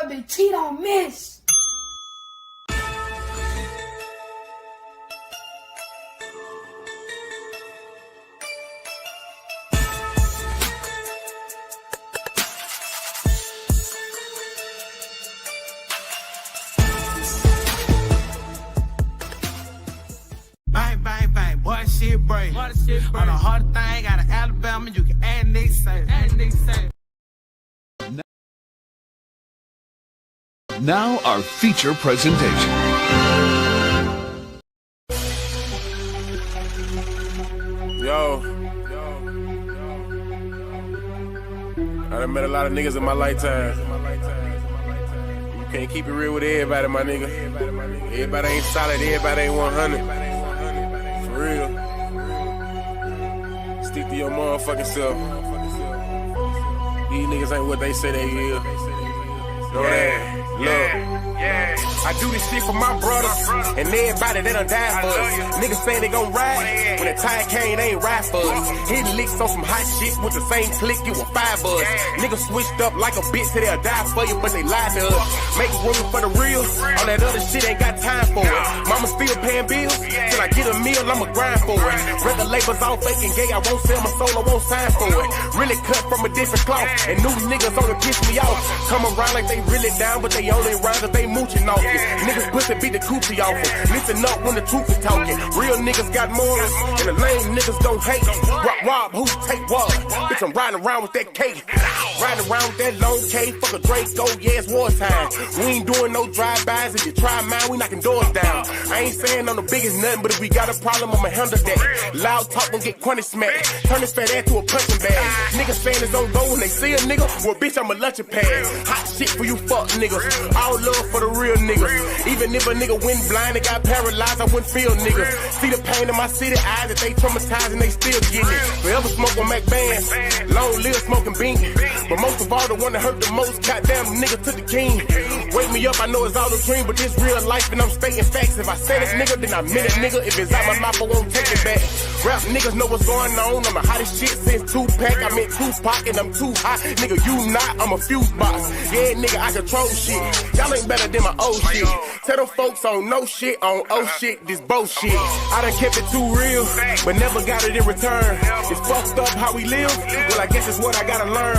brother cheat on miss. Bang, bang, bang, boy, shit break. On the hard thing, got an Alabama, you can add Nick say. Now our feature presentation. Yo. I done met a lot of niggas in my lifetime. You can't keep it real with everybody, my nigga. Everybody ain't solid, everybody ain't 100. For real. Stick to your motherfucking self. These niggas ain't what they say they is. Know that? Look. I do this shit for my brothers and everybody that done died for us. Niggas saying they gon' ride. When the time came, they ain't ride for us. Hitting licks on some hot shit with the same click, you will 5 us. Niggas switched up like a bitch till they'll die for you, but they lied to us. Make room for the real. All that other shit ain't got time for it. Mama still paying bills. Till I get a meal, I'ma grind for it. Record labels all fake and gay, I won't sell my soul, I won't sign for it. Really cut from a different cloth. And new niggas only piss me off. Come around like they really down, but they only round cause they mooching off you. Niggas pussy beat the coochie off it. Listen up when the truth is talking. Real niggas got morals, and the lame niggas don't hate. Rob, who take what? Bitch, I'm riding around with that cake. Riding around with that long K. Fuck a Draco, yeah, it's wartime. We ain't doing no drive-bys. If you try mine, we knocking doors down. I ain't saying I'm the biggest nothing, but if we got a problem, I'ma handle that. Loud talk gon' get crunny smacked. Turn this fat ass to a punching bag. Niggas saying it's on go when they see a nigga. Well, bitch, I'm a lunching pad. Hot shit for you fuck niggas. All love for the real niggas. Even if a nigga went blind and got paralyzed, I wouldn't feel niggas. See the pain in my city eyes that they traumatized and they still getting it. Forever smoke on Mac bands. Long live smoking bean. But most of all, the one that hurt the most, goddamn nigga to the king. Wake me up, I know it's all a dream, but this real life and I'm stating facts. If I say this nigga, then I meant it, nigga. If it's out my mouth, I won't take it back. Rap niggas know what's going on. I'm the hottest shit since Tupac. I meant Tupac and I'm too hot. Nigga, you not, I'm a fuse box. Yeah, nigga, I control shit. Y'all ain't better than my old shit. Tell them folks on no shit, on oh shit, this bullshit. I done kept it too real, but never got it in return. It's fucked up how we live. Well, I guess it's what I gotta learn.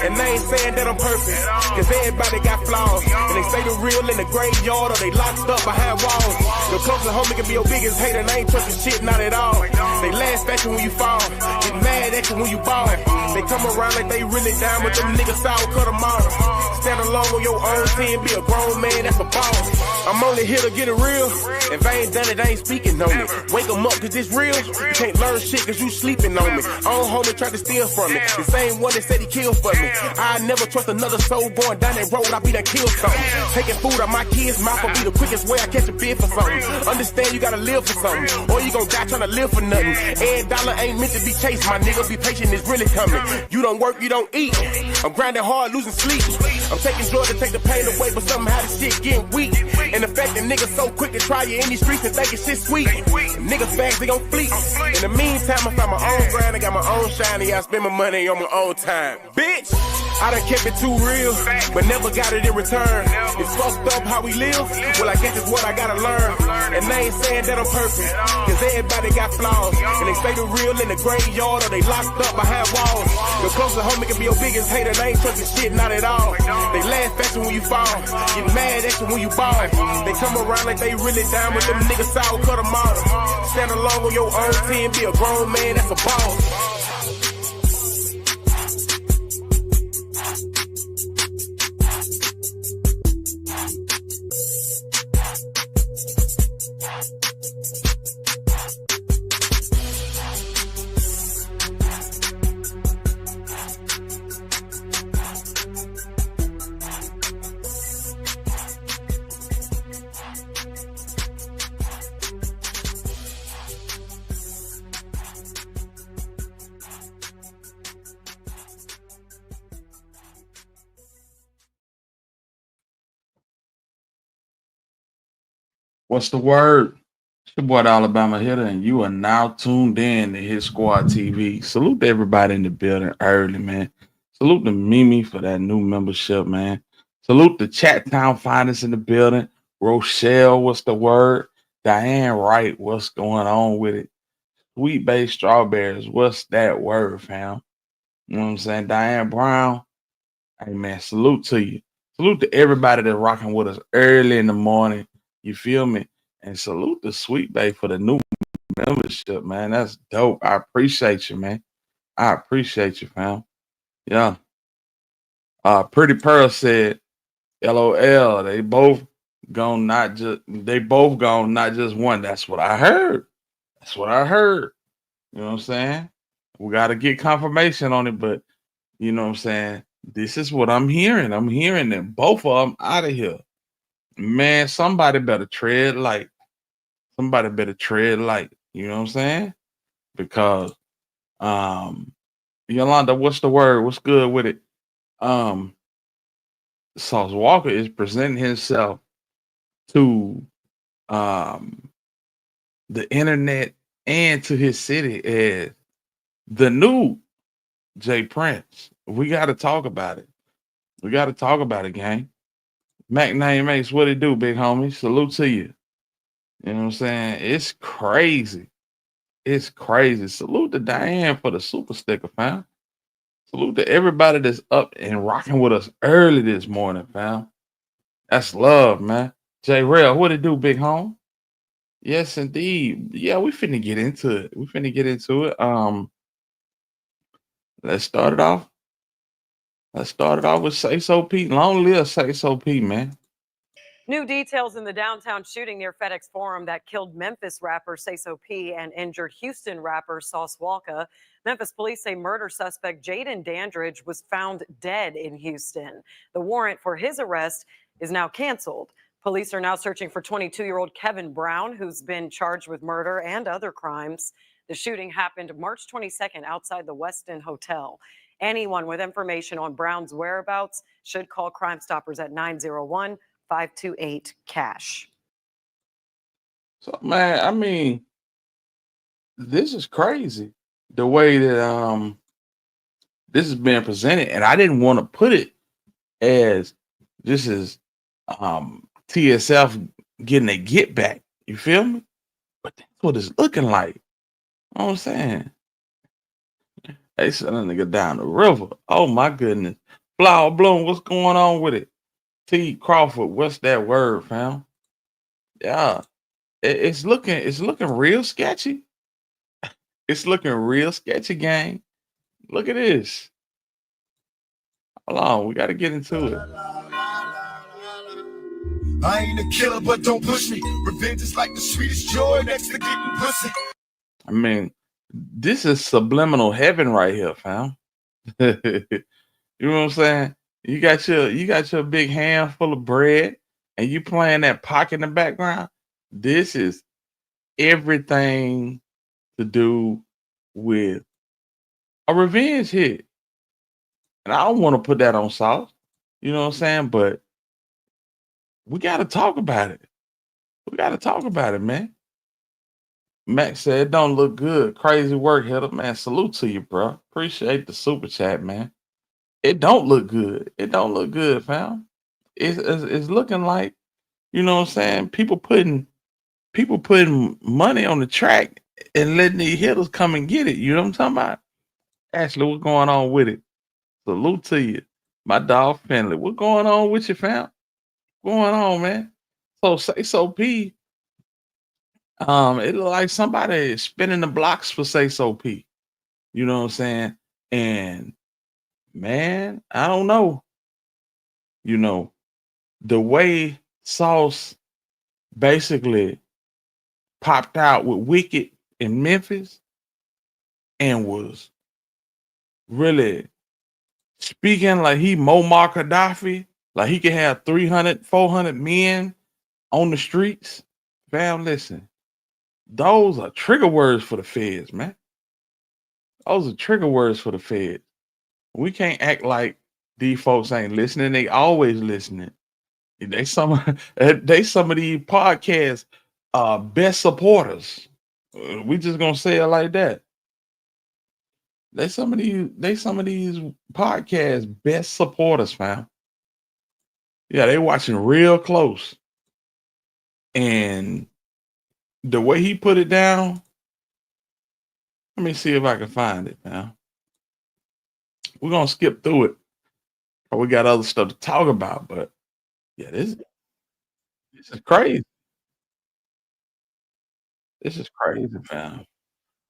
And they ain't saying that I'm perfect, cause everybody got flaws. And they say the real in the graveyard or they locked up behind walls. Your closest homie can be your biggest hater and they ain't trusting shit, not at all. They laugh at you when you fall, get mad at you when you ball. They come around like they really down, but them niggas sour cut them off. Stand alone on your own team, be a grown man, that's a boss. I'm only here to get it real. If I ain't done it, I ain't speaking on it. Wake 'em up cause it's real. You can't learn shit cause you sleeping on me. Own homie tried to steal from me. The same one that said he killed for me. I never trust another soul going down that road, I be done killed something. Taking food out my kids' mouth will be the quickest way I catch a bid for something. Understand you gotta live for something, or you gon' die trying to live for nothing. Every dollar ain't meant to be chased, my nigga. Be patient, it's really coming. You don't work, you don't eat. I'm grinding hard, losing sleep. I'm taking drugs to take the pain away, but somehow this shit getting weak. And the fact that niggas so quick to try you in these streets and thinking shit sweet. Niggas fags, they gon' fleet. In the meantime, I found my own grind, I got my own shine, and I spend my money on my own time. Bitch, I done kept it too real, but never got it in return. It's fucked up how we live, well I guess it's what I gotta learn. And they ain't saying that I'm perfect, cause everybody got flaws. And they say the real in the graveyard or they locked up behind walls. Your closest homie can be your biggest hater, they ain't trusting shit, not at all. They laugh at you when you fall, get mad at you when you ball. They come around like they really down, but them niggas sour cut them off. Stand alone on your own team, be a grown man, that's a boss. What's the word? It's your boy, the Alabama Hitter, and you are now tuned in to Hit Squad TV. Salute to everybody in the building early, man. Salute to Mimi for that new membership, man. Salute the Chat Town finest in the building. Rochelle, what's the word? Diane Wright, what's going on with it? Sweet Bay Strawberries, what's that word, fam? You know what I'm saying? Diane Brown, hey man, salute to you. Salute to everybody that's rocking with us early in the morning. You feel me? And salute to Sweet Bay for the new membership, man. That's dope. I appreciate you, man. I appreciate you, fam. Yeah. Pretty Pearl said, LOL. They both gone, not just one. That's what I heard. That's what I heard. You know what I'm saying? We gotta get confirmation on it, but you know what I'm saying? This is what I'm hearing. I'm hearing that both of them out of here. Man, somebody better tread light. Somebody better tread light. You know what I'm saying? Because Yolanda, what's the word? What's good with it? Sauce Walka is presenting himself to the internet and to his city as the new Jay Prince. We got to talk about it. We got to talk about it, gang. Mac Name Ace, what it do, big homie? Salute to you. You know what I'm saying? It's crazy. It's crazy. Salute to Diane for the super sticker, fam. Salute to everybody that's up and rocking with us early this morning, fam. That's love, man. J Rail, what it do, big home? Yes, indeed. Yeah, we finna get into it. We finna get into it. Let's start it off. Let's start it off with Sayso P. Long live Sayso P, man. New details in the downtown shooting near FedEx Forum that killed Memphis rapper Sayso P and injured Houston rapper Sauce Walka. Memphis police say murder suspect Jaden Dandridge was found dead in Houston. The warrant for his arrest is now canceled. Police are now searching for 22-year-old Kevin Brown, who's been charged with murder and other crimes. The shooting happened March 22nd outside the Westin Hotel. Anyone with information on Brown's whereabouts should call Crime Stoppers at 901-528-CASH. So, man, I mean, this is crazy. The way that this is being presented, and I didn't want to put it as this is TSF getting a get back. You feel me? But that's what it's looking like. You know what I'm saying? They sent a nigga down the river. Oh my goodness. Flower Bloom, what's going on with it? T Crawford, what's that word, fam? Yeah. It's looking real sketchy. It's looking real sketchy, gang. Look at this. Hold on, we got to get into it. I ain't a killer, but don't push me. Revenge is like the sweetest joy next to getting pussy. I mean, this is subliminal heaven right here, fam. You know what I'm saying? You got your big hand full of bread, and you playing that pocket in the background. This is everything to do with a revenge hit. And I don't want to put that on Sauce. You know what I'm saying? But we got to talk about it. We got to talk about it, man. Max said, it don't look good. Crazy work, Hitter. Man, salute to you, bro. Appreciate the super chat, man. It don't look good. It don't look good, fam. It's looking like, you know what I'm saying, people putting money on the track and letting the hitters come and get it. You know what I'm talking about? Ashley, what's going on with it? Salute to you. My dog Finley. What's going on with you, fam? What's going on, man? So Sayso P. It look like somebody is spinning the blocks for Sayso P. You know what I'm saying? And man, I don't know. You know, the way Sauce basically popped out with Wicked in Memphis and was really speaking like he Muammar Gaddafi, like he could have 300, 400 men on the streets. Fam, listen, those are trigger words for the feds, man. Those are trigger words for the feds. We can't act like these folks ain't listening. They always listening. They some of these podcasts best supporters. We just gonna say it like that. They some of these podcasts best supporters, fam. Yeah, they watching real close. And the way he put it down, let me see if I can find it now. We're gonna skip through it. We got other stuff to talk about, but yeah, this is crazy. This is crazy, man.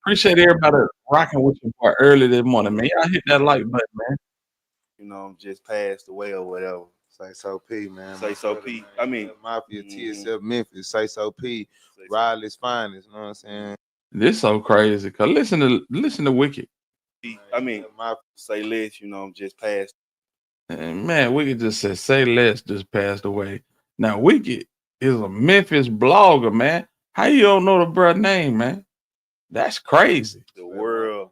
Appreciate everybody rocking with you for early this morning, man. Y'all hit that like button, man. You know, just passed away or whatever. Sayso P, man. Sayso P. I mean, Mafia, TSF, Memphis, Sayso P, Riley's finest. You know what I'm saying? This so crazy. Cause listen to Wicked. I mean, say less. You know, just passed. And man, Wicked just said say less just passed away. Now Wicked is a Memphis blogger, man. How you don't know the bruh name, man? That's crazy. The world,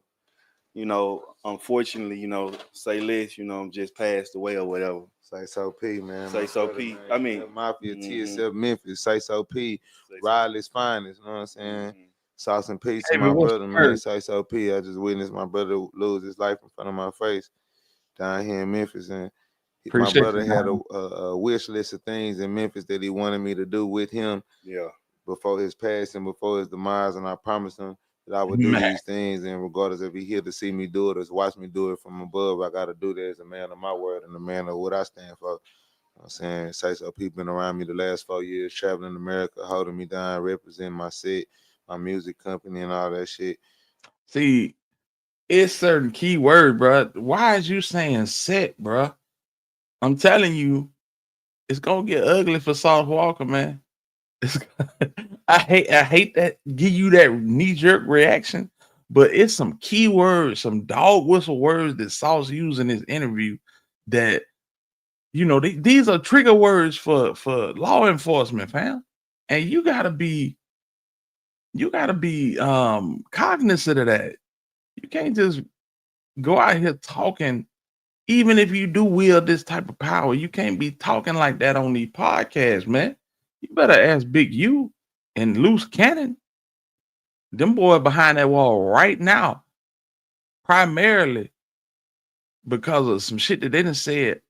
you know, unfortunately, you know, say less. You know, just passed away or whatever. Sayso P, man. Sayso P. I mean, Mafia, TSF, Memphis, Sayso P, Riley's finest. You know what I'm saying? Sauce and peace to Hey, my man, what's brother, the man. word? Sayso P. I just witnessed my brother lose his life in front of my face down here in Memphis, and Appreciate my brother you, had man. a wish list of things in Memphis that he wanted me to do with him. Yeah. Before his passing, before his demise, and I promised him that I would do these things, and regardless if he here to see me do it or watch me do it from above, I got to do that as a man of my word and a man of what I stand for. You know what I'm saying? Sayso people been around me the last 4 years, traveling America, holding me down, representing my set, my music company, and all that shit. See, it's certain key word, bro. Why is you saying set, bro? I'm telling you, it's gonna get ugly for Sauce Walka, man. I hate that give you that knee-jerk reaction, but it's some key words, some dog whistle words that Sauce used in his interview that you know these are trigger words for law enforcement, fam. And you gotta be cognizant of that. You can't just go out here talking. Even if you do wield this type of power, you can't be talking like that on these podcasts, man. You better ask Big U and Loose Cannon. Them boys behind that wall right now, primarily because of some shit that they done said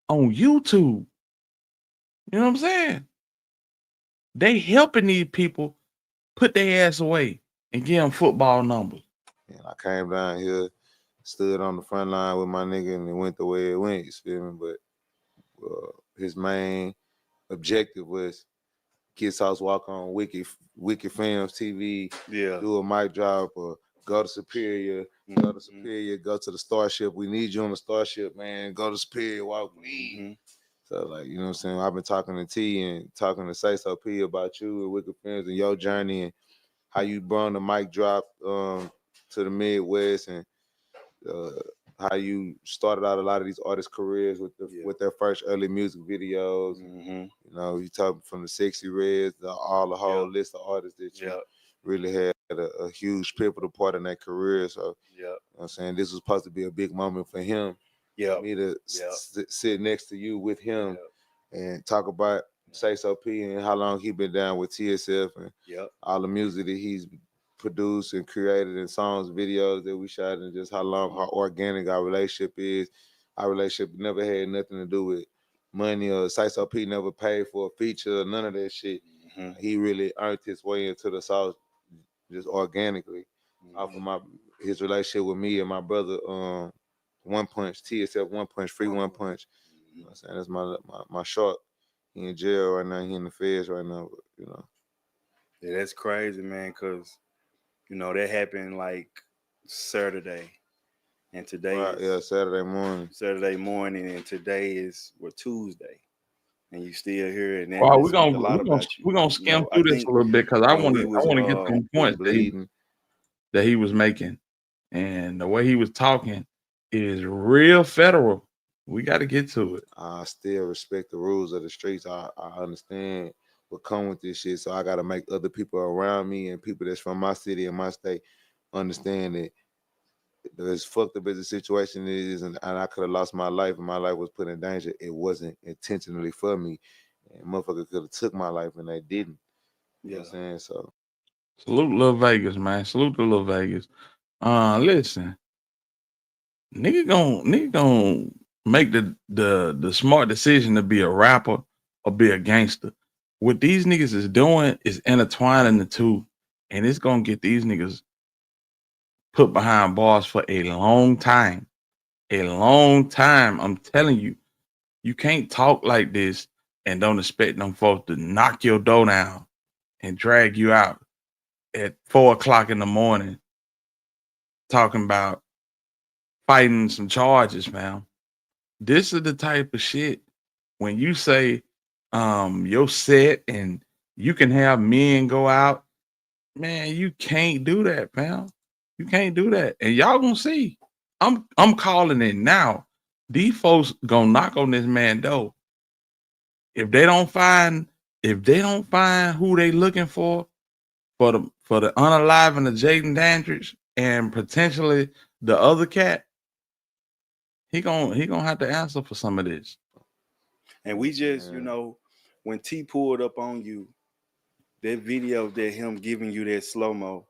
on YouTube. You know what I'm saying? They helping these people put their ass away and give them football numbers. And I came down here, stood on the front line with my nigga, and it went the way it went. You feel me? But his main objective was get Sauce Walka on Wicked Films TV, do a mic drop, or go to Superior, go to the Starship. We need you on the Starship, man. Go to Superior, walk me. So, like, you know what I'm saying? I've been talking to T and talking to Sayso P about you and Wicked Films and your journey and how you brought the mic drop to the Midwest and how you started out a lot of these artists' careers with their first early music videos. You know, you talk from the Sexy Reds, the whole list of artists that you really had a huge pivotal part in their career. So, you know what I'm saying, this was supposed to be a big moment for him. For me to sit next to you with him and talk about Sayso P and how long he been down with TSF and all the music that he's produced and created and songs, videos that we shot, and just how organic our relationship is. Our relationship never had nothing to do with money, or Sayso P never paid for a feature, none of that shit. He really earned his way into the South just organically off of his relationship with me and my brother, One Punch, TSF One Punch, Free One Punch. You know what I'm saying? That's my short. He in jail right now, he in the feds right now, but, you know. Yeah, that's crazy, man, because, you know, that happened like Saturday. And today is Saturday morning, and today is Tuesday. And you still here, and that Well, speak a lot about you. we're gonna skim through this a little bit because I want to get some points that he was making, and the way he was talking is real federal. We got to get to it. I still respect the rules of the streets. I understand what come with this shit, so I got to make other people around me and people that's from my city and my state understand that as fucked up as the situation is, and I could have lost my life and my life was put in danger. It wasn't intentionally for me. And motherfucker could have took my life and they didn't. You know what I'm saying? So salute Lil Vegas, man. Salute to Lil Vegas. Listen, nigga gon' make the smart decision to be a rapper or be a gangster. What these niggas is doing is intertwining the two, and it's gonna get these niggas put behind bars for a long time. A long time. I'm telling you, you can't talk like this and don't expect them folks to knock your door down and drag you out at 4 o'clock in the morning talking about fighting some charges, man. This is the type of shit when you say you're set and you can have men go out, man, you can't do that, fam. You can't do that. And y'all gonna see. I'm calling it now. These folks gonna knock on this man door. If they don't find who they looking for the unalive and the Jaden Dandridge and potentially the other cat, he gonna have to answer for some of this. And we just, you know, when T pulled up on you, that video that him giving you that slow-mo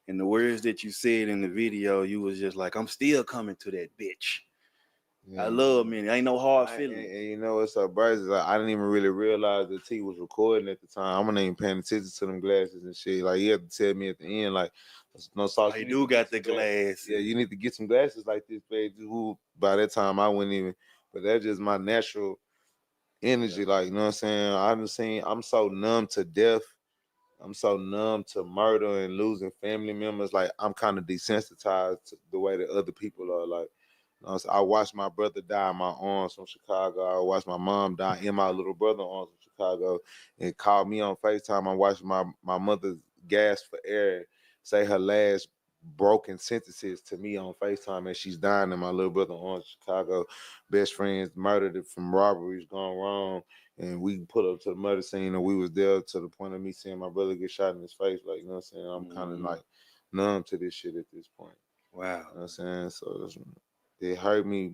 and the words that you said in the video, you was just like, I'm still coming to that bitch. Yeah. I love me. Ain't no hard feeling. And you know what's up, bro? Like, I didn't even really realize that T was recording at the time. I'm not even paying attention to them glasses and shit. Like, he had to tell me at the end, like, no sauce. You do got the glasses. Yeah, you need to get some glasses like this, baby. Who by that time I wouldn't even, but that's just my natural energy. Like, you know what I'm saying? I'm so numb to death. I'm so numb to murder and losing family members. Like, I'm kind of desensitized to the way that other people are. Like, you know, I watched my brother die in my arms from Chicago. I watched my mom die in my little brother's arms from Chicago. And called me on FaceTime. I'm watching my mother gasp for air, say her last broken sentences to me on FaceTime as she's dying in my little brother's arms from Chicago. Best friends murdered from robberies gone wrong. And we put up to the murder scene, and we was there to the point of me seeing my brother get shot in his face. Like, you know what I'm saying? I'm kind of like numb to this shit at this point. Wow. You know what I'm saying? So it hurt me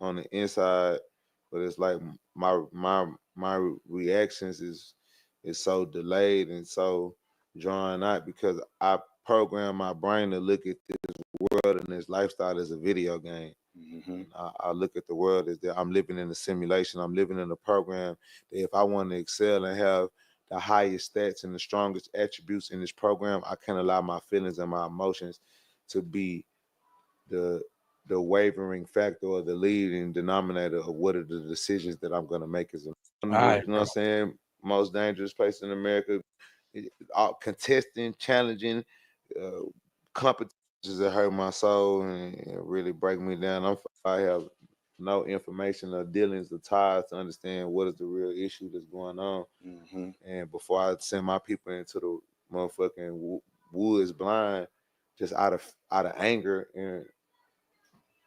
on the inside, but it's like my reactions is so delayed and so drawn out because I program my brain to look at this world and this lifestyle as a video game. Mm-hmm. I look at the world as that I'm living in a simulation. I'm living in a program that if I want to excel and have the highest stats and the strongest attributes in this program, I can't allow my feelings and my emotions to be the wavering factor or the leading denominator of what are the decisions that I'm going to make as a you know what I'm saying? Most dangerous place in America, contesting, challenging, competitions that hurt my soul and really break me down. I have no information or dealings or ties to understand what is the real issue that's going on. Mm-hmm. And before I send my people into the motherfucking woods blind, just out of anger and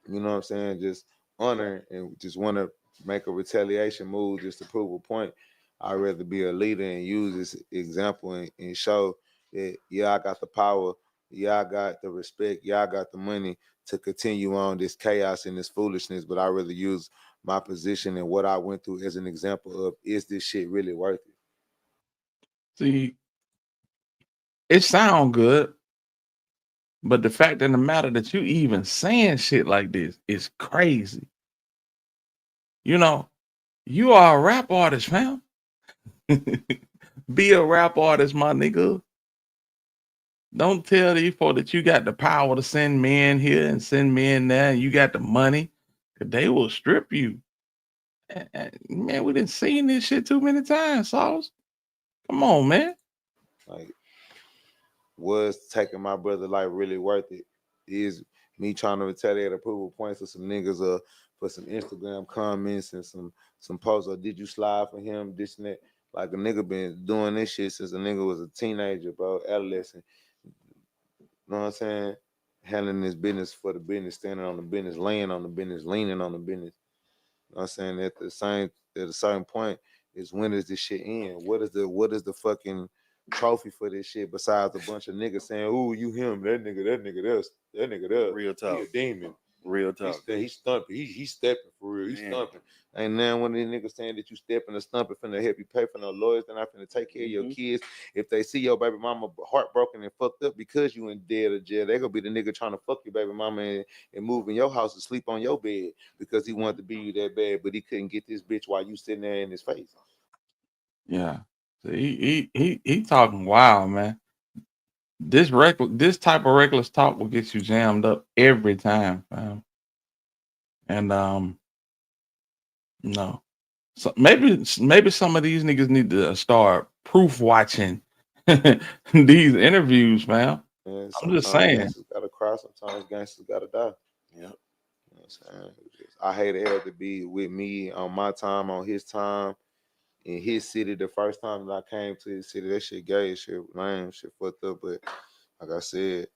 you know what I'm saying, just honor and just want to make a retaliation move just to prove a point. I'd rather be a leader and use this example and show that, yeah, I got the power. Yeah, I got the respect. Yeah, I got the money to continue on this chaos and this foolishness. But I'd rather use my position and what I went through as an example of, is this shit really worth it? See, it sounds good. But the fact of the matter that you even saying shit like this is crazy. You know, you are a rap artist, fam. Be a rap artist, my nigga. Don't tell these folks that you got the power to send men here and send men there and you got the money. Cause they will strip you. Man, we done seen this shit too many times, Sauce. Come on, man. Like, was taking my brother life really worth it? Is me trying to retaliate or prove a point to some niggas for some Instagram comments and some posts, or did you slide for him, this and that? Like, a nigga been doing this shit since a nigga was a teenager, bro, adolescent. You know what I'm saying? Handling this business for the business, standing on the business, laying on the business, leaning on the business. You know what I'm saying? At a certain point is, when does this shit end? What is the fucking trophy for this shit besides a bunch of niggas saying, "Ooh, you him, that nigga there, real talk, he a demon." Real talk. He's stumping. He's stepping for real. He's stumping. And now when these niggas saying that you stepping or stumping finna help you pay for no lawyers, then I finna take care of your kids. If they see your baby mama heartbroken and fucked up because you in dead or jail, they gonna be the nigga trying to fuck your baby mama and move in your house and sleep on your bed because he wanted to be you that bad, but he couldn't get this bitch while you sitting there in his face. Yeah. So he talking wild, man. This type of reckless talk will get you jammed up every time, fam. And no. So maybe some of these niggas need to start proof watching these interviews, fam. And I'm just saying. Gangsters gotta cry, sometimes gangsters gotta die. Yep. You know what I'm saying? I hate it had to be with me on my time, on his time, in his city. The first time that I came to his city, that shit gay, shit lame, shit fucked up. But like I said,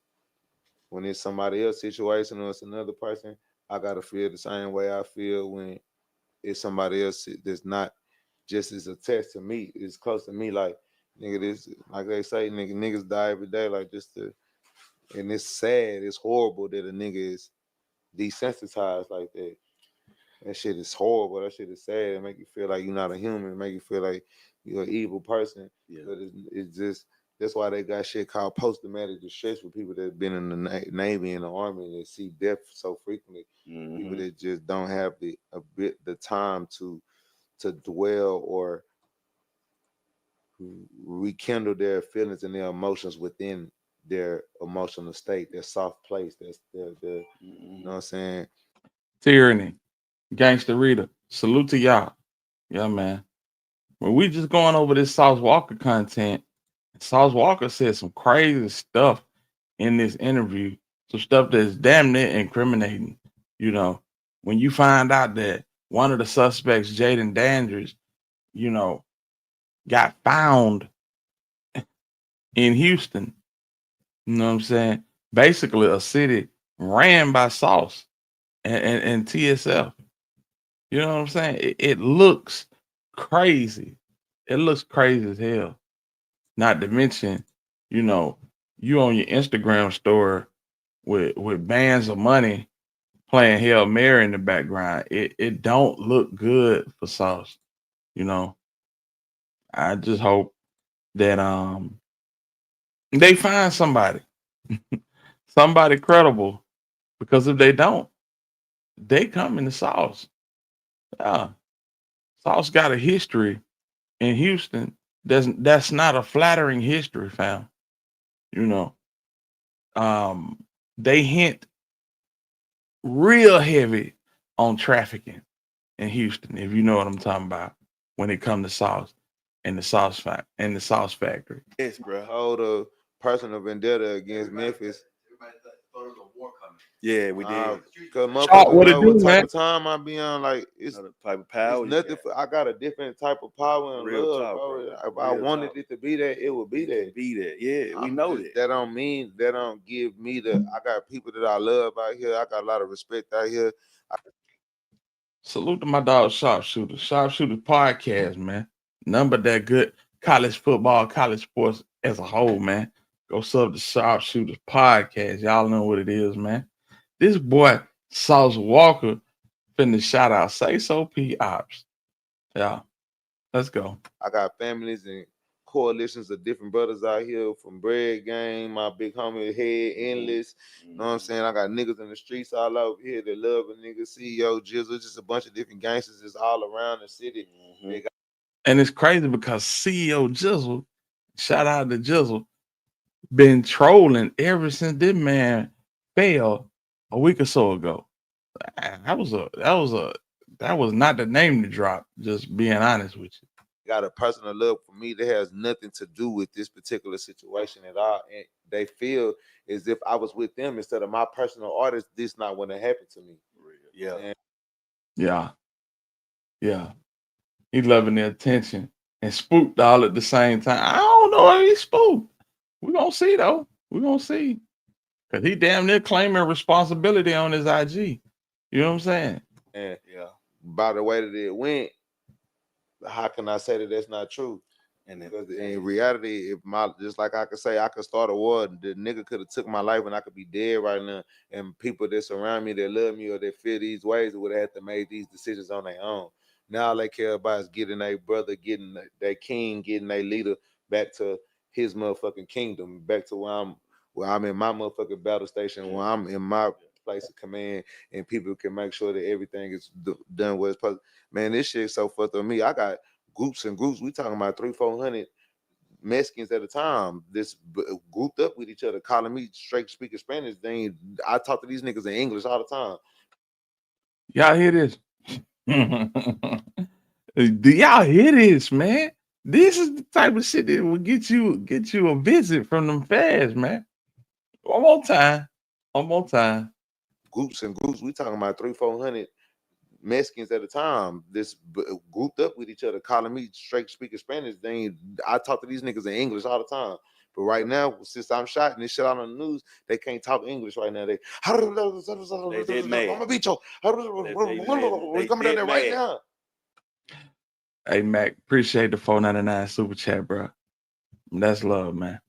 when it's somebody else's situation or it's another person, I gotta feel the same way I feel when it's somebody else that's not just as attached to me, is close to me. Like, nigga, this, like they say, niggas die every day. Like, and it's sad, it's horrible that a nigga is desensitized like that. That shit is horrible. That shit is sad. It make you feel like you're not a human. It make you feel like you're an evil person. Yeah. But it's just, that's why they got shit called post-traumatic distress for people that have been in the Navy and the Army and see death so frequently. People that just don't have the time to dwell or rekindle their feelings and their emotions within their emotional state, their soft place. That's their you know what I'm saying? Tyranny, Gangsta Rita, salute to y'all. Yeah, man. When we just going over this Sauce Walka content, Sauce Walka said some crazy stuff in this interview, some stuff that's damn near incriminating. You know, when you find out that one of the suspects, Jaden Dandridge, you know, got found in Houston, you know what I'm saying? Basically, a city ran by Sauce and TSF. You know what I'm saying? It looks crazy. It looks crazy as hell. Not to mention, you know, you on your Instagram story with bands of money playing Hail Mary in the background. It don't look good for Sauce. You know, I just hope that they find somebody, somebody credible, because if they don't, they come in the Sauce. Yeah, Sauce got a history in Houston. That's not a flattering history, fam. You know, they hint real heavy on trafficking in Houston, if you know what I'm talking about, when it comes to Sauce and the Sauce factory. Yes, bro. Hold a personal vendetta against Memphis. Yeah, we did. Cause motherfuckers What it know do, what type man? of time I be on. Like it's type of power. It's nothing. I got a different type of power and Real love, talk, bro. If Real I wanted talk. it to be there, it would be there. Be there. Yeah, we know that. That don't mean that don't give me the. I got people that I love out here. I got a lot of respect out here. Salute to my dog Sharpshooter. Sharpshooter podcast, man. None but that good college football, college sports as a whole, man. Go sub the Sharpshooters podcast. Y'all know what it is, man. This boy Sauce Walka finna shout out Sayso P Ops. Yeah, let's go. I got families and coalitions of different brothers out here from Bread Gang, my big homie Head Endless. You know what I'm saying? I got niggas in the streets all over here that love a nigga, CEO Jizzle, just a bunch of different gangsters that's all around the city. And it's crazy because CEO Jizzle, shout out to Jizzle, been trolling ever since this man fell a week or so ago. That was not the name to drop, just being honest with you. Got a personal love for me that has nothing to do with this particular situation at all. And they feel as if I was with them instead of my personal artist, this not when it happened to me. Yeah. Yeah. He loving the attention and spooked all at the same time. I don't know if he spooked. We're gonna see though. We're gonna see. Cause he damn near claiming responsibility on his IG. You know what I'm saying? And by the way that it went, how can I say that that's not true? And because in reality, if just like I could say, I could start a war. The nigga could have took my life, and I could be dead right now. And people that surround me, that love me or that feel these ways, would have had to make these decisions on their own. Now all they care about is getting their brother, getting their king, getting their leader back to his motherfucking kingdom, back to where I'm in my motherfucking battle station, where I'm in my place of command, and people can make sure that everything is done where it's supposed. Man, this shit so fucked up me. I got groups and groups. We talking about 300-400 Mexicans at a time. This grouped up with each other, calling me straight speaking Spanish. I talk to these niggas in English all the time. Y'all hear this? Do y'all hear this, man? This is the type of shit that will get you a visit from them feds, man. One more time. Groups and groups. We talking about 300-400 Mexicans at a time. This grouped up with each other, calling me straight speaking Spanish. I talk to these niggas in English all the time. But right now, since I'm shouting this shit out on the news, they can't talk English right now. I'm gonna beat you. We coming down there right now. Hey Mac, appreciate the $4.99 super chat, bro. That's love, man.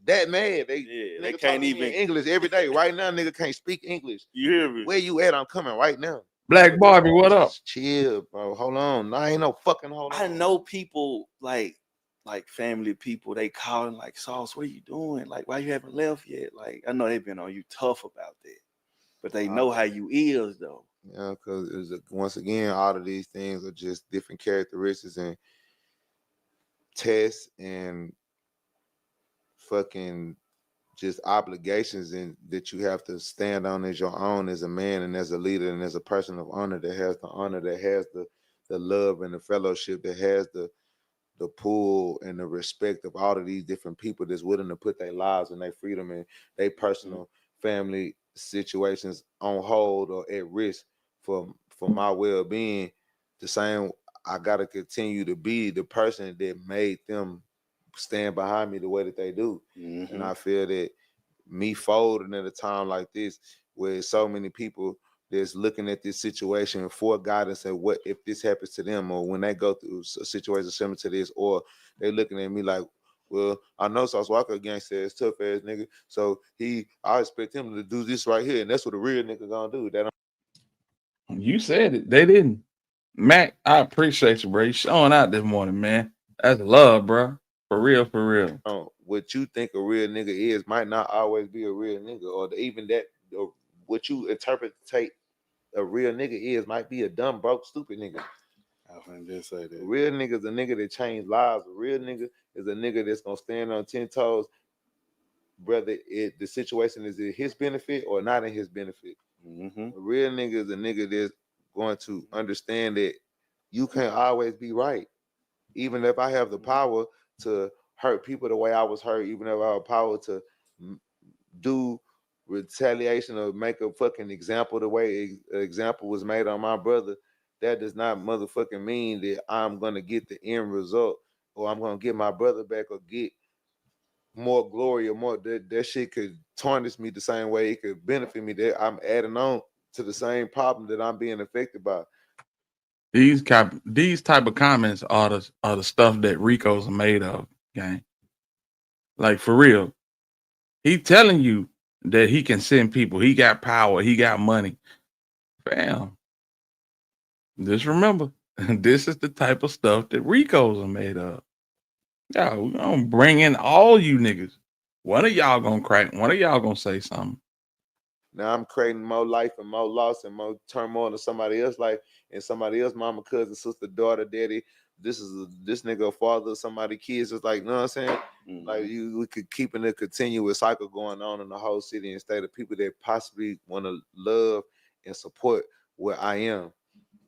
That mad. They can't even English every day. Right now, nigga can't speak English. You hear me? Where you at? I'm coming right now. Black Barbie, what up? Chill, bro. Hold on. I ain't no fucking hold on. I know people like family people, they calling like, Sauce, what are you doing? Like, why you haven't left yet? Like, I know they've been on you tough about that, but they know how you is though. Yeah, because once again, all of these things are just different characteristics and tests and fucking just obligations and that you have to stand on as your own as a man and as a leader and as a person of honor that has the honor, that has the love and the fellowship, that has the pull and the respect of all of these different people that's willing to put their lives and their freedom and their personal family situations on hold or at risk for my well-being. The same, I gotta continue to be the person that made them stand behind me the way that they do. And I feel that me folding at a time like this, where so many people that's looking at this situation for guidance and what if this happens to them, or when they go through a situation similar to this, or they looking at me like, well, I know Sauce Walka gangsta ass, tough ass nigga, so I expect him to do this right here, and that's what a real nigga gonna do. You said it. They didn't. Mac, I appreciate you, bro. You showing out this morning, man. That's love, bro. For real, for real. What you think a real nigga is might not always be a real nigga, or even that, or what you interpret a real nigga is might be a dumb, broke, stupid nigga. I can just say that. A real nigga is a nigga that changed lives. A real nigga is a nigga that's gonna stand on 10 toes, whether the situation is in his benefit or not in his benefit. A real nigga is a nigga that's going to understand that you can't always be right. Even if I have the power to hurt people the way I was hurt, even if I have power to do retaliation or make a fucking example the way an example was made on my brother, that does not motherfucking mean that I'm gonna get the end result, or I'm gonna get my brother back, or get more glory, or more that shit could tarnish me the same way it could benefit me. That I'm adding on to the same problem that I'm being affected by. These type of comments are the stuff that Rico's made of, gang. Like, for real. He telling you that he can send people. He got power. He got money. Fam. Just remember, this is the type of stuff that Rico's are made of. Yeah, we're gonna bring in all you niggas. One of y'all gonna crack. One of y'all gonna say something. Now I'm creating more life and more loss and more turmoil in somebody else's life, and somebody else, mama, cousin, sister, daughter, daddy. This nigga father, somebody kids. It's like, you know what I'm saying? Like we could keep in a continuous cycle going on in the whole city and state of people that possibly want to love and support where I am.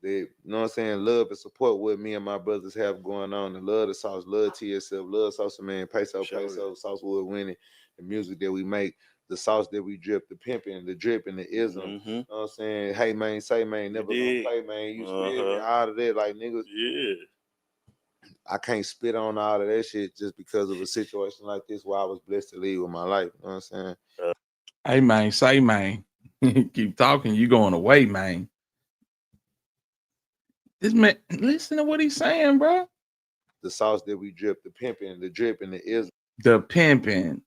They, you know what I'm saying? Love and support what me and my brothers have going on, and love the Sauce, love TSF, love Sauce Man, Peso, Sauce Wood winning, the music that we make, the sauce that we drip, the pimping, the dripping, the ism. You know what I'm saying? Hey man, say man, never gonna play, man. You spit out of that, like niggas. Yeah. I can't spit on all of that shit just because of a situation like this where I was blessed to lead with my life. You know what I'm saying? Hey man, say man. Keep talking, you going away, man. This man, listen to what he's saying, bro. the sauce that we drip, the pimping, the dripping, the ism. The pimping.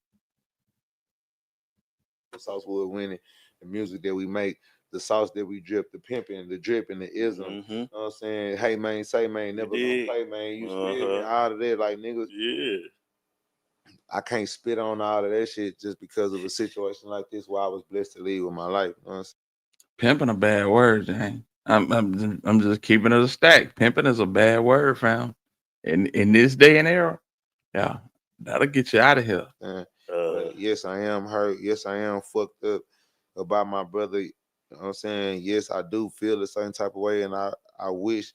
The sauce would win it. The music that we make, the sauce that we drip, the pimping, the dripping, the ism. You know what I'm saying? Hey man, say man, never gonna play, man. You spit me out of there like niggas. Yeah. I can't spit on all of that shit just because of a situation like this where I was blessed to lead with my life. You know what I'm saying? Pimping a bad word, Jane. I'm just keeping it a stack. Pimping is a bad word, fam. In this day and era, yeah, that'll get you out of here. But yes, I am hurt. Yes, I am fucked up about my brother. You know what I'm saying? Yes, I do feel a certain type of way, and I wish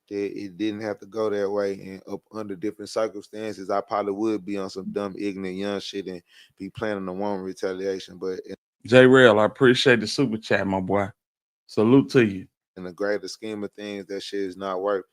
that it didn't have to go that way. And up under different circumstances, I probably would be on some dumb, ignorant, young shit and be planning on one retaliation. But J Real, I appreciate the super chat, my boy. Salute to you. in the greater scheme of things, that shit is not worth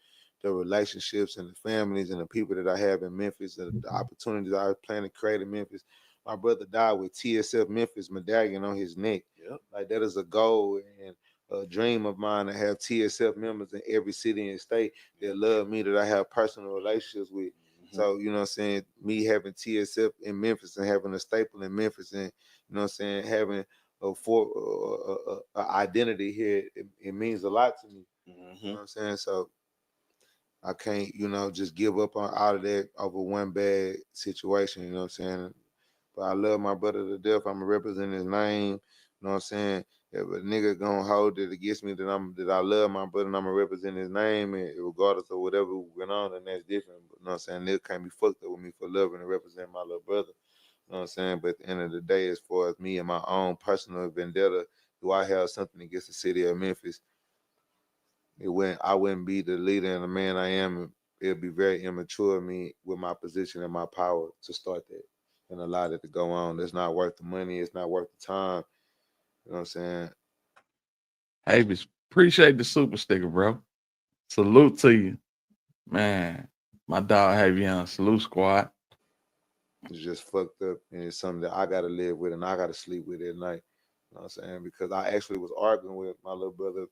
the relationships and the families and the people that I have in Memphis, and the opportunities I plan to create in Memphis. My brother died with TSF Memphis medallion on his neck. Yep. Like that is a goal and a dream of mine to have TSF members in every city and state that love me, that I have personal relationships with. So, you know what I'm saying, me having TSF in Memphis and having a staple in Memphis and, you know what I'm saying, having a identity here, it means a lot to me. You know what I'm saying? So I can't, you know, just give up on out of that over one bad situation, you know what I'm saying? But I love my brother to death. I'm gonna represent his name, you know what I'm saying? If a nigga gonna hold it against me that I love my brother and I'm gonna represent his name, and regardless of whatever went on, then that's different. But, you know what I'm saying? Nigga can't be fucked up with me for loving and representing my little brother. You know what I'm saying? But at the end of the day, as far as me and my own personal vendetta, do I have something against the city of Memphis? I wouldn't be the leader and the man I am. It'd be very immature of me with my position and my power to start that and allow that to go on. It's not worth the money. It's not worth the time. You know what I'm saying? Hey, appreciate the super sticker, bro. Salute to you. Man, my dog Havion. Salute squad. It's just fucked up, and it's something that I gotta live with and I gotta sleep with at night. You know what I'm saying? Because I actually was arguing with my little brother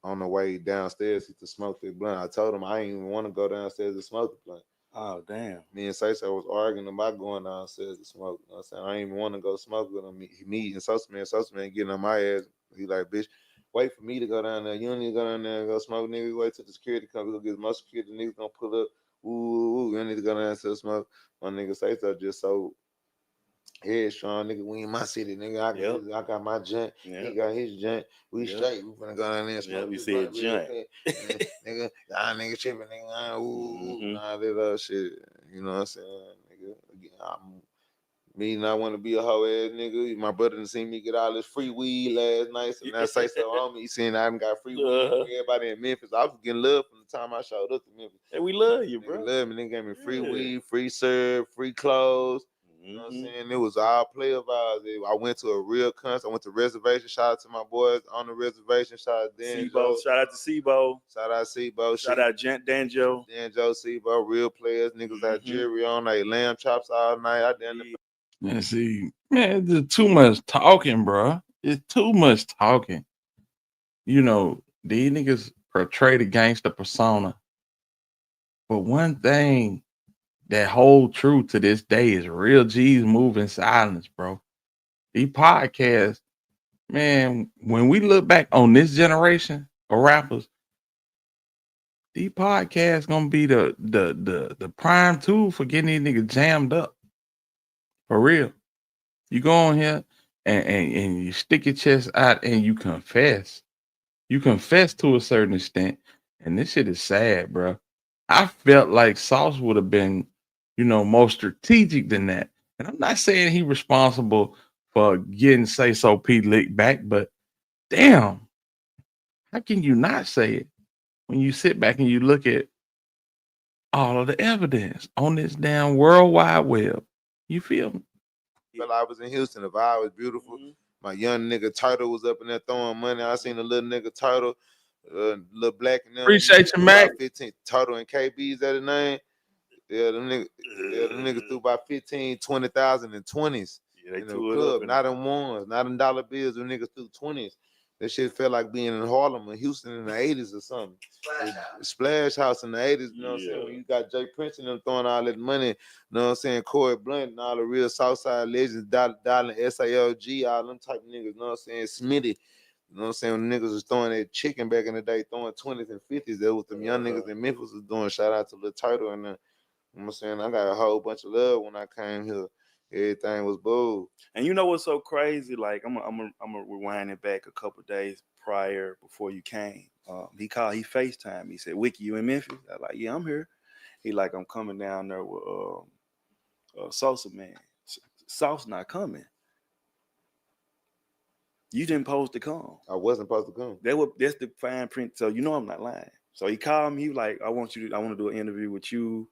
on the way downstairs to smoke the blunt. I told him I didn't even want to go downstairs to smoke the blunt. Oh, damn. Me and Sayso was arguing about going downstairs to smoke. You know what I'm saying? I didn't even want to go smoke with him. Me and Sosa man getting on my ass. He like, bitch, wait for me to go down there. You don't need to go down there and go smoke, nigga. Wait till the security comes. We'll get most security. Niggas gonna pull up. Ooh, you don't need to go down there and smoke. My nigga Sayso just so headstrong, nigga. We in my city, nigga. I got my junk. He got his junk. We straight. We finna go down there and smoke. We said junk. Nigga, y'all nigga tripping, nigga. Nah, that other shit. You know what I'm saying, nigga? Again, me not want to be a hoe ass nigga. My brother done seen me get all this free weed last night, so now say so on me. He saying I done got free weed from everybody in Memphis. I was getting love from the time I showed up to Memphis. Hey, we love you, bro. Nigga love me. Nigga gave me free weed, free serve, free clothes. You know what I'm saying? It was all player vibes. I went to a real concert. I went to reservation. Shout out to my boys on the reservation. Shout out to Sebo. Shout out to Sebo. Shout out Sebo. Shout out Danjo. Danjo, Sebo, real players. Niggas had jury on. They lamb chops all night. I done Man, see, man, there's too much talking, bro. It's too much talking. You know, these niggas portray the gangster persona. But one thing that hold true to this day is real G's move in silence, bro. These podcasts, man, when we look back on this generation of rappers, these podcasts gonna be the prime tool for getting these niggas jammed up. For real. You go on here and you stick your chest out and you confess. You confess to a certain extent. And this shit is sad, bro. I felt like Sauce would have been, you know, more strategic than that. And I'm not saying he responsible for getting Sayso P licked back, but damn, how can you not say it when you sit back and you look at all of the evidence on this damn World Wide Web? You feel me? I was in Houston. The vibe was beautiful. My young nigga Turtle was up in there throwing money. I seen a little nigga Turtle, little black and them. Appreciate you, Mac. 15 Turtle and KB's that the name. Yeah, them niggas threw about 15, 20,000 and 20s. Yeah, they in the threw it club. up. Not in ones, not in dollar bills. Them niggas threw 20s. That shit felt like being in Harlem or Houston in the 80s or something. Splash House in the 80s, you know what I'm saying? When you got Jay Prince and them throwing all that money, you know what I'm saying? Corey Blunt and all the real Southside legends, Dollar SALG, all them type of niggas, you know what I'm saying? Smitty, you know what I'm saying? When niggas was throwing that chicken back in the day, throwing 20s and 50s, that was them young niggas in Memphis was doing. Shout out to Lil Turtle and them. You know what I'm saying? I got a whole bunch of love when I came here. Everything was bold. And you know what's so crazy? Like I'm gonna rewind it back a couple days prior before you came. He FaceTime. He said, "Wiki, you in Memphis?" I like, "Yeah, I'm here." He like, "I'm coming down there with Sosa man. Sauce not coming. You didn't supposed to come. I wasn't supposed to come. That's the fine print. So you know I'm not lying." So he called me. He was like, I want to do an interview with you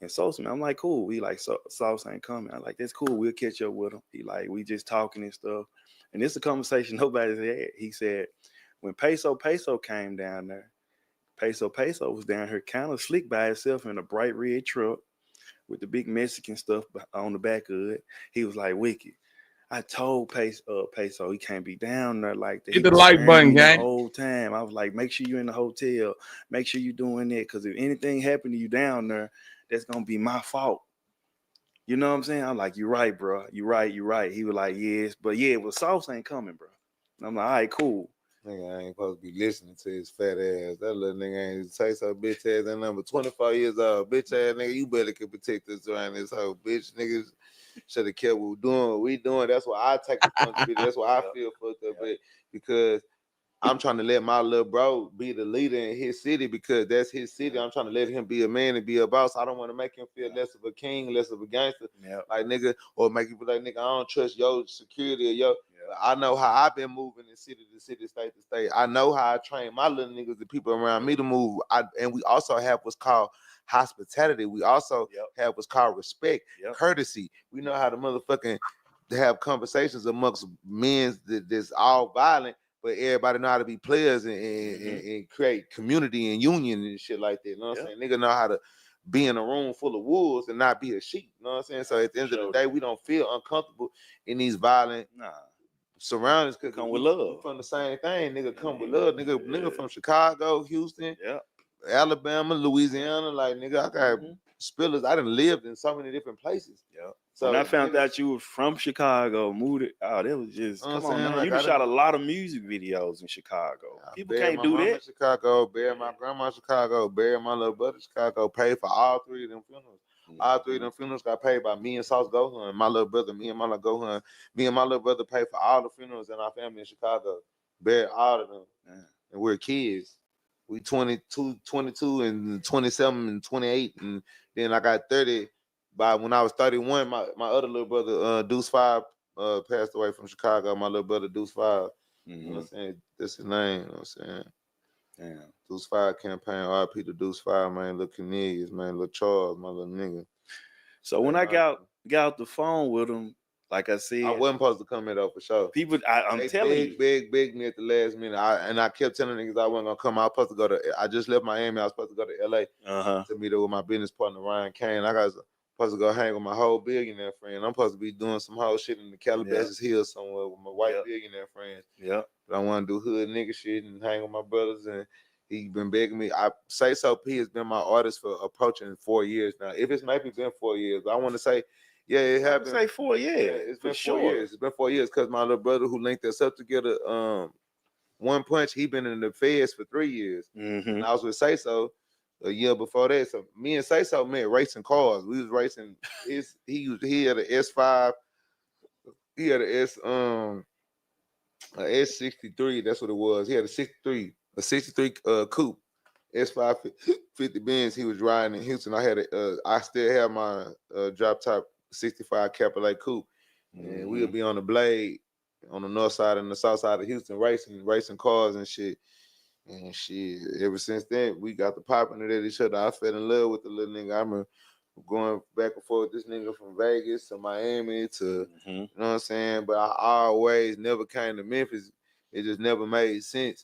and Sosa, man. I'm like, cool. He like, Sauce ain't coming. I'm like, that's cool. We'll catch up with him. He like, we just talking and stuff. And this is a conversation nobody's had. He said, when Peso came down there, Peso was down here kind of slick by himself in a bright red truck with the big Mexican stuff on the back of it. He was like, Wicked. I told Peso he can't be down there like that. Hit the like button, the gang. whole time. I was like, make sure you're in the hotel. Make sure you're doing that. Because if anything happened to you down there, that's going to be my fault. You know what I'm saying? I'm like, you're right, bro. You're right. He was like, yes. But yeah, well, Sauce ain't coming, bro. And I'm like, all right, cool. Nigga, I ain't supposed to be listening to his fat ass. That little nigga ain't say so bitch ass. That number 24 years old. Bitch ass nigga, you better can protect us around this whole bitch. Niggas should have kept what we doing. That's why I take responsibility. That's why I feel fucked up because I'm trying to let my little bro be the leader in his city because that's his city. I'm trying to let him be a man and be a boss. I don't want to make him feel less of a king, less of a gangster. Like nigga, or make you feel like nigga, I don't trust your security or your. I know how I've been moving in city to city, state to state. I know how I train my little niggas, the people around me to move. And we also have what's called hospitality. We also have what's called respect, courtesy. We know how to motherfucking have conversations amongst men that's all violent, but everybody know how to be players and create community and union and shit like that. You know what I'm saying? Nigga know how to be in a room full of wolves and not be a sheep. You know what I'm saying? So at the end of the day, we don't feel uncomfortable in these violent surroundings because come with love. From the same thing, nigga, come with love. Nigga from Chicago, Houston, Alabama, Louisiana. Like, nigga, I got spillers. I done lived in so many different places. So when I found out you were from Chicago, moved it. Oh, that was just come on, man. Like, you shot a lot of music videos in Chicago. People can't do that. Chicago, buried my grandma in Chicago, buried my little brother in Chicago, paid for all three of them funerals. All three of them funerals got paid by me and Sauce Gohan. My little brother, me and my little Gohan. Me and my little brother paid for all the funerals in our family in Chicago. Buried all of them. And we're kids. We 22 and 27 and 28. And then I got 30. By when I was 31, my other little brother, Deuce 5, passed away from Chicago. My little brother, Deuce 5. You know what I'm saying? That's his name. You know what I'm saying? Damn. Deuce 5 campaign. RP to Deuce 5, man. Little Cornelius, man. Little Charles, my little nigga. So when I got out the phone with him, like I said, I wasn't supposed to come here though for sure. People, I'm telling you, big me at the last minute. I kept telling niggas I wasn't gonna come. I was supposed to go to. I just left Miami. I was supposed to go to LA to meet up with my business partner Ryan Kane. I got supposed to go hang with my whole billionaire friend. I'm supposed to be doing some whole shit in the Calabasas Hills somewhere with my white billionaire friends. But I want to do hood nigga shit and hang with my brothers. And he been begging me. Sayso P has been my artist for approaching 4 years now. If it's maybe been 4 years, but I want to say, yeah, it happened. Say 4 years. Yeah, it's been 4 years. It's been 4 years because my little brother who linked us up together, One Punch, he been in the feds for 3 years. And I was with Sayso a year before that. So me and Sayso met racing cars. We was racing. He had an S5. He had a S63. That's what it was. He had a 63 coupe, S550 Benz. He was riding in Houston. I still have my drop top 65 Capital coupe, and we'll be on the blade on the north side and the south side of Houston racing cars and shit. And shit, ever since then, we got the popping at each other. I fell in love with the little nigga. I remember going back and forth with this nigga from Vegas to Miami to, you know what I'm saying? But I always never came to Memphis. It just never made sense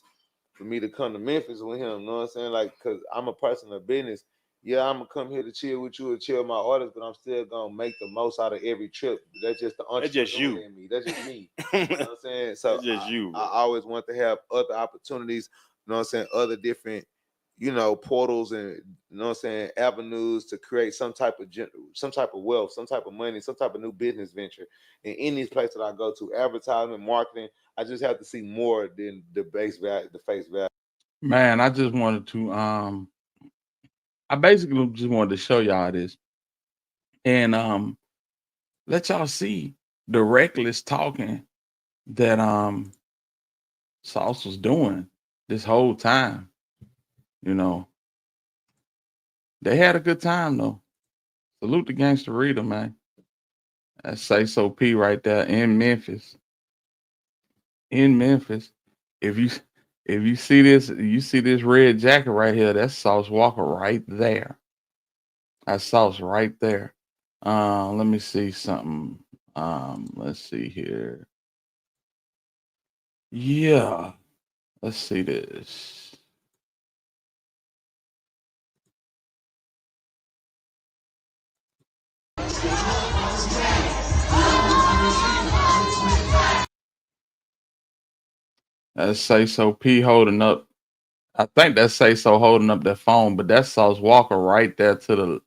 for me to come to Memphis with him, you know what I'm saying? Like, because I'm a person of business. yeah, I'm gonna come here to chill with you and chill with my artists, but I'm still gonna make the most out of every trip. That's just the That's just entrepreneur you. in me. That's just me. You know what I'm saying? So That's just you, bro. I always want to have other opportunities, you know what I'm saying, other different, portals and you know what I'm saying, avenues to create some type of wealth, some type of money, some type of new business venture. And in these places that I go to, advertisement, marketing, I just have to see more than the base value, the face value. Man, I just wanted to I basically just wanted to show y'all this and let y'all see the reckless talking that Sauce was doing this whole time. You know, they had a good time though. Salute the gangster reader, man. That's Sayso P right there in Memphis. In Memphis. If you see this, you see this red jacket right here, that's Sauce Walker right there. That's Sauce right there. Let me see something. Let's see here. Yeah. Let's see this. That's Sayso P holding up. I think that's Sayso holding up that phone, but that's Sauce Walker right there to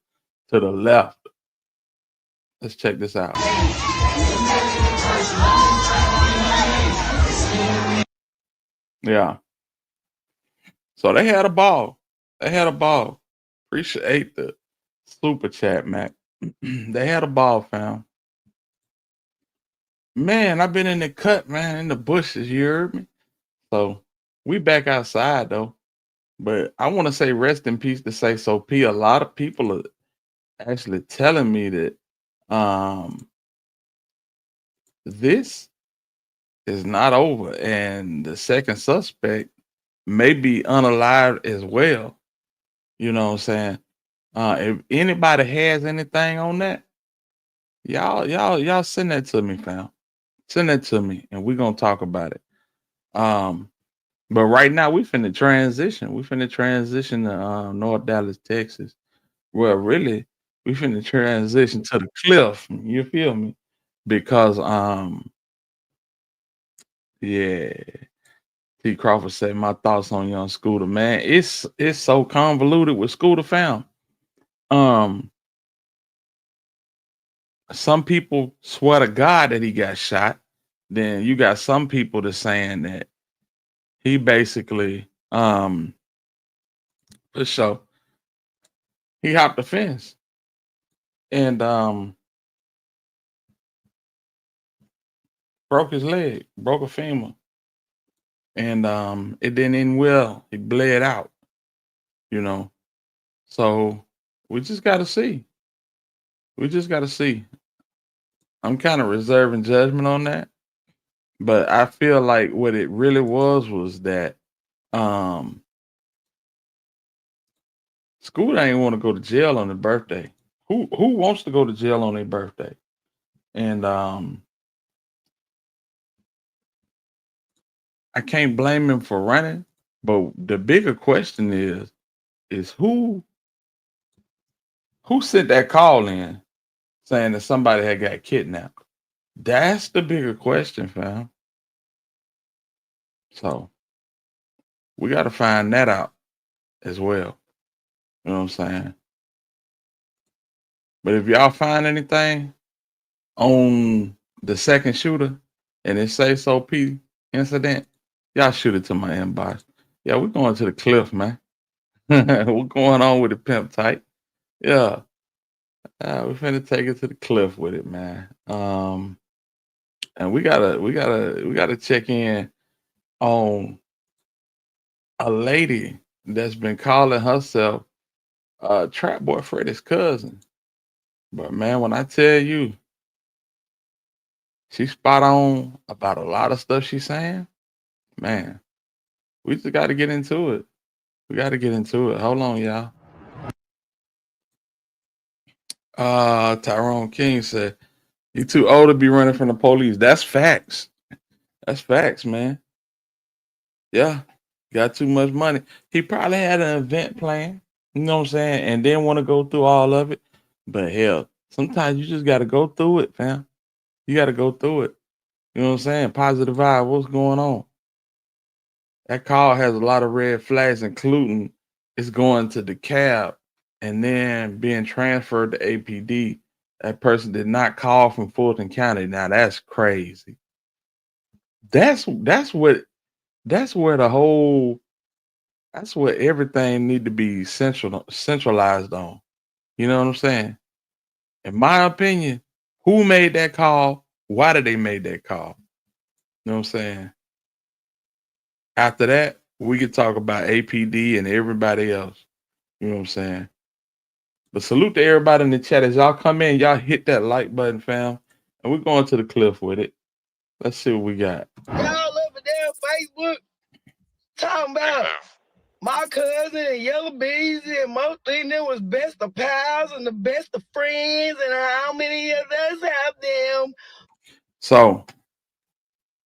the left. Let's check this out. Yeah. So they had a ball. They had a ball. Appreciate the super chat, Mac. They had a ball, fam. Man, I've been in the cut, man, in the bushes. You heard me? So we back outside though. But I want to say rest in peace to Sayso P. A lot of people are actually telling me that this is not over, and the second suspect may be unalived as well. You know what I'm saying? If anybody has anything on that, y'all send that to me, fam. Send that to me, and we're gonna talk about it. But right now we finna transition. We finna transition to North Dallas, Texas. Well, really, we finna transition to the cliff. You feel me? Because yeah. T. Crawford said my thoughts on young Scooter, man. It's so convoluted with Scooter, fam. Some people swear to God that he got shot. Then you got some people that saying that he basically for sure he hopped the fence and broke his leg, broke a femur, and it didn't end well. He bled out, you know. So we just gotta see. We just gotta see. I'm kind of reserving judgment on that. But I feel like what it really was that um Scooter ain't want to go to jail on their birthday. Who wants to go to jail on their birthday? And I can't blame him for running, but the bigger question is who sent that call in saying that somebody had got kidnapped? That's the bigger question, fam. So we got to find that out as well. You know what I'm saying? But if y'all find anything on the second shooter and it says so P incident, y'all shoot it to my inbox. Yeah, we're going to the cliff, man. We're going on with the pimp tight. Yeah. We're finna take it to the cliff with it, man. And we gotta check in on a lady that's been calling herself Trap Boy Freddy's cousin. But man, when I tell you she's spot on about a lot of stuff she's saying, man, we just got to get into it. We got to get into it. Hold on, y'all. Tyrone King said, "You too old to be running from the police." That's facts. That's facts, man. Yeah, got too much money. He probably had an event plan. You know what I'm saying? And then want to go through all of it. But hell, sometimes you just got to go through it, fam. You got to go through it. You know what I'm saying? Positive vibe. What's going on? That call has a lot of red flags, including it's going to the cab and then being transferred to APD. That person did not call from Fulton County. Now that's crazy. That's where the whole that's where everything need to be centralized on. You know what I'm saying? In my opinion, who made that call? Why did they make that call? You know what I'm saying? After that, we could talk about APD and everybody else. You know what I'm saying? But salute to everybody in the chat. As y'all come in, y'all hit that like button, fam. And we're going to the cliff with it. Let's see what we got. Y'all over there Facebook talking about my cousin and Yellow Beezy and Mo3 them was best of pals and the best of friends, and how many of us have them? So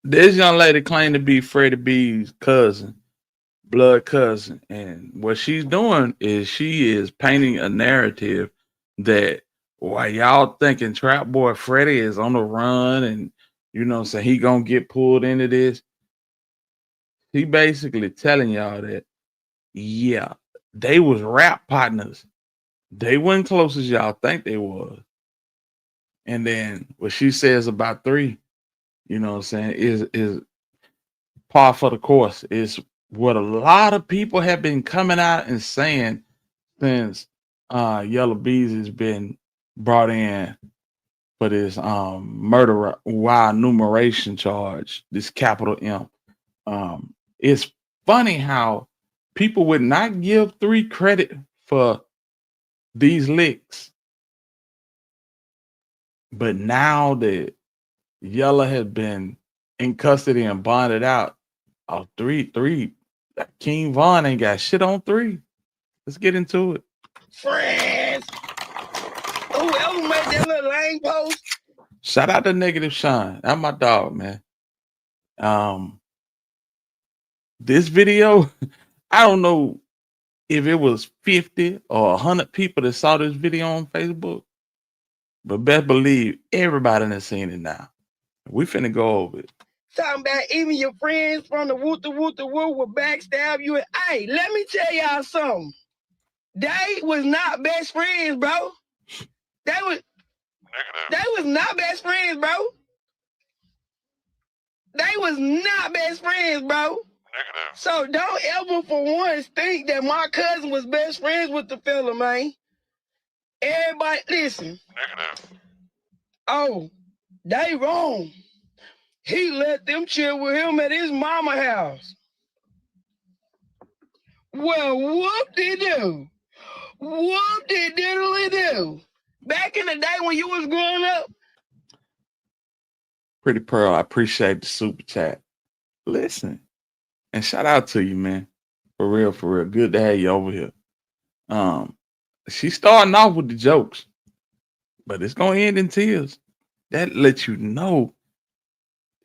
this young lady claimed to be Freddie B's cousin, blood cousin. And what she's doing is she is painting a narrative that while y'all thinking Trap Boy Freddy is on the run and you know what I'm saying, he gonna get pulled into this. He basically telling y'all that, yeah, they was rap partners. They weren't close as y'all think they was. And then what she says about 3, you know what I'm saying, is par for the course. Is what a lot of people have been coming out and saying since Yellow Bees has been brought in for this murder while enumeration charge, this capital M. It's funny how people would not give 3 credit for these licks. But now that Yella has been in custody and bonded out, 3, King Von ain't got shit on 3. Let's get into it. Friends. Whoever made that little lame post. Shout out to Negative Shine. That's my dog, man. This video, I don't know if it was 50 or 100 people that saw this video on Facebook, but best believe everybody has seen it now. We finna go over it. Talking about even your friends from the woo will backstab you. And hey, let me tell y'all something. They was not best friends, bro. They was not best friends, bro. They was not best friends, bro. So don't ever for once think that my cousin was best friends with the fella, man. Everybody, listen. Oh, they wrong. He let them chill with him at his mama house. Well, whoop-de-doo. Whoop-de-diddly-doo. Back in the day when you was growing up. Pretty Pearl, I appreciate the super chat. Listen, and shout out to you, man. For real, for real. Good to have you over here. She's starting off with the jokes, but it's gonna end in tears. That lets you know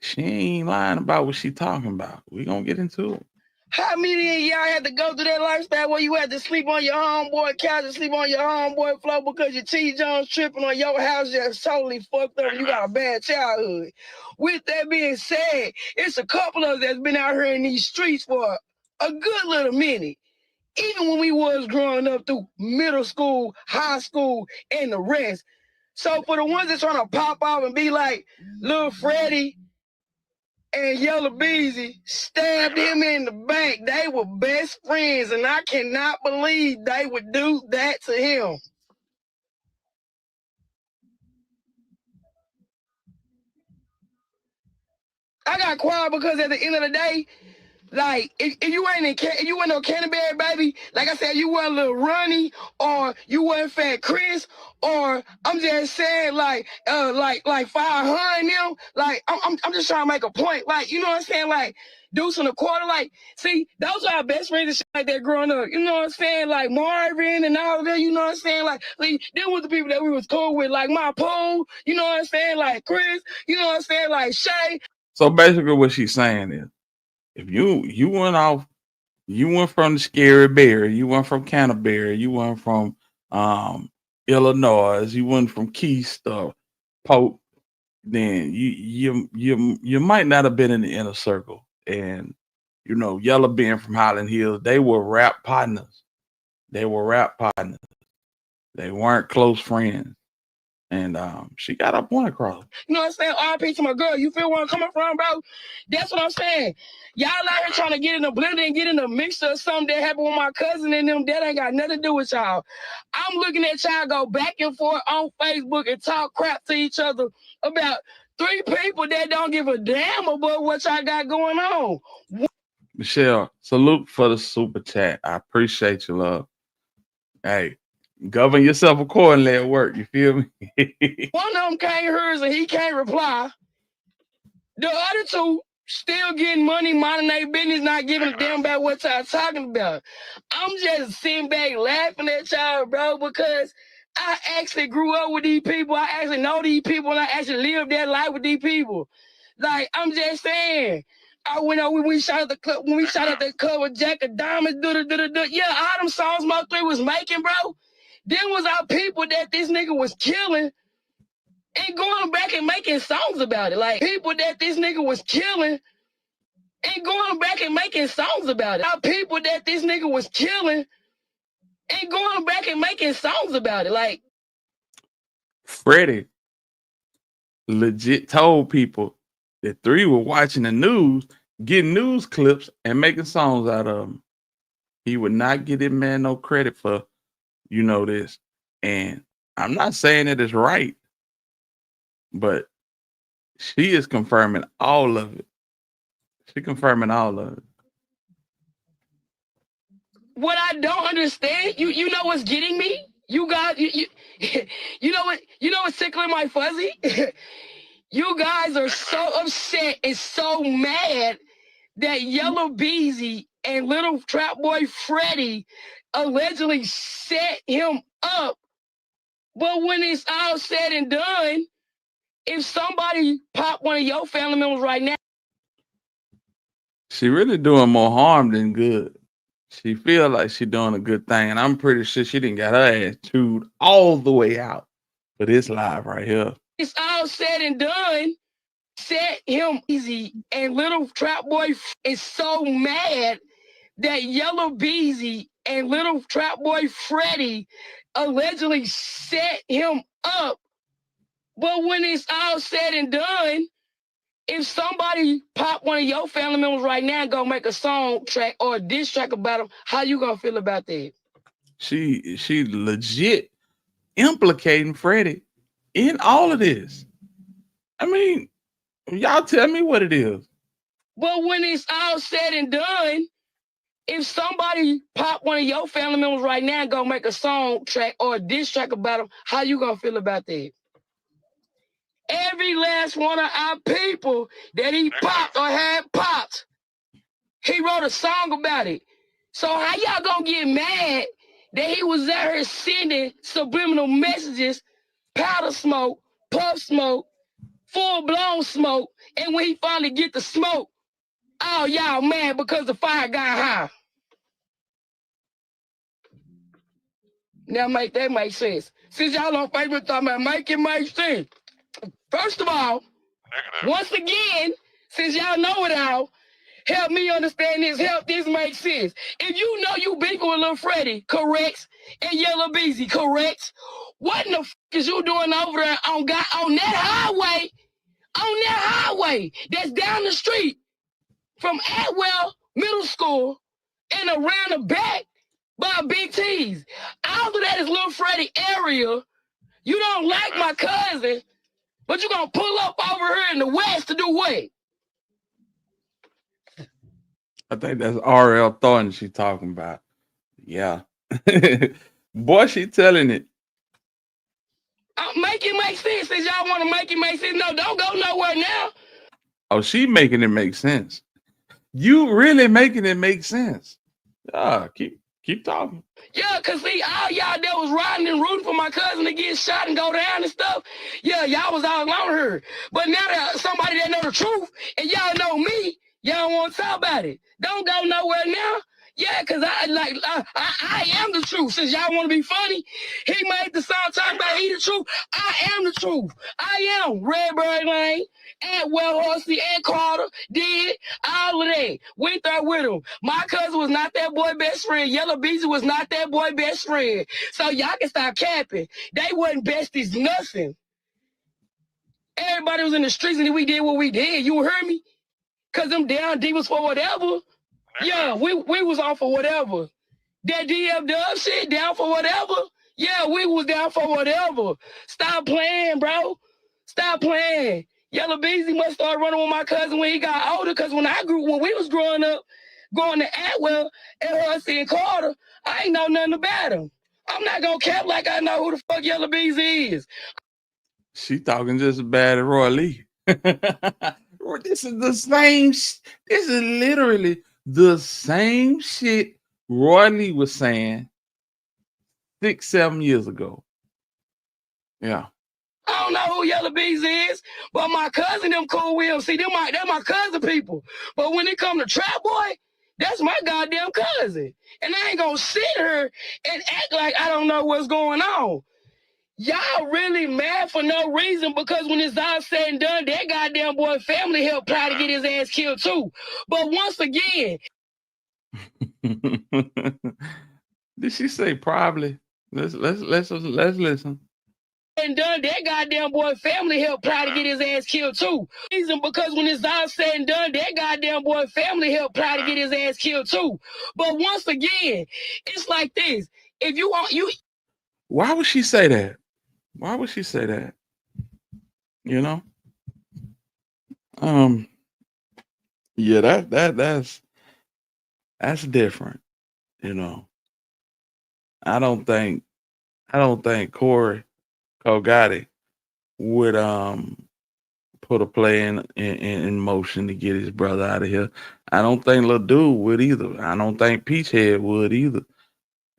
she ain't lying about what she talking about. We gonna get into it. How many of y'all had to go through that lifestyle where you had to sleep on your homeboy couch and sleep on your homeboy floor because your T-Jones tripping on your house just totally fucked up and you got a bad childhood? With that being said, it's a couple of us that's been out here in these streets for a good little minute. Even when we was growing up through middle school, high school, and the rest. So for the ones that's trying to pop off and be like, Lil Freddy and Yellow Beezy stabbed him in the back. They were best friends, and I cannot believe they would do that to him. I got quiet because at the end of the day, like, if you ain't no Canterbury, baby, like I said, you weren't Lil Ronnie, or you weren't Fat Chris, or I'm just saying, like 500 them, like, I'm just trying to make a point, like, you know what I'm saying, like, Deuce and a Quarter, like, see, those are our best friends and shit like that growing up, you know what I'm saying, like, Marvin and all of that, you know what I'm saying, like, them was the people that we was cool with, like, my Pooh, you know what I'm saying, like, Chris, you know what I'm saying, like, Shay. So basically what she's saying is, if you went off You went from the Scary Bear. You went from Canterbury. You went from Illinois. You went from Keith Pope. Then you might not have been in the inner circle. And you know, Yella being from Highland Hills, they were rap partners. They were rap partners. They weren't close friends. And she got her point across. You know what I'm saying? RP to my girl. You feel where I'm coming from, bro? That's what I'm saying. Y'all out here trying to get in the blender and get in the mixture of something that happened with my cousin and them. That ain't got nothing to do with y'all. I'm looking at y'all go back and forth on Facebook and talk crap to each other about 3 people that don't give a damn about what y'all got going on. Michelle, salute for the super chat. I appreciate you, love. Hey, govern yourself accordingly at work. You feel me? One of them can't hear and he can't reply. The other 2 still getting money, minding their business, not giving a damn about what y'all talking about. I'm just sitting back laughing at y'all, bro, because I actually grew up with these people. I actually know these people, and I actually lived that life with these people. Like, I'm just saying. When we shot at the club, with Jack of Diamonds, yeah, all them songs Mo3 was making, bro. Then was our people that this nigga was killing and going back and making songs about it. Like, people that this nigga was killing and going back and making songs about it. Our people that this nigga was killing and going back and making songs about it. Like, Freddie legit told people that 3 were watching the news, getting news clips, and making songs out of them. He would not give that man no credit for, you know, this. And I'm not saying that it's right, but she is confirming all of it. She confirming all of it. What I don't understand, you know what's getting me? You guys, you know what's tickling my fuzzy? You guys are so upset and so mad that Yellow Beezy and little trap boy Freddy allegedly set him up. But when it's all said and done, if somebody pop one of your family members right now, She really doing more harm than good. She feel like she doing a good thing, and I'm pretty sure she didn't got her ass chewed all the way out for this live right here. It's all said and done. Set him easy, and little trap boy is so mad that Yellow Beezy and little trap boy Freddy allegedly set him up. But when it's all said and done, if somebody pop one of your family members right now and go make a song track or a diss track about them, how you gonna feel about that? She legit implicating Freddie in all of this. I mean, y'all tell me what it is. But when it's all said and done, if somebody pop one of your family members right now and go make a song track or a diss track about them, how you gonna feel about that? Every last one of our people that he popped or had popped, he wrote a song about it. So how y'all gonna get mad that he was out here sending subliminal messages, powder smoke, puff smoke, full-blown smoke, and when he finally get the smoke, oh, y'all mad because the fire got high. Now that make sense. Since y'all on Facebook talking about make it make sense. First of all, once again, since y'all know it all, help me understand this, help this make sense. If you know you beefing with Lil Freddy, correct, and Yellow Beezy, correct, what in the f is you doing over there on that highway that's down the street from Atwell Middle School and around the back by Big T's? All of that is Lil Freddy area. You don't like my cousin, but you're going to pull up over here in the West to do what? I think that's R.L. Thornton she talking about. Yeah. Boy, she telling it. Make it make sense. Since y'all want to make it make sense, no, don't go nowhere now. Oh, she making it make sense. You really making it make sense. Yeah, keep talking. Yeah, because see, all y'all that was riding and rooting for my cousin to get shot and go down and stuff, yeah, y'all was all on her. But now that somebody that know the truth and y'all know me, y'all want to talk about it. Don't go nowhere now. Yeah, cause I am the truth. Since y'all want to be funny, he made the song talking about he the truth. I am the truth. I am Redbird Lane and Well Horsey and Carter did all of that. Went there with him. My cousin was not that boy best friend. Yellow Beezy was not that boy best friend. So y'all can stop capping. They wasn't besties nothing. Everybody was in the streets and we did what we did. You heard me? Cause them down D was for whatever. Yeah, we was on for whatever. That DF Dub shit, down for whatever. Yeah, we was down for whatever. Stop playing, bro. Stop playing. Yellow Beezy must start running with my cousin when he got older, because when we was growing up, going to Atwell and Hussey and Carter, I ain't know nothing about him. I'm not gonna cap like I know who the fuck Yellow Beezy is. She talking just as bad as Roy Lee. This is the same. This is literally the same shit Roy Lee was saying 6-7 years ago. Yeah. I don't know who Yellow Bees is, but my cousin them cool with him. See, they're my cousin people. But when it come to Trap Boy, that's my goddamn cousin. And I ain't gonna sit here and act like I don't know what's going on. Y'all really mad for no reason, because when it's all said and done, that goddamn boy family helped try to get his ass killed too. But once again, did she say probably? Let's listen. And done, that goddamn boy family helped try to get his ass killed too. Reason, because when it's all said and done, that goddamn boy family helped try to get his ass killed too. But once again, it's like this: if you want you, why would she say that? Why would she say that? You know? Yeah, that's different. You know, I don't think Corey Gotti would put a play in motion to get his brother out of here. I don't think Lil Dude would either. I don't think Peachhead would either.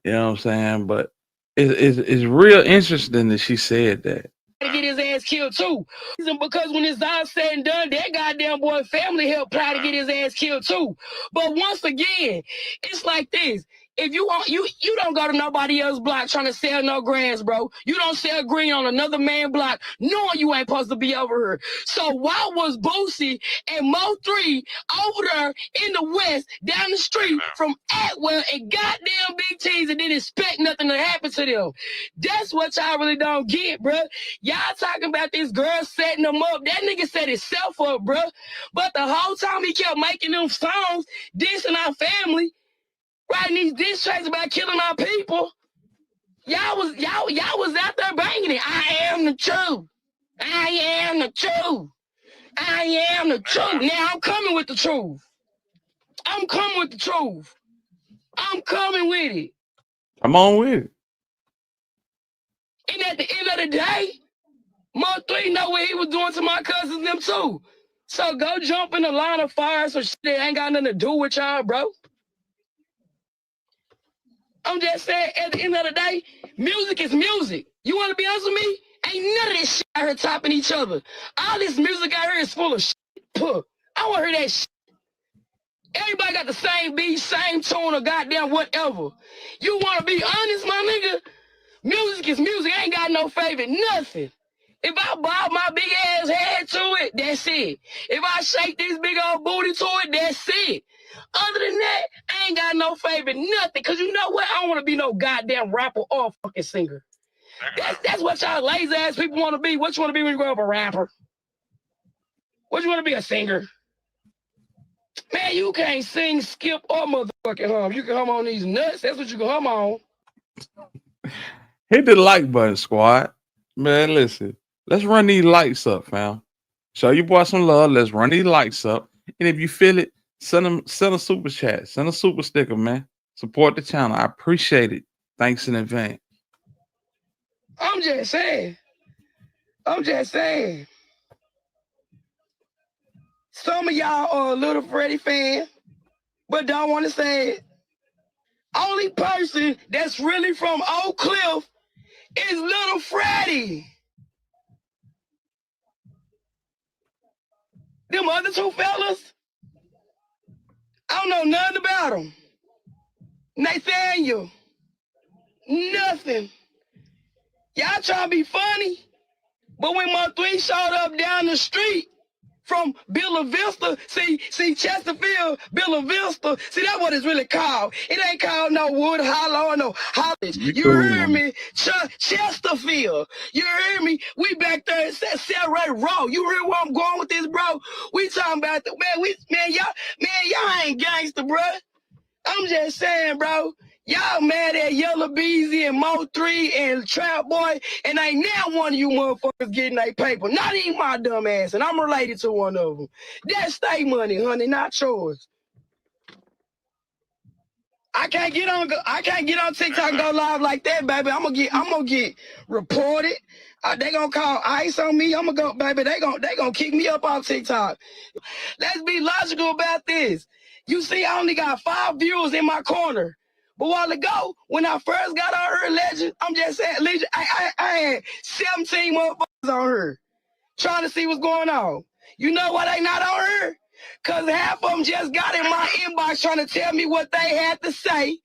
You know what I'm saying? But it's real interesting that she said that. to get his ass killed too. Reason, because when it's all said and done, that goddamn boy family helped try to get his ass killed too. But once again, it's like this: if you want you don't go to nobody else's block trying to sell no grass, bro. You don't sell green on another man's block, knowing you ain't supposed to be over here. So why was Boosie and Mo3 over there in the West, down the street from Atwell and goddamn Big T's, and didn't expect nothing to happen to them? That's what y'all really don't get, bro. Y'all talking about this girl setting them up. That nigga set himself up, bro. But the whole time he kept making them songs, dissing our family, writing these diss tracks about killing our people. Y'all was out there banging it. I am the truth. I am the truth. I am the truth. Now I'm coming with the truth. I'm coming with the truth. I'm coming with it. Come on with it. And at the end of the day, Mo3 know what he was doing to my cousins them too. So go jump in the line of fire so shit that ain't got nothing to do with y'all, bro. I'm just saying, at the end of the day, music is music. You want to be honest with me? Ain't none of this shit out here topping each other. All this music out here is full of shit. Puh. I want to hear that shit. Everybody got the same beat, same tone, or goddamn whatever. You want to be honest, my nigga? Music is music. I ain't got no favorite, nothing. If I bob my big ass head to it, that's it. If I shake this big old booty to it, that's it. Other than that, I ain't got no favorite, nothing. Because you know what? I don't want to be no goddamn rapper or fucking singer. That's what y'all lazy ass people want to be. What you want to be when you grow up? A rapper? What you want to be? A singer? Man, you can't sing, skip, or motherfucking hum. You can hum on these nuts. That's what you can hum on. Hit the like button, squad. Man, listen. Let's run these lights up, fam. Show your boy some love. Let's run these lights up. And if you feel it, send a super chat. Send a super sticker, man. Support the channel. I appreciate it. Thanks in advance. I'm just saying. Some of y'all are a Little Freddy fan, but don't want to say it. Only person that's really from Oak Cliff is Little Freddy. Them other two fellas, I don't know nothing about them. Nathaniel, nothing. Y'all trying to be funny, but when Mo3 showed up down the street from Billa Vista, see Chesterfield, Billa Vista, see that's what it's really called. It ain't called no Wood Hollow or no Hollis. You heard me? Chesterfield. You heard me? We back there at Sarah Row. You heard where I'm going with this, bro? We talking about the man, y'all ain't gangster, bro. I'm just saying, bro. Y'all mad at Yellow Beezy and Mo3 and Trap Boy, and ain't now one of you motherfuckers getting their paper. Not even my dumb ass, and I'm related to one of them. That's state money, honey, not yours. I can't get on TikTok and go live like that, baby. I'm gonna get reported. They gonna call ICE on me. I'm gonna go, baby. They gonna kick me up on TikTok. Let's be logical about this. You see, I only got 5 viewers in my corner. But a while ago, when I first got on her, Legend, I'm just saying, Legend, I had 17 motherfuckers on her trying to see what's going on. You know why they not on her? Because half of them just got in my inbox trying to tell me what they had to say.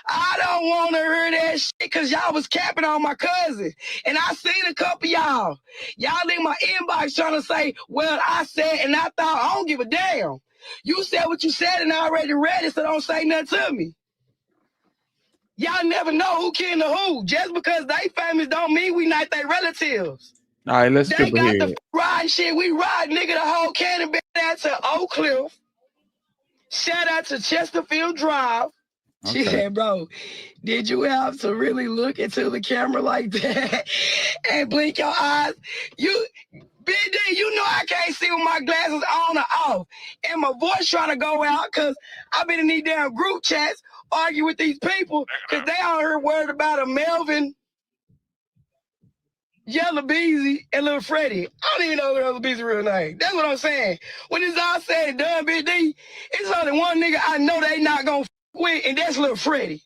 I don't want to hear that shit because y'all was capping on my cousin. And I seen a couple y'all. Y'all in my inbox trying to say, well, I said, and I thought, I don't give a damn. You said what you said and I already read it, so don't say nothing to me. Y'all never know who kin to who. Just because they famous don't mean we not their relatives. All right, let's They skip got ahead. the riding shit. We ride, nigga, the whole cannon. Out to Oak Cliff. Shout out to Chesterfield Drive. Okay. She said, bro, did you have to really look into the camera like that and blink your eyes? BD, you know I can't see with my glasses on or off. And my voice trying to go out because I've been in these damn group chats arguing with these people because they out here worried about a Melvin, Yellow Beezy, and Lil Freddy. I don't even know Yellow Beezy's real name. That's what I'm saying. When it's all said and done, BD, it's only one nigga I know they not going to with, and that's Lil Freddy.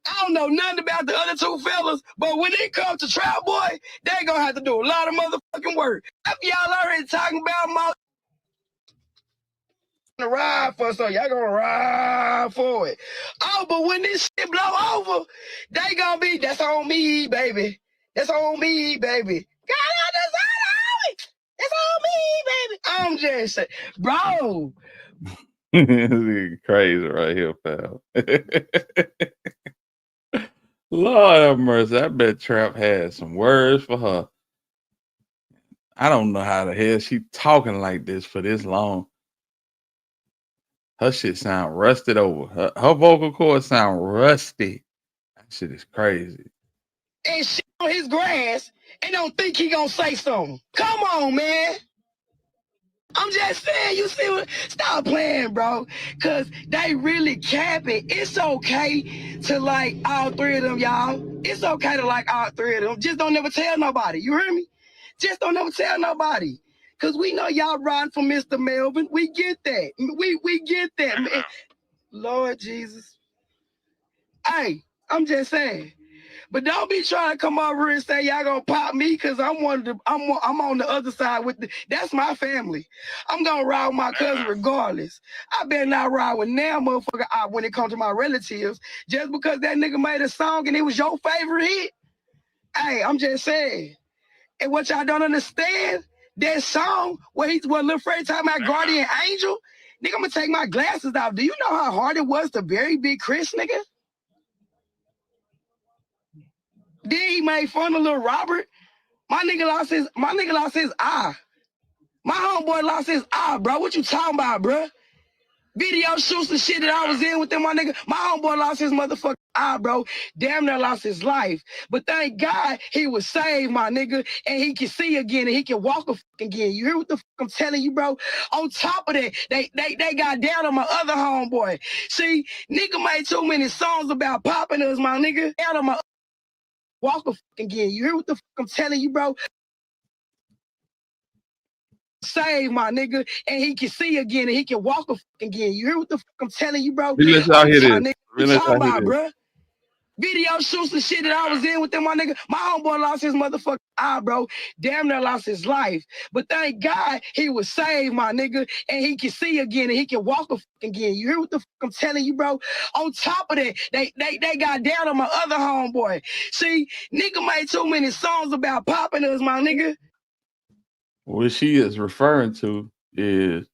I don't know nothing about the other 2 fellas, but when it comes to Trap Boy, they gonna have to do a lot of motherfucking work. Y'all already talking about Mo to ride for, so y'all gonna ride for it. Oh, but when this shit blow over, they gonna be, that's on me, baby. That's on me, baby. God, that's on me, baby. I'm just saying, bro. This is crazy right here, pal. Lord have mercy. I bet Trap had some words for her. I don't know how the hell she talking like this for this long. Her shit sound rusted over. Her vocal cords sound rusty. That shit is crazy. And shit on his grass and don't think he gonna say something. Come on, man. I'm just saying, you see what? Stop playing, bro. Cause they really capping. It's okay to like all 3 of them, y'all. It's okay to like all 3 of them. Just don't never tell nobody. You hear me? Just don't never tell nobody. Cause we know y'all riding for Mr. Melvin. We get that. We get that. Man. Lord Jesus. Hey, I'm just saying. But don't be trying to come over here and say y'all gonna pop me because I'm on the other side with that's my family. I'm gonna ride with my cousin regardless. I better not ride with now motherfucker when it comes to my relatives just because that nigga made a song and it was your favorite hit. Hey, I'm just saying. And what y'all don't understand, that song where Lil Freddy talking about Guardian Angel, nigga, I'm gonna take my glasses off. Do you know how hard it was to bury Big Chris, nigga? Then he made fun of Lil Robert. My nigga lost his eye. My homeboy lost his eye, bro. What you talking about, bro? Video shoots and shit that I was in with them, my nigga. My homeboy lost his motherfucking eye, bro. Damn near lost his life. But thank God he was saved, my nigga. And he can see again and he can walk again. You hear what the fuck I'm telling you, bro? On top of that, they got down on my other homeboy. See, nigga made too many songs about popping us, my nigga. Down on my walk again. You hear what the fuck I'm telling you, bro? Save my nigga, and he can see again, and he can walk again. You hear what the fuck I'm telling you, bro? Let's y'all hear this. Nigga, what you talking about, bro? Video shoots and shit that I was in with them, my nigga. My homeboy lost his motherfucking eye, bro. Damn near lost his life. But thank God he was saved, my nigga. And he can see again and he can walk again. You hear what the fuck I'm telling you, bro? On top of that, they got down on my other homeboy. See, nigga made too many songs about popping us, my nigga. What she is referring to is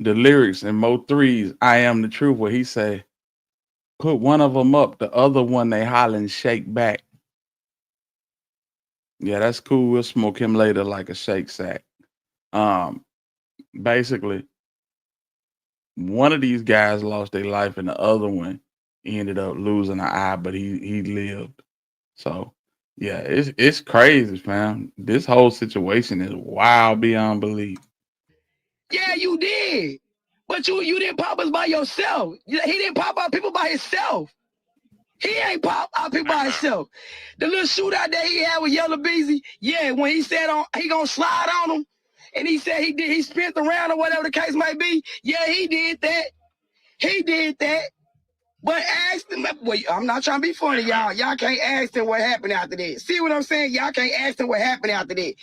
the lyrics in Mo3's I Am the Truth, where he say, put one of them up, the other one they hollering shake back. Yeah, that's cool. We'll smoke him later like a shake sack. Basically, one of these guys lost their life and the other one ended up losing an eye, but he lived. So yeah, it's crazy, fam. This whole situation is wild beyond belief. Yeah, you did. But you didn't pop us by yourself. He didn't pop out people by himself. He ain't pop out people by himself. The little shootout that he had with Yellow Beezy, yeah, when he said he gonna slide on him, and he said he spent the round or whatever the case might be, yeah, he did that. He did that. But ask them, boy, I'm not trying to be funny, y'all. Y'all can't ask them what happened after that. See what I'm saying? Y'all can't ask them what happened after that.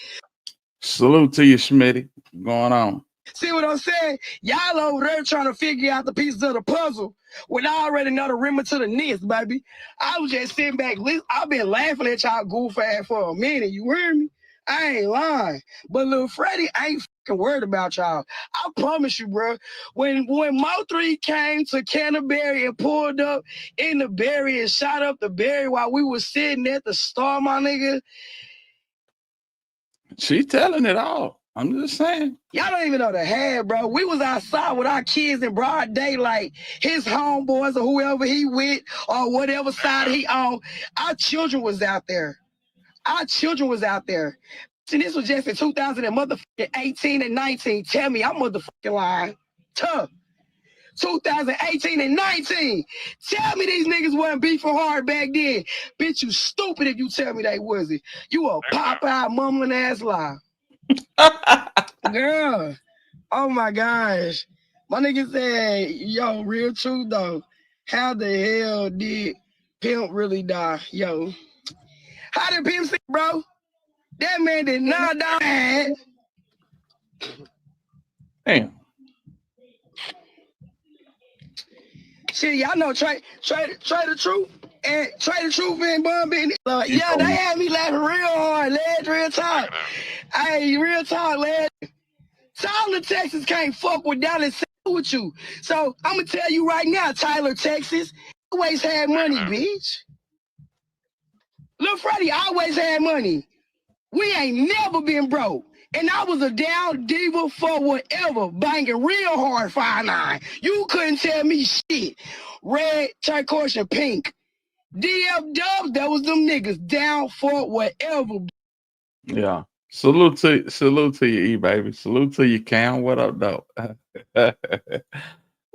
Salute to you, Schmitty. What's going on? See what I'm saying? Y'all over there trying to figure out the pieces of the puzzle when I already know the rimmer to the nest, baby. I was just sitting back. I've been laughing at y'all goof ass for a minute. You hear me? I ain't lying. But Lil Freddy ain't fucking worried about y'all. I promise you, bro. When Mo3 came to Canterbury and pulled up in the berry and shot up the berry while we was sitting at the Star, my nigga. She telling it all. I'm just saying. Y'all don't even know the head, bro. We was outside with our kids in broad daylight. His homeboys or whoever he with or whatever side he on. Our children was out there. Our children was out there. See, this was just in 2018 and 19. Tell me, I'm motherfucking lying. Tough. 2018 and 19. Tell me these niggas wasn't beefing hard back then. Bitch, you stupid if you tell me they wasn't. You a pop-out mumbling ass lie. Girl, oh my gosh. My nigga said, yo, real truth though. How the hell did Pimp really die? Yo. How did Pimp say, bro? That man did not die. Damn. Shit, y'all know Trey the Truth and Trey the Truth and Bun Bitten. Yeah, they had me laughing real hard, lad. Real talk. Hey, real talk, lad. Tyler, Texas can't fuck with Dallas with you. So I'm gonna tell you right now, Tyler, Texas always had money, bitch. Lil Freddy always had money. We ain't never been broke. And I was a down diva for whatever, banging real hard 5'9". You couldn't tell me shit. Red, turquoise, and pink. DF Dubs, that was them niggas down for whatever. Yeah. Salute to you, E baby. Salute to you, Cam. What up, though?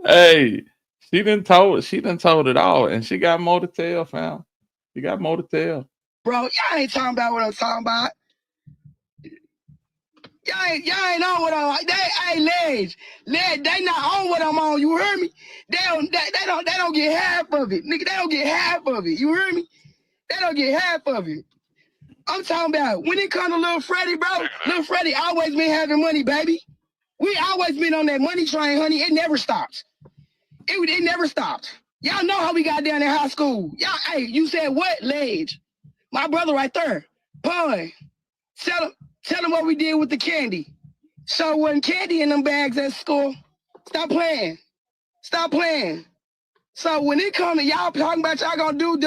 Hey, she done told it all, and she got more to tell, fam. She got more to tell. Bro, y'all ain't talking about what I'm talking about. Y'all ain't on what I'm on. Ledge, they not on what I'm on. You heard me? They don't get half of it. Nigga, they don't get half of it. You heard me? They don't get half of it. I'm talking about when it comes to Lil Freddy, bro, Lil Freddy always been having money, baby. We always been on that money train, honey. It never stopped. It never stopped. Y'all know how we got down in high school. Y'all, hey, you said what, Ledge? My brother right there. Pun. Tell him what we did with the candy. So when candy in them bags at school, stop playing. Stop playing. So when it comes to y'all talking about y'all gonna do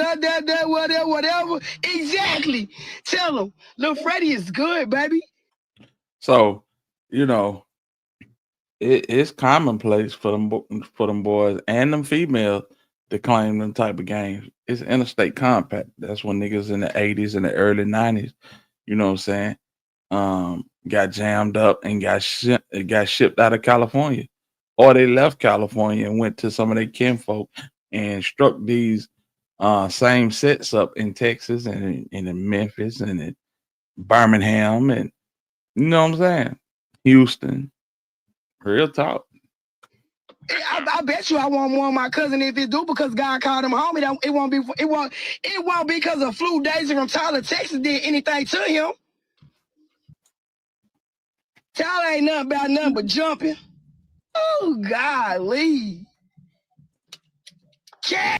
whatever, exactly. Tell them, Lil Freddy is good, baby. So, you know, it's commonplace for them boys and them females to claim them type of games. It's interstate compact. That's when niggas in the 80s and the early 90s, you know what I'm saying, got jammed up and got shipped out of California. Or they left California and went to some of their kinfolk and struck these same sets up in Texas and in Memphis and in Birmingham and you know what I'm saying? Houston. Real talk. I bet you I won't warn my cousin if it do because God called him home. It won't be because a flu Daisy from Tyler, Texas did anything to him. Tyler ain't nothing about nothing but jumping. Oh, golly. Yeah.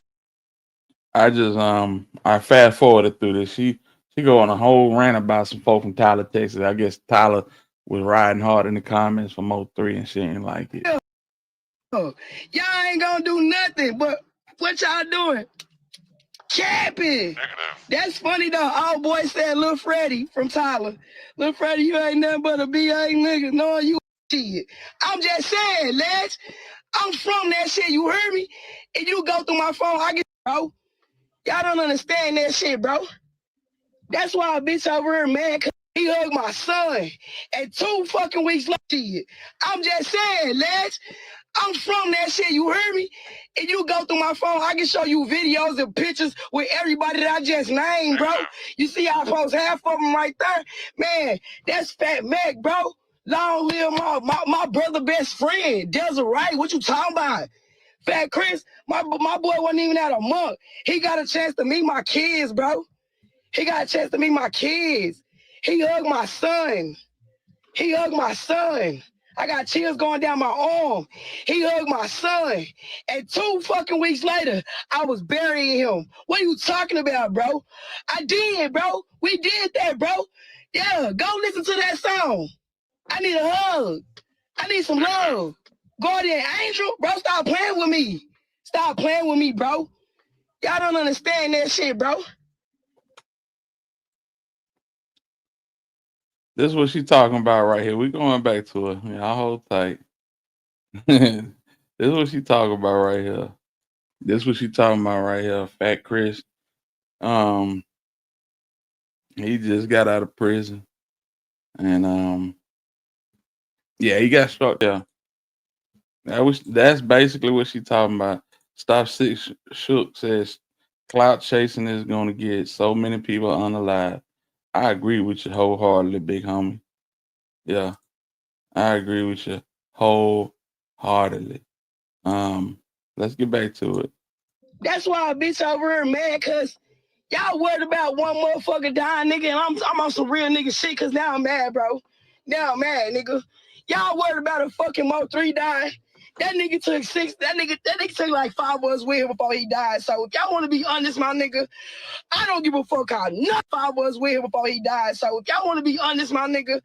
I fast forwarded through this. She go on a whole rant about some folk from Tyler, Texas. I guess Tyler was riding hard in the comments for Mo3 and she ain't like it. Y'all ain't gonna do nothing, but what y'all doing? Capping. That's funny though. Old boy said Lil Freddy from Tyler. Lil Freddy, you ain't nothing but a BA nigga. No, you shit. I'm just saying, lads. I'm from that shit. You heard me? If you go through my phone, I get, bro. Y'all don't understand that shit, bro. That's why a bitch over here mad cause he hugged my son. And 2 fucking weeks later, I'm just saying, lads. I'm from that shit, you heard me? If you go through my phone, I can show you videos and pictures with everybody that I just named, bro. You see I post half of them right there? Man, that's Fat Mac, bro. Long live my brother best friend, Desiree. What you talking about? Fat Chris, my boy wasn't even at a month. He got a chance to meet my kids, bro. He got a chance to meet my kids. He hugged my son. He hugged my son. I got chills going down my arm. He hugged my son. And 2 fucking weeks later, I was burying him. What are you talking about, bro? I did, bro. We did that, bro. Yeah, go listen to that song. I need a hug. I need some love. Guardian Angel, bro, stop playing with me. Stop playing with me, bro. Y'all don't understand that shit, bro. This is what she talking about right here. We going back to her. Y'all hold tight. This is what she talking about right here. This is what she talking about right here. Fat Chris. He just got out of prison. And yeah, he got struck down. That's basically what she talking about. Stop Six Shook says clout chasing is gonna get so many people unalive. I agree with you wholeheartedly, big homie. Yeah, I agree with you wholeheartedly. Let's get back to it. That's why a bitch over here mad, cause y'all worried about one motherfucker dying, nigga, and I'm on some real nigga shit, cause now I'm mad, bro. Now I'm mad, nigga. Y'all worried about a fucking Mo3 dying. That nigga took 6. That nigga took like 5 of us with him before he died. So if y'all want to be honest, my nigga, I don't give a fuck how none 5 of us with him before he died. So if y'all want to be honest, my nigga,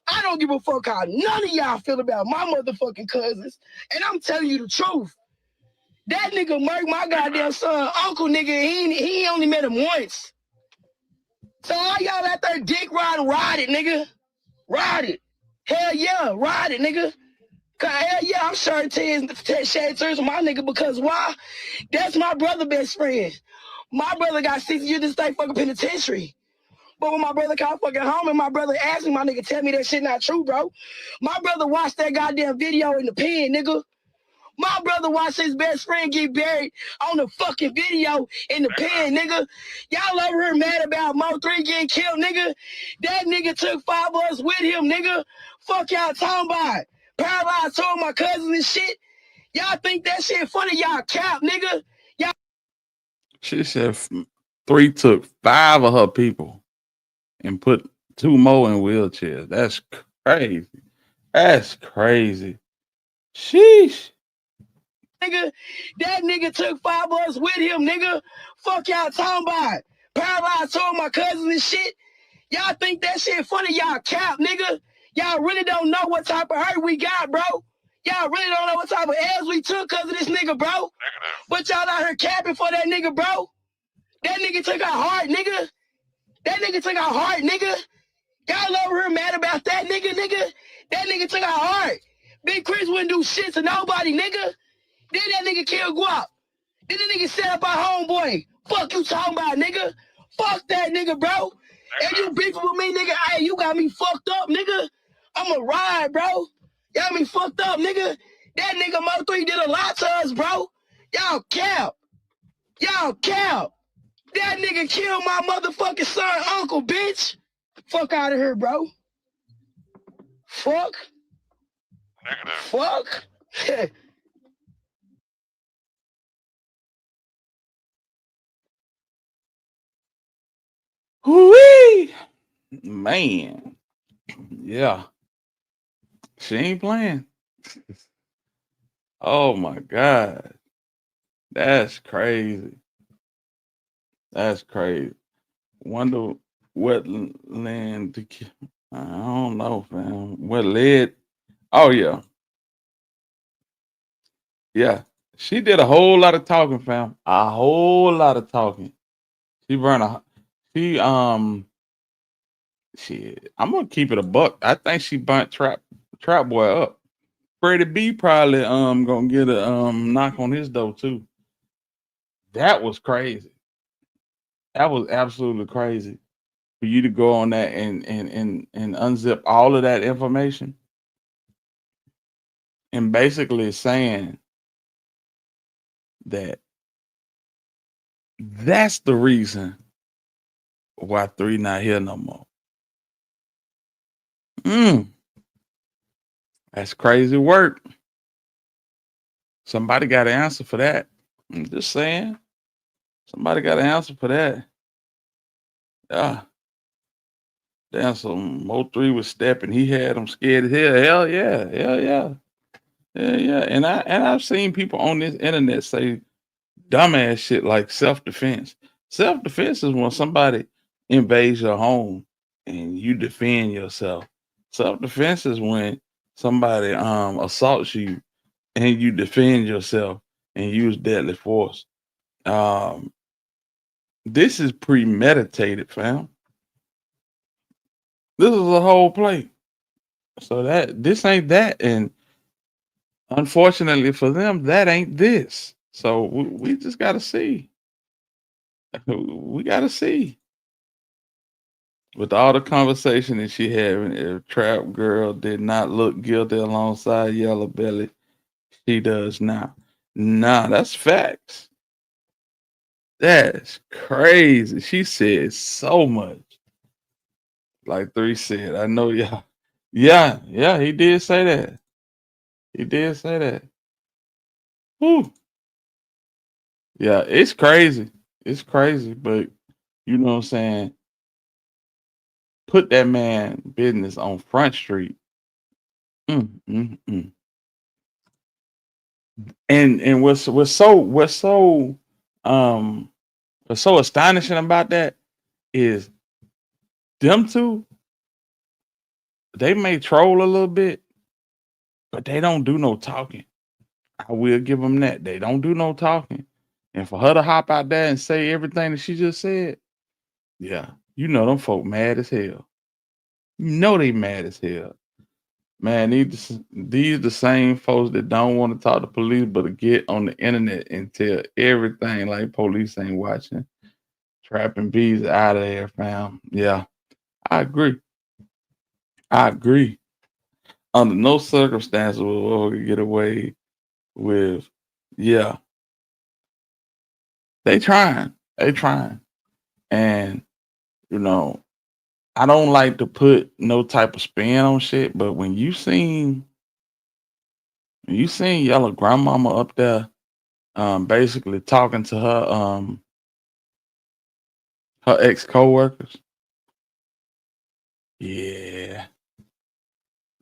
I don't give a fuck how none of y'all feel about my motherfucking cousins. And I'm telling you the truth. That nigga murked my goddamn son, uncle, nigga. He only met him once. So all y'all out there dick riding, ride it, nigga. Ride it. Hell yeah, ride it, nigga. Cause hell yeah, I'm sure shed tears with my nigga because why? That's my brother best friend. My brother got 6 years in state fucking penitentiary. But when my brother called fucking home and my brother asked me, my nigga, tell me that shit not true, bro. My brother watched that goddamn video in the pen, nigga. My brother watched his best friend get buried on the fucking video in the pen, nigga. Y'all over here mad about Mo3 getting killed, nigga. That nigga took 5 of us with him, nigga. Fuck y'all talking about. Paralyzed 2 of my cousins and shit. Y'all think that shit funny? Y'all cap, nigga. Y'all. She said 3 took 5 of her people and put 2 more in wheelchairs. That's crazy. That's crazy. Sheesh. Nigga, that nigga took 5 of us with him, nigga. Fuck y'all talking about. Paralyzed 2 of my cousins and shit. Y'all think that shit funny? Y'all cap, nigga. Y'all really don't know what type of hurt we got, bro. Y'all really don't know what type of L's we took because of this nigga, bro. But y'all out here capping for that nigga, bro. That nigga took our heart, nigga. That nigga took our heart, nigga. Y'all over here mad about that nigga, nigga. That nigga took our heart. Big Chris wouldn't do shit to nobody, nigga. Then that nigga killed Guap. Then that nigga set up our homeboy. Fuck you talking about, nigga. Fuck that nigga, bro. And you beefing with me, nigga. Hey, you got me fucked up, nigga. I'ma ride, bro. Y'all got me fucked up, nigga. That nigga Mo3 did a lot to us, bro. Y'all cap. Y'all cap. That nigga killed my motherfucking son, uncle, bitch. Fuck out of here, bro. Fuck. Fuck. Whoo-wee! Man, yeah, she ain't playing. Oh my God, that's crazy. That's crazy. Wonder what land to I don't know, fam. What led? Oh yeah, yeah. She did a whole lot of talking, fam. A whole lot of talking. She burned a. She Shit. I'm gonna keep it a buck. I think she burnt Trap Boy up. Freddie B probably gonna get a knock on his door too. That was crazy. That was absolutely crazy for you to go on that and unzip all of that information and basically saying that that's the reason why 3 not here no more. Mm, that's crazy work. Somebody got to answer for that. I'm just saying. Somebody got to answer for that. Yeah. Damn, so Mo3 was stepping. He had him scared as hell. Hell yeah. Hell yeah. Yeah, yeah. And I've seen people on this internet say dumbass shit like self-defense. Self-defense is when somebody invades your home and you defend yourself. Self-defense is when somebody assaults you and you defend yourself and use deadly force. Um, this is premeditated, fam. This is a whole play. So that this ain't that, and unfortunately for them, that ain't this. So we just gotta see. We gotta see. With all the conversation that she having, if Trap Girl did not look guilty alongside Yellow Belly, she does now. Nah, that's facts. That's crazy. She said so much. Like 3 said, I know y'all. Yeah, yeah, he did say that. He did say that. Whew. Yeah, it's crazy. It's crazy, but you know what I'm saying? Put that man business on Front Street. Mm, mm, mm. And um what's so astonishing about that is them two, they may troll a little bit, but they don't do no talking. I will give them that. They don't do no talking. And for her to hop out there and say everything that she just said, yeah, you know them folk mad as hell. You know they mad as hell. Man, these the same folks that don't want to talk to police, but to get on the internet and tell everything like police ain't watching. Trapping bees out of there, fam. Yeah, I agree. I agree. Under no circumstances will we get away with. Yeah, they trying. They trying. And you know, I don't like to put no type of spin on shit, but when you seen Yellow Grandmama up there basically talking to her ex co-workers. Yeah.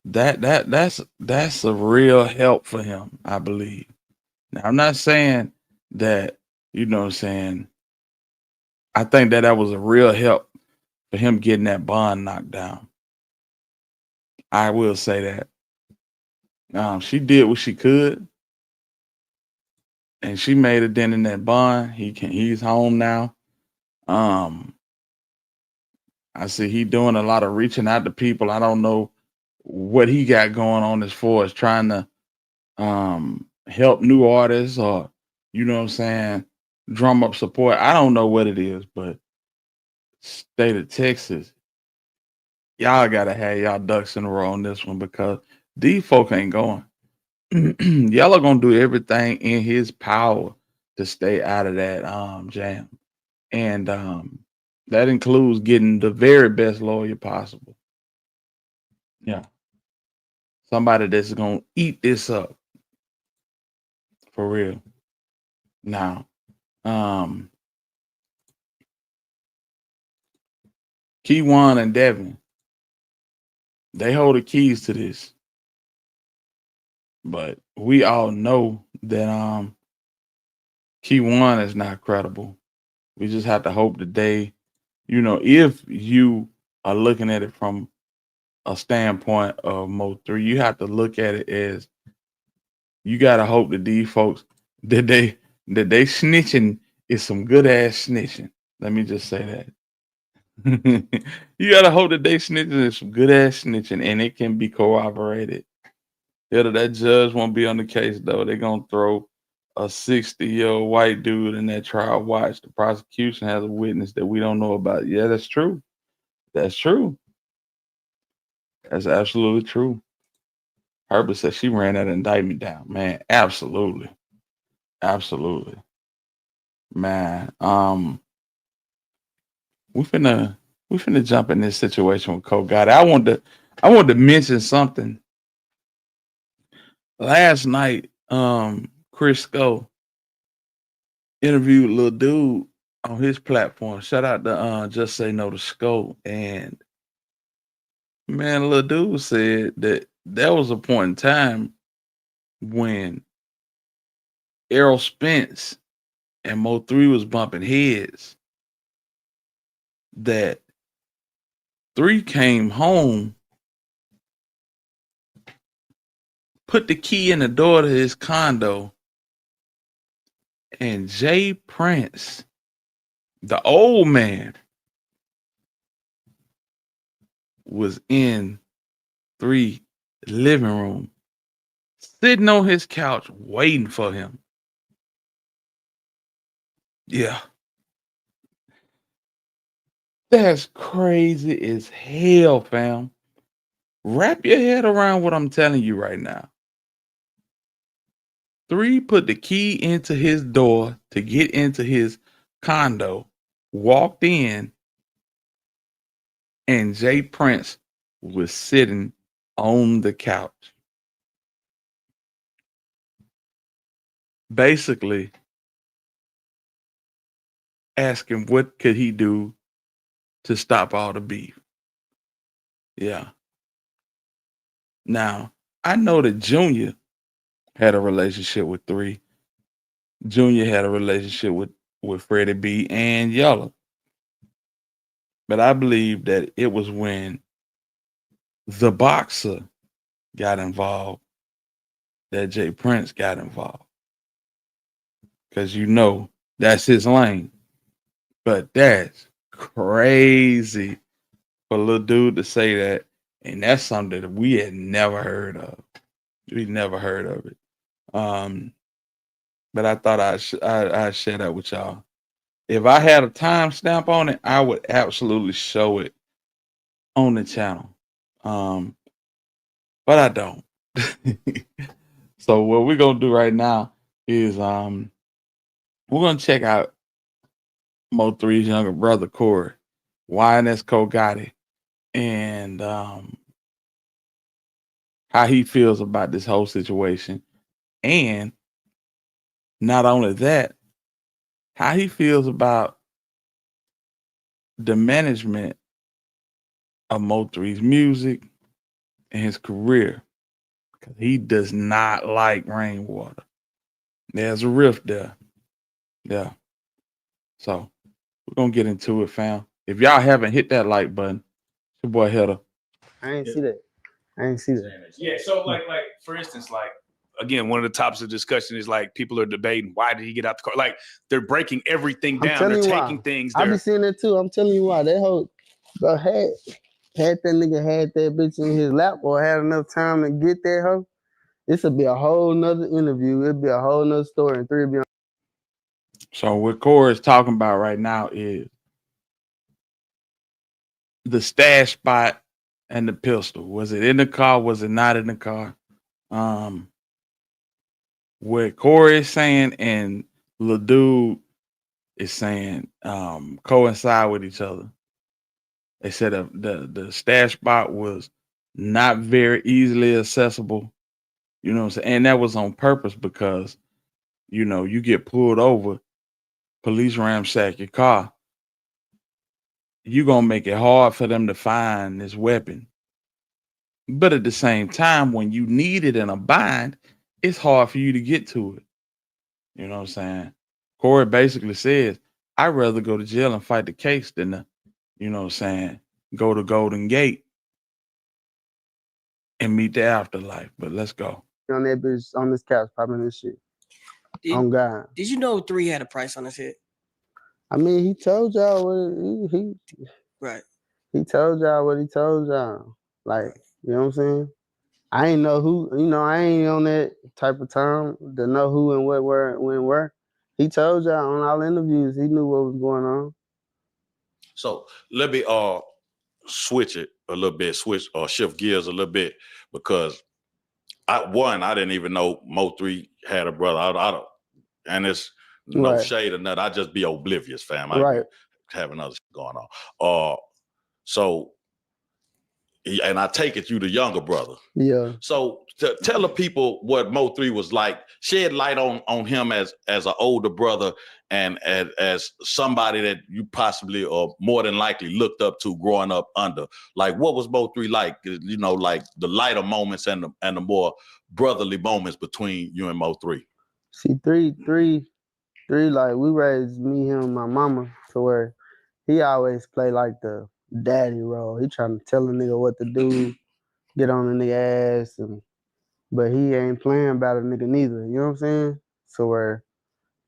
That's a real help for him, I believe. Now I'm not saying that, you know what I'm saying, I think that was a real help for him getting that bond knocked down. I will say that. She did what she could and she made a dent in that bond. He's home now. Um I see he doing a lot of reaching out to people. I don't know what he got going on as far as trying to help new artists or you know what I'm saying, drum up support. I don't know what it is, but state of Texas, y'all gotta have y'all ducks in a row on this one because these folk ain't going. Y'all are gonna do everything in his power to stay out of that jam. And that includes getting the very best lawyer possible. Yeah. Somebody that's gonna eat this up for real. Now, um, Keywan and Devin, they hold the keys to this. But we all know that Keywan is not credible. We just have to hope that they, if you are looking at it from a standpoint of Mo3, you have to look at it as you gotta hope that these folks that they snitching is some good ass snitching. Let me just say that. You gotta hope that they snitching is some good ass snitching and it can be corroborated. That judge won't be on the case though. They're gonna throw a 60-year-old white dude in that trial. Watch, the prosecution has a witness that we don't know about. Yeah, that's true. That's true. That's absolutely true. Herbert said she ran that indictment down. Man, absolutely. Absolutely. Man, we finna jump in this situation with Cole Gotti. I wanted to mention something. Last night, Chris Sco interviewed Lil Dude on his platform. Shout out to Just Say No to Sco. And man, Lil Dude said that there was a point in time when Errol Spence and Mo3 was bumping heads that 3 came home, put the key in the door to his condo, and Jay Prince, the old man, was in 3 living room, sitting on his couch waiting for him. Yeah. That's crazy as hell, fam. Wrap your head around what I'm telling you right now. 3 put the key into his door to get into his condo, walked in, and Jay Prince was sitting on the couch. Basically asking what could he do to stop all the beef. Yeah. Now, I know that Junior had a relationship with 3. Junior had a relationship with Freddie B and Yella. But I believe that it was when the boxer got involved that Jay Prince got involved. Because that's his lane. But that's crazy for a little dude to say that. And that's something that we had never heard of. We never heard of it. But I thought I'd share that with y'all. If I had a timestamp on it, I would absolutely show it on the channel. But I don't. So what we're gonna do right now is we're gonna check out Mo3's younger brother Corey, YNS Cole Gotti, and how he feels about this whole situation. And not only that, how he feels about the management of Mo3's music and his career. Because he does not like Rainwater. There's a rift there. Yeah. So we're gonna get into it, fam. If y'all haven't hit that like button, it's your boy Heather. I ain't see that. I ain't see that. Yeah, so like for instance, like again, one of the topics of discussion is like people are debating why did he get out the car? Like they're breaking everything down. They're taking things. I be seeing that too. I'm telling you why. That whole had that nigga had that bitch in his lap or had enough time to get that hoe. This would be a whole nother interview. It'd be a whole nother story. And 3 would be on. So what Corey is talking about right now is the stash spot and the pistol. Was it in the car? Was it not in the car? What Corey is saying and Lil Dude is saying coincide with each other. They said the stash spot was not very easily accessible. You know what I'm saying? And that was on purpose because, you get pulled over, police ramsack your car, you're gonna make it hard for them to find this weapon. But at the same time, when you need it in a bind, it's hard for you to get to it. You know what I'm saying? Corey basically says, I'd rather go to jail and fight the case than to, you know what I'm saying, go to Golden Gate and meet the afterlife. But let's go. On that bitch on this couch popping this shit. On God. Did you know 3 had a price on his head? I mean, he told y'all what he Right. He told y'all what he told y'all. Like, you know what I'm saying? I ain't know who, I ain't on that type of time to know who and what, where, when, where. He told y'all on all interviews, he knew what was going on. So let me switch it a little bit, shift gears a little bit, because I didn't even know Mo3 had a brother. I don't, and it's no shade or nothing. I just be oblivious, fam. I be having other shit going on. So, and I take it you the younger brother. Yeah. So tell the people what Mo3 was like. Shed light on him as an older brother and as somebody that you possibly or more than likely looked up to growing up under. Like, what was Mo3 like? You know, like the lighter moments and the more brotherly moments between you and Mo3. See, three, like we raised me, him, my mama to where he always play like the daddy role. He trying to tell a nigga what to do, get on the nigga ass, but he ain't playing about a nigga neither. You know what I'm saying? So where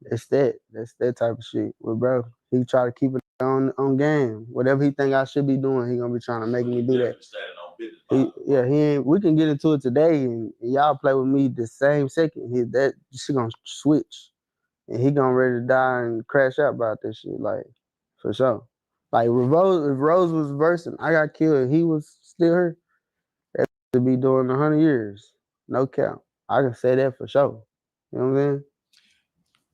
that's that type of shit. With bro, he try to keep it on game. Whatever he think I should be doing, he gonna be trying to make me do that. He ain't. We can get into it today, and y'all play with me the same second. She gonna switch, and he gonna ready to die and crash out about this shit. Like, for sure. Like if Rose was versing, I got killed. He was still here. That to be doing 100 years, no count. I can say that for sure. You know what I'm saying?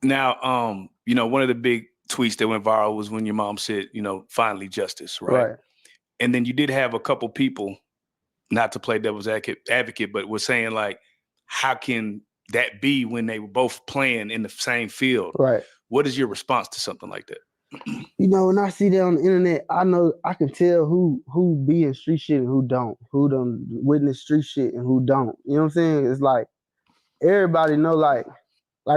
Now, one of the big tweets that went viral was when your mom said, finally justice, right? And then you did have a couple people, not to play devil's advocate, but was saying like, how can that be when they were both playing in the same field? Right. What is your response to something like that? When I see that on the internet, I can tell who be in street shit and who don't witness street shit and who don't. You know what I'm saying? It's like everybody know like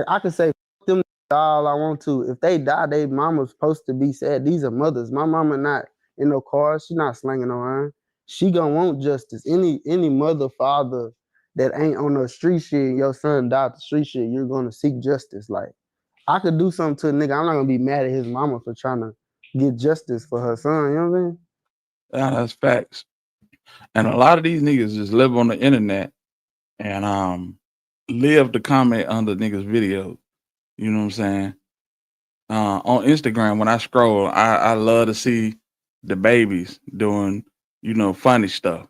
I can say them all I want to. If they die, they mama's supposed to be sad. These are mothers. My mama not in no car. She not slinging no iron. She gonna want justice. Any mother, father that ain't on no street shit, your son died the street shit, you're gonna seek justice. Like, I could do something to a nigga. I'm not gonna be mad at his mama for trying to get justice for her son. You know what I mean? Yeah, that's facts. And a lot of these niggas just live on the internet and live to comment under niggas' videos. You know what I'm saying? On Instagram, when I scroll, I love to see the babies doing, funny stuff.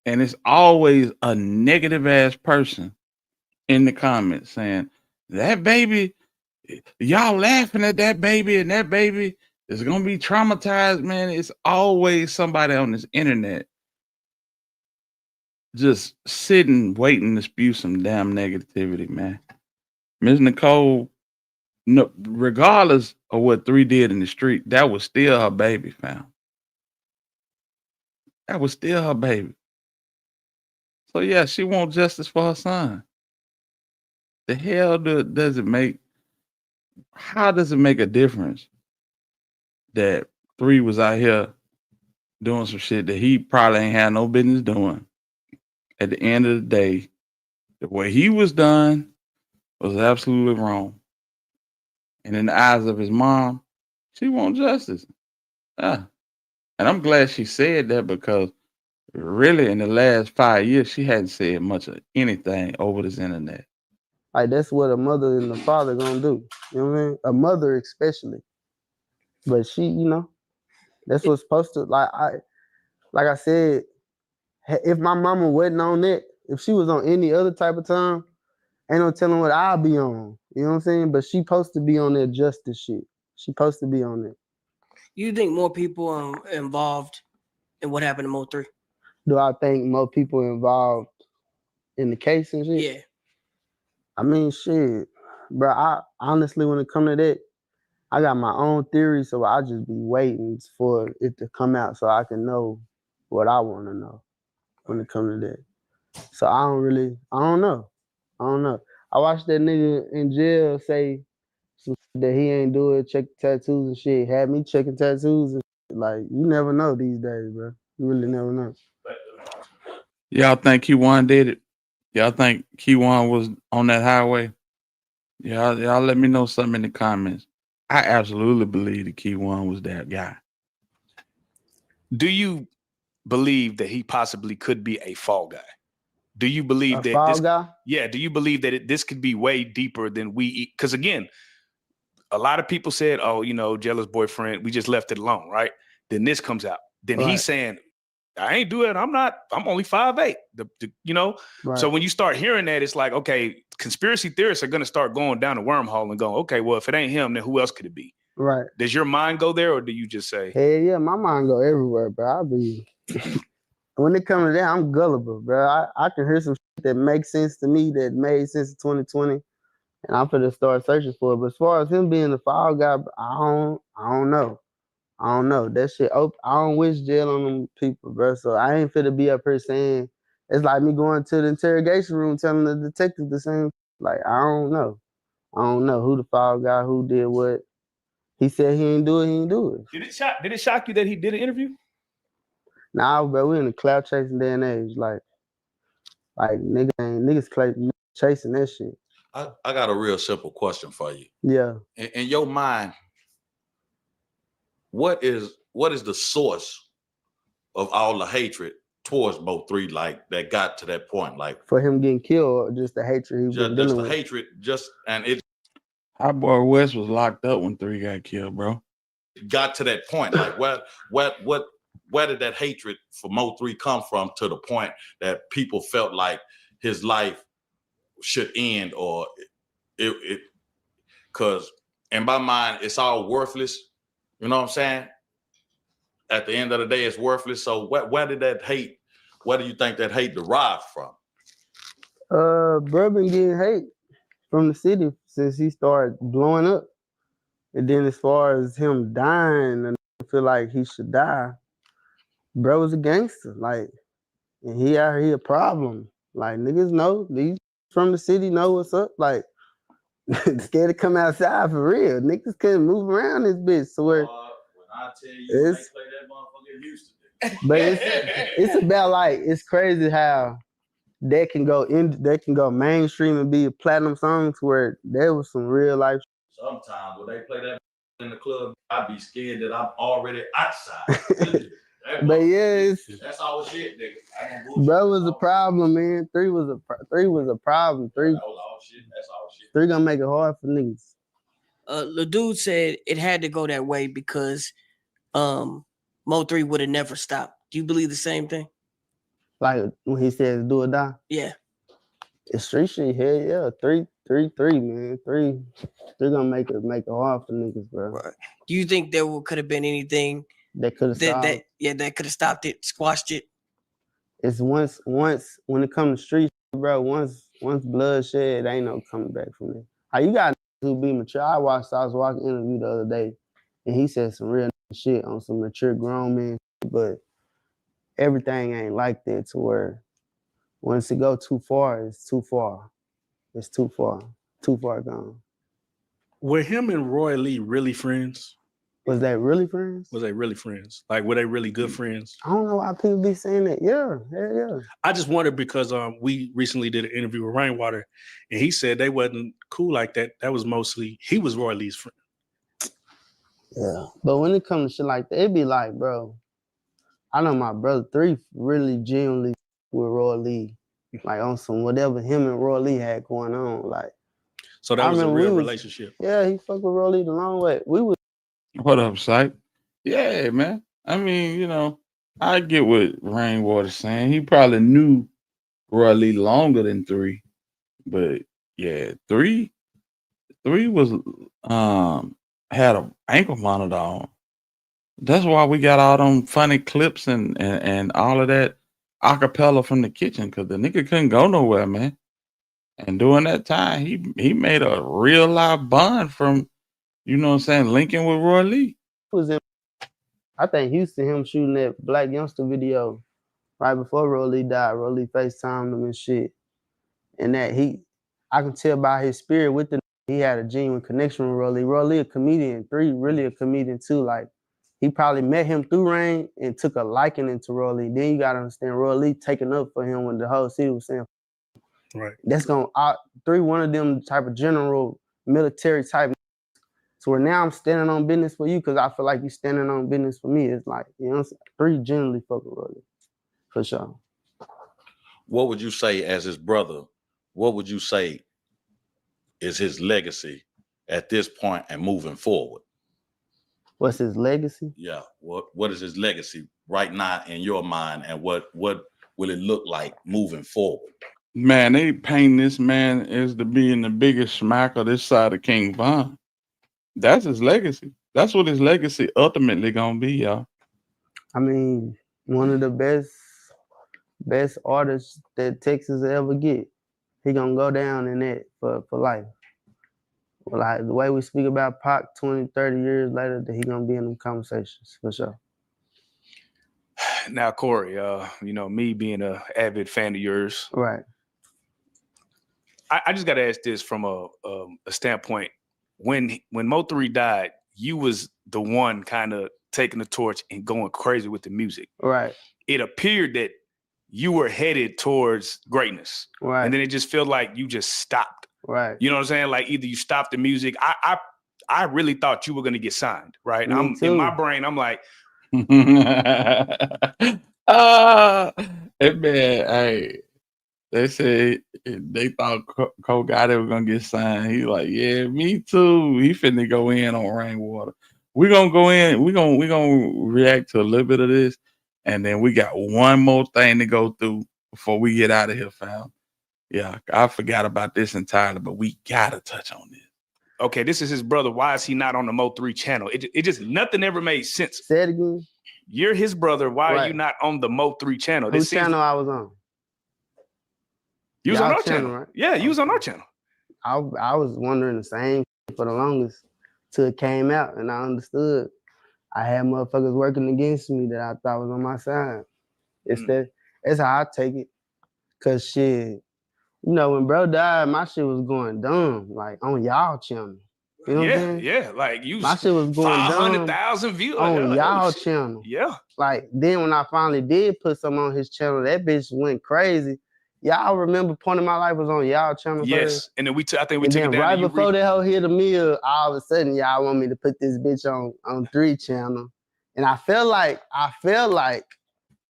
And it's always a negative ass person in the comments saying, that baby, y'all laughing at that baby and that baby is going to be traumatized, man. It's always somebody on this internet just sitting, waiting to spew some damn negativity, man. Ms. Nicole, no, regardless of what 3 did in the street, that was still her baby, fam. That was still her baby. So yeah, she wants justice for her son. The hell does it make? How does it make a difference that 3 was out here doing some shit that he probably ain't had no business doing? At the end of the day, the way he was done was absolutely wrong. And in the eyes of his mom, she wants justice. Yeah. And I'm glad she said that because really in the last 5 years, she hadn't said much of anything over this internet. Like, that's what a mother and a father gonna do. You know what I mean? A mother especially. But she, that's what's supposed to, like I said, if my mama wasn't on that, if she was on any other type of time, ain't no telling what I'll be on. You know what I'm saying? But she supposed to be on that justice shit. She supposed to be on it. You think more people are involved in what happened to Mo3? Do I think more people involved in the case and shit? Yeah. I mean, shit, bro. I honestly, when it come to that, I got my own theory, so I just be waiting for it to come out so I can know what I want to know when it comes to that. So I don't know. I watched that nigga in jail say some shit that he ain't do it, check tattoos and shit. Had me checking tattoos and shit. Like, you never know these days, bro. You really never know. Y'all think Q1 did it? Y'all think Q1 was on that highway? Y'all let me know something in the comments. I absolutely believe that Q1 was that guy. Do you believe that he possibly could be a fall guy? Do you believe that fall this guy? Yeah, do you believe that this could be way deeper than we, because again, a lot of people said, oh, you know, jealous boyfriend, we just left it alone, right? Then this comes out. Then Right. he's saying, I ain't do it. I'm only 5'8". You know? Right. So when you start hearing that, it's like, okay, conspiracy theorists are gonna start going down the wormhole and going, okay, well, if it ain't him, then who else could it be? Right. Does your mind go there, or do you just say, Hell yeah, my mind go everywhere, bro. When it comes to that, I'm gullible, bro. I can hear some shit that makes sense to me that made sense in 2020, and I'm finna start searching for it. But as far as him being the fall guy, I don't know. I don't know. That shit, I don't wish jail on them people, bro. So I ain't finna be up here saying, it's like me going to the interrogation room telling the detective the same. Like, I don't know. I don't know who the fall guy, who did what. He said he ain't do it, he ain't do it. did it shock you that he did an interview? Nah, bro, we in the clout chasing day and age. Like niggas chasing that shit. I got a real simple question for you. Yeah. In your mind, what is the source of all the hatred towards Mo3, like that got to that point? Like, for him getting killed, or just the hatred he was just dealing the with? hatred, and it Our boy West was locked up when 3 got killed, bro. got to that point. Like, where did that hatred for Mo3 come from, to the point that people felt like his life should end, or it because in my mind it's all worthless. You know what I'm saying? At the end of the day, it's worthless. So where did that hate, where do you think that hate derived from? Bro been getting hate from the city since he started blowing up. And then as far as him dying, and I feel like he should die, bro was a gangster. Like, and he out here a problem. Like, niggas know, these from the city know what's up. Like, scared to come outside for real. Niggas couldn't move around this bitch. So where When I tell you, they play that motherfucker in Houston. but it's about, like, it's crazy how that can go mainstream and be a platinum song, to where there was some real life. Sometimes when they play that in the club, I'd be scared that I'm already outside. But yeah, that's all shit, nigga. Bro was a problem, man. 3 was a problem. 3 That's all shit. 3 gonna make it hard for niggas. The dude said it had to go that way because Mo3 would have never stopped. Do you believe the same thing? Like when he says do or die? Yeah. It's street shit, hell yeah. 3, man. 3 gonna make it hard for niggas, bro. Right. Do you think there could have been anything that could have stopped? That could have stopped it, squashed it? It's once when it comes to street shit, bro, once bloodshed, ain't no coming back from it. How you got who be mature? I watched Sauce Walka interview the other day, and he said some real shit on some mature grown men, but everything ain't like that, to where once it go too far, it's too far. It's too far gone. Were him and Roy Lee really friends? Was they really friends? Was they really friends? Like, were they really good friends? I don't know why people be saying that. Yeah, yeah. I just wondered because we recently did an interview with Rainwater, and he said they wasn't cool like that. That was mostly, he was Roy Lee's friend. Yeah. But when it comes to shit like that, it be like, bro, I know my brother 3 really genuinely with Roy Lee. Like on some whatever him and Roy Lee had going on. Like, so that was a real relationship. Yeah, he fucked with Roy Lee the long way. We was. What up, Sight? Yeah, man. I mean, you know, I get what Rainwater's saying. He probably knew Roy Lee longer than 3, but yeah, 3 was had an ankle monitor on. That's why we got all them funny clips and all of that acapella from the kitchen, because the nigga couldn't go nowhere, man. And during that time, he made a real live bond from You know what I'm saying? Linking with Roy Lee. Was in, I think Houston, him shooting that Black Youngster video right before Roy Lee died. Roy Lee FaceTimed him and shit. And that I can tell by his spirit with he had a genuine connection with Roy Lee. Roy Lee a comedian, 3 really a comedian too. Like, he probably met him through Rain and took a liking into Roy Lee. Then you gotta understand Roy Lee taking up for him when the whole city was saying, right. That's gonna, 3, one of them type of general military type. So where now I'm standing on business for you because I feel like you standing on business for me. It's like, you know what I'm saying? 3 generally fuck with Roy Lee, for sure. What would you say as his brother? What would you say is his legacy at this point and moving forward? What's his legacy? Yeah. What is his legacy right now in your mind, and what will it look like moving forward? Man, they paint this man as to being the biggest smacker this side of King Von. That's his legacy. That's what his legacy ultimately gonna be, y'all. I mean, one of the best artists that Texas will ever get. He gonna go down in that for life. Like the way we speak about Pac 20, 30 years later, that he gonna be in them conversations for sure. Now, Corey, you know, me being an avid fan of yours, right? I just got to ask this from a standpoint. When Mo3 died, you was the one kind of taking the torch and going crazy with the music. Right. It appeared that you were headed towards greatness, right? And then it just felt like you just stopped. Right. You know what I'm saying? Like either you stopped the music. I really thought you were gonna get signed, right? Me I'm too. in my brain. I'm like, man, hey, they said they thought Cole Gotti was gonna get signed. He like, yeah, me too. He finna go in on Rainwater. We gonna go in. We gonna react to a little bit of this, and then we got one more thing to go through before we get out of here, fam. Yeah, I forgot about this entirely, but we gotta touch on this. Okay, this is his brother. Why is he not on the Mo3 channel? It just nothing ever made sense. Say it again. You're his brother. Why Right. are you not on the Mo3 channel? Whose channel I was on? You was on Y'all our channel, right? Yeah, you was on our channel. I was wondering the same for the longest till it came out and I understood. I had motherfuckers working against me that I thought was on my side. That's how I take it. Cause shit, you know, when bro died, my shit was going dumb, like on y'all channel. You know what I'm saying? Yeah, like you. My shit was going dumb 500,000 views on like, y'all oh, shit. channel. Yeah. Like then when I finally did put something on his channel, that bitch went crazy. Y'all remember Point of My Life was on y'all channel Yes, first? and then I think we And took then it down. right before that whole hit the mill, all of a sudden y'all want me to put this bitch on 3 channel. And I felt like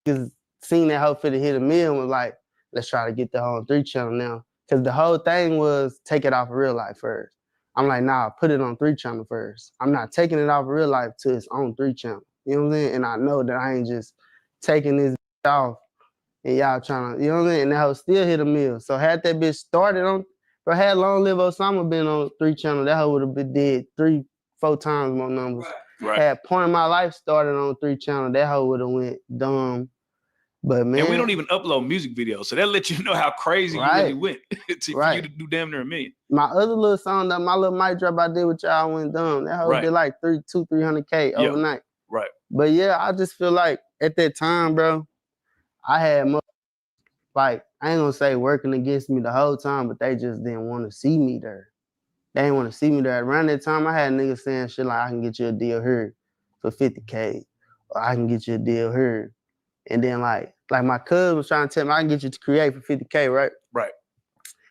because seeing that whole fit to hit a mill and was like, let's try to get the whole 3 channel now. Because the whole thing was take it off of Real Life first. I'm like, nah, put it on 3 channel first. I'm not taking it off of Real Life till it's on 3 channel. You know what I'm saying? And I know that I ain't just taking this off and y'all trying to, you know what I'm saying? And that hoe still hit a mill. So had that bitch started on, but had Long Live Osama been on 3 channel, that hoe would have been dead 3-4 times more numbers. Right. Had Point of My Life started on 3 channel, that hoe would have went dumb. But man, and we don't even upload music videos, so that lets you know how crazy you really went for you to do damn near $1 million. My other little song, my little mic drop I did with y'all went dumb. That hoe did like 300K overnight. Right. But yeah, I just feel like at that time, bro, I had like, I ain't gonna say working against me the whole time, but they just didn't want to see me there. They didn't want to see me there. Around that time, I had niggas saying shit like, I can get you a deal here for 50K, or I can get you a deal here. And then like my cousin was trying to tell me, I can get you to create for 50K, right? Right.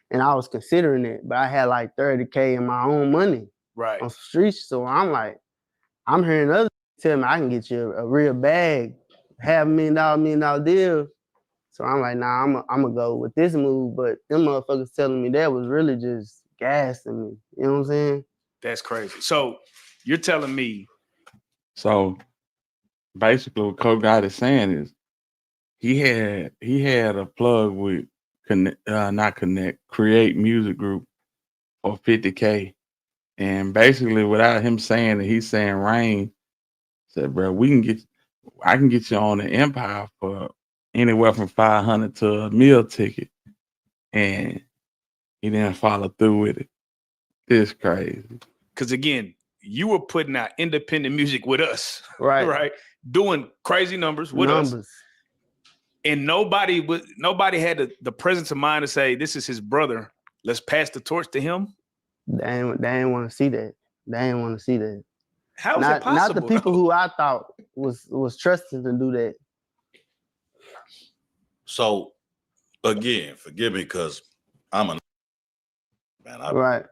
And I was considering it, but I had like 30K in my own money. Right. On streets. So I'm like, I'm hearing others tell me I can get you a real bag, $500,000, $1 million deal. So I'm like, nah, I'm gonna go with this move. But them motherfuckers telling me that was really just gassing me. You know what I'm saying? That's crazy. So you're telling me. So basically what Cole Gotti is saying is he had a plug with Create Music Group for 50K. And basically without him saying it, he's saying Rain said, bro, I can get you on the Empire for anywhere from 500 to a meal ticket. And he didn't follow through with it. It's crazy. Because again, you were putting out independent music with us, Right. right? Doing crazy numbers with us. And nobody had the presence of mind to say, this is his brother. Let's pass the torch to him. They ain't want to see that. They ain't want to see that. How is it possible? Not the people who I thought was trusted to do that. So again, forgive me because I'm a man. Right.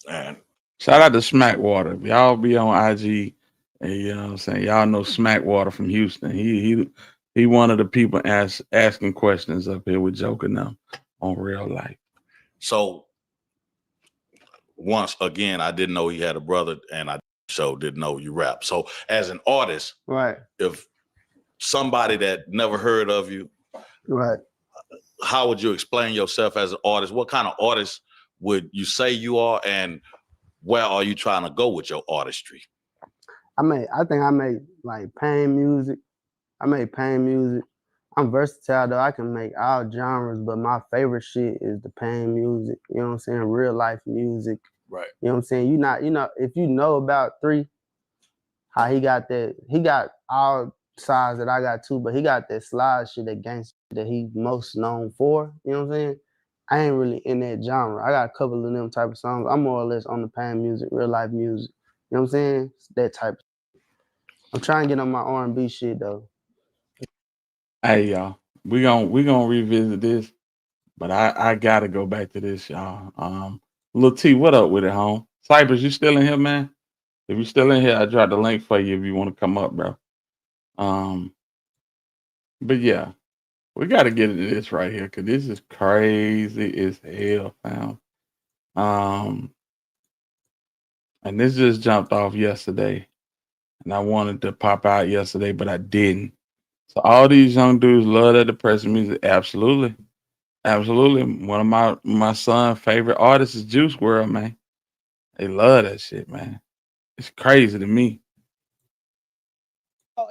Man. Shout out to Smackwater. Y'all be on IG, and you know what I'm saying. Y'all know Smackwater from Houston. He one of the people asking questions up here with Joker now on Real Life. So once again, I didn't know he had a brother, and I didn't know you rap. So as an artist, right? If somebody that never heard of you, right? How would you explain yourself as an artist? What kind of artist would you say you are, and where are you trying to go with your artistry? I think I make like pain music. I make pain music. I'm versatile though. I can make all genres, but my favorite shit is the pain music. You know what I'm saying? Real life music. Right. You know what I'm saying? If you know about 3, how he got all sides that I got too, but he got that slide shit, that gangster that he most known for. You know what I'm saying? I ain't really in that genre. I got a couple of them type of songs. I'm more or less on the pain music, real life music. You know what I'm saying? That type of shit. I'm trying to get on my R&B shit though. Hey y'all, we gonna revisit this, but I gotta go back to this, y'all. Lil T, what up with it, home? Cypress, you still in here, man? If you still in here, I dropped the link for you if you want to come up, bro. But yeah, we gotta get into this right here because this is crazy as hell, fam. And this just jumped off yesterday, and I wanted to pop out yesterday, but I didn't. So all these young dudes love that depressing music. Absolutely. Absolutely. One of my son's favorite artists is Juice WRLD, man. They love that shit, man. It's crazy to me.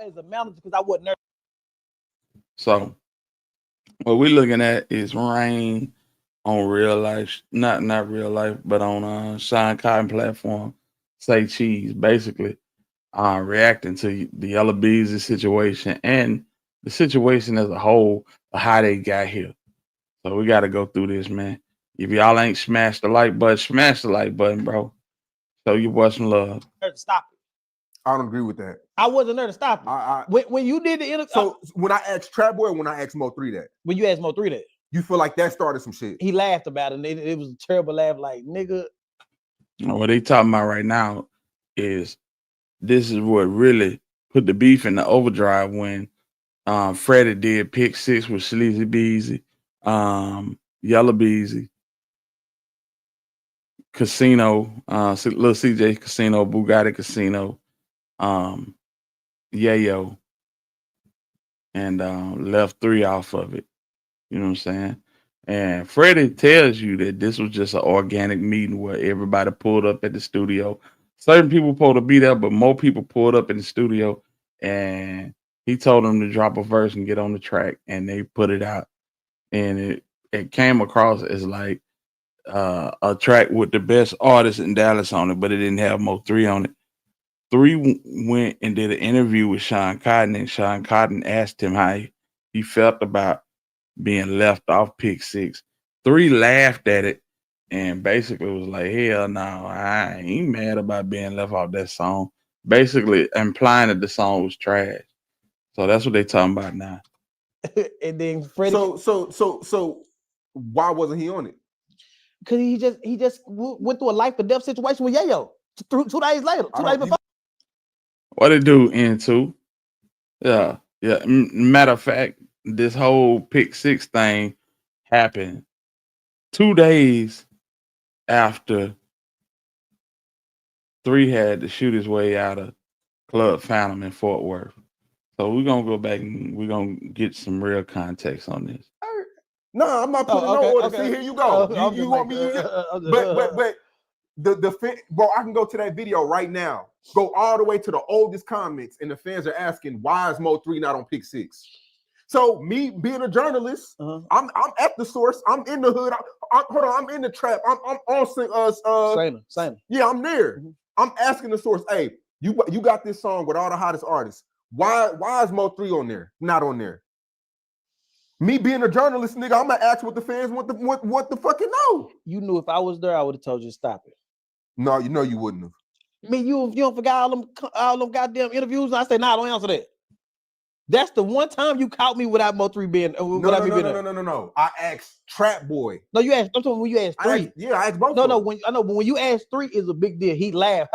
As a manager, because I wasn't nervous. So what we're looking at is Rain on Real Life, not Real Life, but on Sean Cotton platform, Say Cheese, basically reacting to the Yellow Beezy situation and the situation as a whole of how they got here. So we got to go through this, man. If y'all ain't smashed the like button, smash the like button, bro. Show your boy some love. Stop it. I don't agree with that. I wasn't there to stop it. When you did the interview. So when I asked Trap Boy, when I asked Mo3 that. When you asked Mo3 that. You feel like that started some shit. He laughed about it, and it was a terrible laugh, like, nigga. What they talking about right now is this is what really put the beef in the overdrive when Freddy did Pick 6 with Sleazy Beezy, Yellow Beezy, Casino, Lil CJ Casino, Bugatti Casino, Yayo, and left 3 off of it. You know what I'm saying? And Freddie tells you that this was just an organic meeting where everybody pulled up at the studio. Certain people pulled a beat up, but more people pulled up in the studio, and he told them to drop a verse and get on the track, and they put it out. And it came across as like a track with the best artists in Dallas on it, but it didn't have Mo3 on it. 3 went and did an interview with Sean Cotton, and Sean Cotton asked him how he felt about being left off Pick 6. 3 laughed at it and basically was like, hell no, I ain't mad about being left off that song. Basically implying that the song was trash. So that's what they talking about now. And then Freddie. So why wasn't he on it? Because he just went through a life or death situation with Yayo 2 days later, 2 days before. What it do into? Yeah. Matter of fact, this whole Pick 6 thing happened 2 days after 3 had to shoot his way out of Club Phantom in Fort Worth. So we're gonna go back and we're gonna get some real context on this. No, I'm not putting no order. See, here you go. You want me? But bro, I can go to that video right now. Go all the way to the oldest comments, and the fans are asking, why is Mo3 not on Pick 6? So me being a journalist, I'm at the source. I'm in the hood. I'm in the trap. I'm on Same. Yeah, I'm there. I'm asking the source, hey, you got this song with all the hottest artists. Why is Mo3 on there? Not on there. Me being a journalist, nigga, I'm gonna ask what the fans want the fucking know. You knew if I was there, I would have told you to stop it. No, you know you wouldn't have. I mean, you don't forget all them goddamn interviews. And I say, nah, don't answer that. That's the one time you caught me without Mo3 being. No. I asked Trap Boy. No, you asked. I'm talking when you asked 3. I asked both. No, but when you asked 3 is a big deal. He laughed,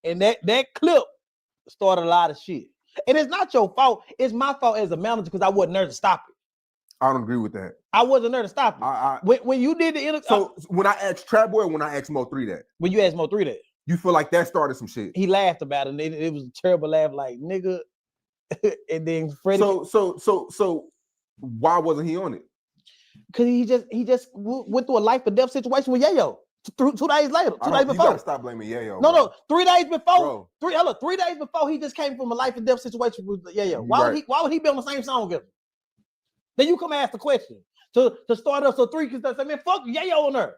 and that clip started a lot of shit. And it's not your fault. It's my fault as a manager because I wasn't there to stop it. I don't agree with that. I wasn't there to stop it. When you did the interview. So when I asked Trap Boy, when I asked Mo3 that. When you asked Mo3 that. You feel like that started some shit. He laughed about it, and it was a terrible laugh, like nigga. And then Freddie. So why wasn't he on it? Because he just went through a life or death situation with Yayo. 2 days later, 2 days before. You gotta stop blaming Yayo. No, 3 days before. 3 days before he just came from a life or death situation with Yayo. Why would he be on the same song with him? Then you come ask the question to start us. So 3 can say, man, fuck Yayo on her.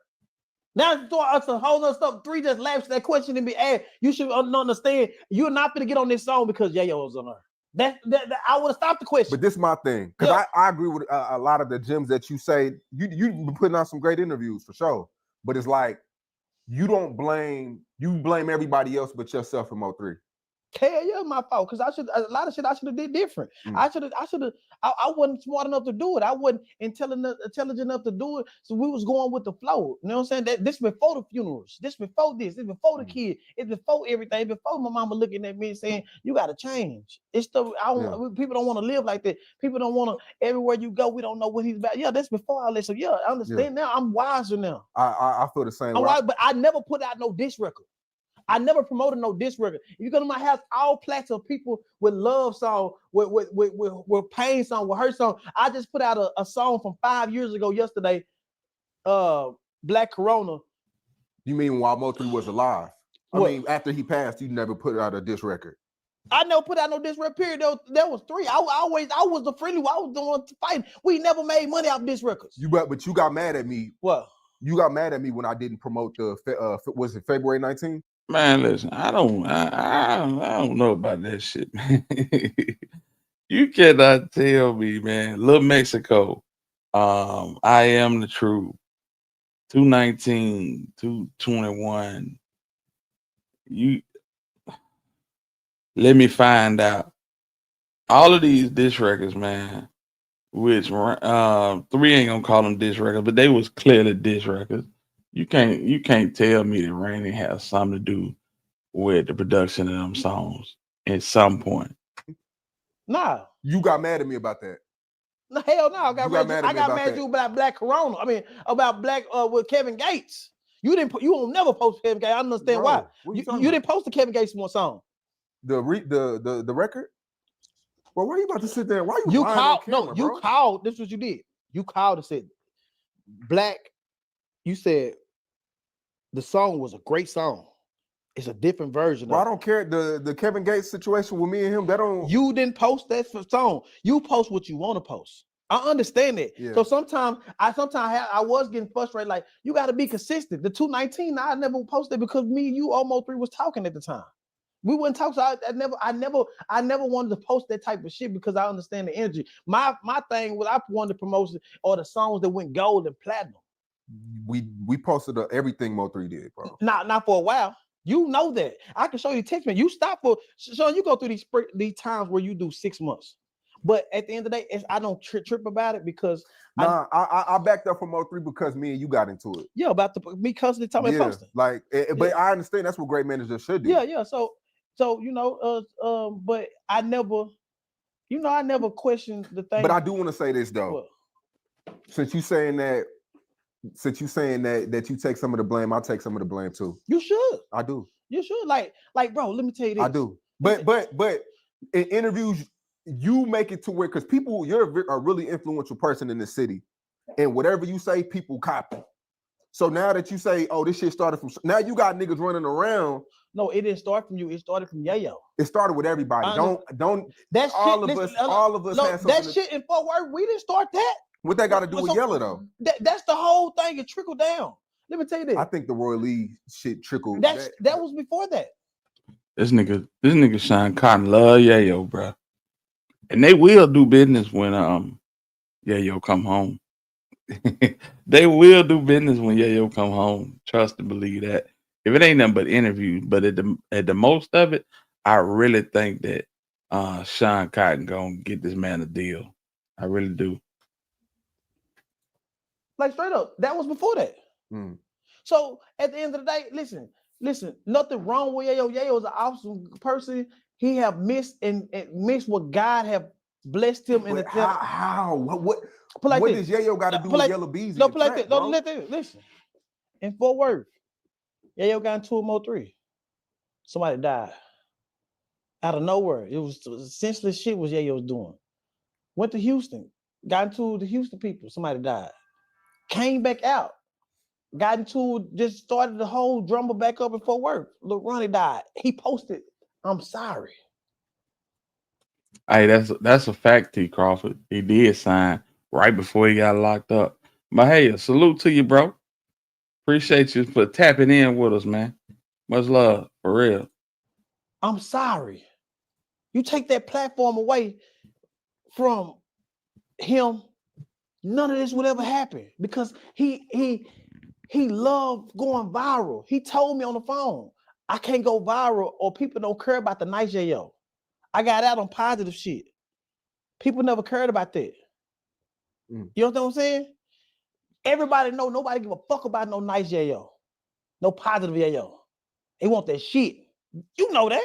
Now to start us a whole other stuff. 3 just laughs at that question and be asked. You should understand. You're not gonna get on this song because Yayo was on her. That I would have stopped the question. But this is my thing, because I agree with a lot of the gems that you say. You've been putting out some great interviews for sure. But it's like you blame everybody else but yourself for Mo3. Hell yeah, my fault. Because a lot of shit I should have did different. I wasn't smart enough to do it. I wasn't intelligent enough to do it. So we was going with the flow. You know what I'm saying? This before the funerals. This before this. It's before the kid. It's before everything. Before my mama looking at me and saying, you gotta change. It's people don't want to live like that. People don't want to, everywhere you go, we don't know what he's about. Yeah, that's before all this. So yeah, I understand now. I'm wiser now. I feel the same way. But I never put out no diss record. I never promoted no diss record. If you go to my house, all plaques of people with love song, with pain song, with hurt song. I just put out a song from 5 years ago yesterday, Black Corona. You mean while Mo3 was alive? I mean, after he passed, you never put out a diss record. I never put out no diss record, period. There was 3. I was the friendly one. I was doing fighting. We never made money off diss records. But you got mad at me. What? You got mad at me when I didn't promote was it February 19th? Man, listen, I don't know about that shit, man. You cannot tell me, man. Little Mexico, I Am the Truth, 219, 221. You let me find out. All of these diss records, man, which 3 ain't gonna call them diss records, but they was clearly diss records. You can't tell me that Randy has something to do with the production of them songs at some point. Nah. You got mad at me about that. No, hell no. I got mad at you about Black Corona. I mean, about Black with Kevin Gates. You don't never post Kevin Gates. I don't understand why. You didn't post the Kevin Gates one song. The record? Well, why are you about to sit there? Why are you called? You called. This is what you did. You called and said, Black. You said the song was a great song. It's a different version. Well, I don't care. The Kevin Gates situation with me and him, that don't. You didn't post that song. You post what you want to post. I understand it. Yeah. So sometimes I was getting frustrated. Like, you got to be consistent. The 219, I never posted because me and you, almost 3 was talking at the time. We wouldn't talk. So I never wanted to post that type of shit because I understand the energy. My thing was I wanted to promote or the songs that went gold and platinum. We posted everything Mo3 did, bro. Not for a while. You know that. I can show you text me. You stop for Sean. You go through these times where you do 6 months, but at the end of the day, I don't trip about it because I backed up from Mo3 because me and you got into it. Yeah, because the time I posted. Like, but I understand that's what great managers should do. Yeah. So you know, but I never questioned the thing. But I do want to say this though. What? Since you saying that you take some of the blame, I take some of the blame too. You should. I do. You should. Like, bro, let me tell you this. I do. But in interviews, you make it to where, because you're a really influential person in the city, and whatever you say, people copy. So now that you say, oh, this shit started from, now you got niggas running around. No, it didn't start from you. It started from Yayo. It started with everybody. Don't. That all shit, of us. Have that shit in Fort Worth, we didn't start that. What that got to do with Yella though? That's the whole thing. It trickled down. Let me tell you this. I think the Roy Lee shit trickled. That was before that. This nigga Sean Cotton love Yayo, bro. And they will do business when Yayo come home. They will do business when Yayo come home. Trust and believe that. If it ain't nothing but interviews, but at the most of it, I really think that Sean Cotton gonna get this man a deal. I really do. Like straight up, that was before that. So at the end of the day, listen, nothing wrong with Yayo. Yayo is an awesome person. He have missed and missed what God have blessed him in the how? What like does Yayo got to do with Yellow Bees? No, play like that. Don't let that. Listen. In Fort Worth, Yayo got into a Mo3. Somebody died out of nowhere. It was essentially shit was Yayo doing. Went to Houston, got into the Houston people. Somebody died. Came back out. Got into just started the whole drummer back up in Fort Worth. Lil Ronnie died. He posted, "I'm sorry." Hey, that's a fact, T. Crawford. He did sign right before he got locked up. But hey, a salute to you, bro. Appreciate you for tapping in with us, man. Much love, for real. I'm sorry. You take that platform away from him, none of this would ever happen because he loved going viral. He told me on the phone, I can't go viral or people don't care about the nice Yayo. I got out on positive shit. People never cared about that. You know what I'm saying? Everybody know nobody give a fuck about no nice Yayo. No positive Yayo. They want that shit. You know that.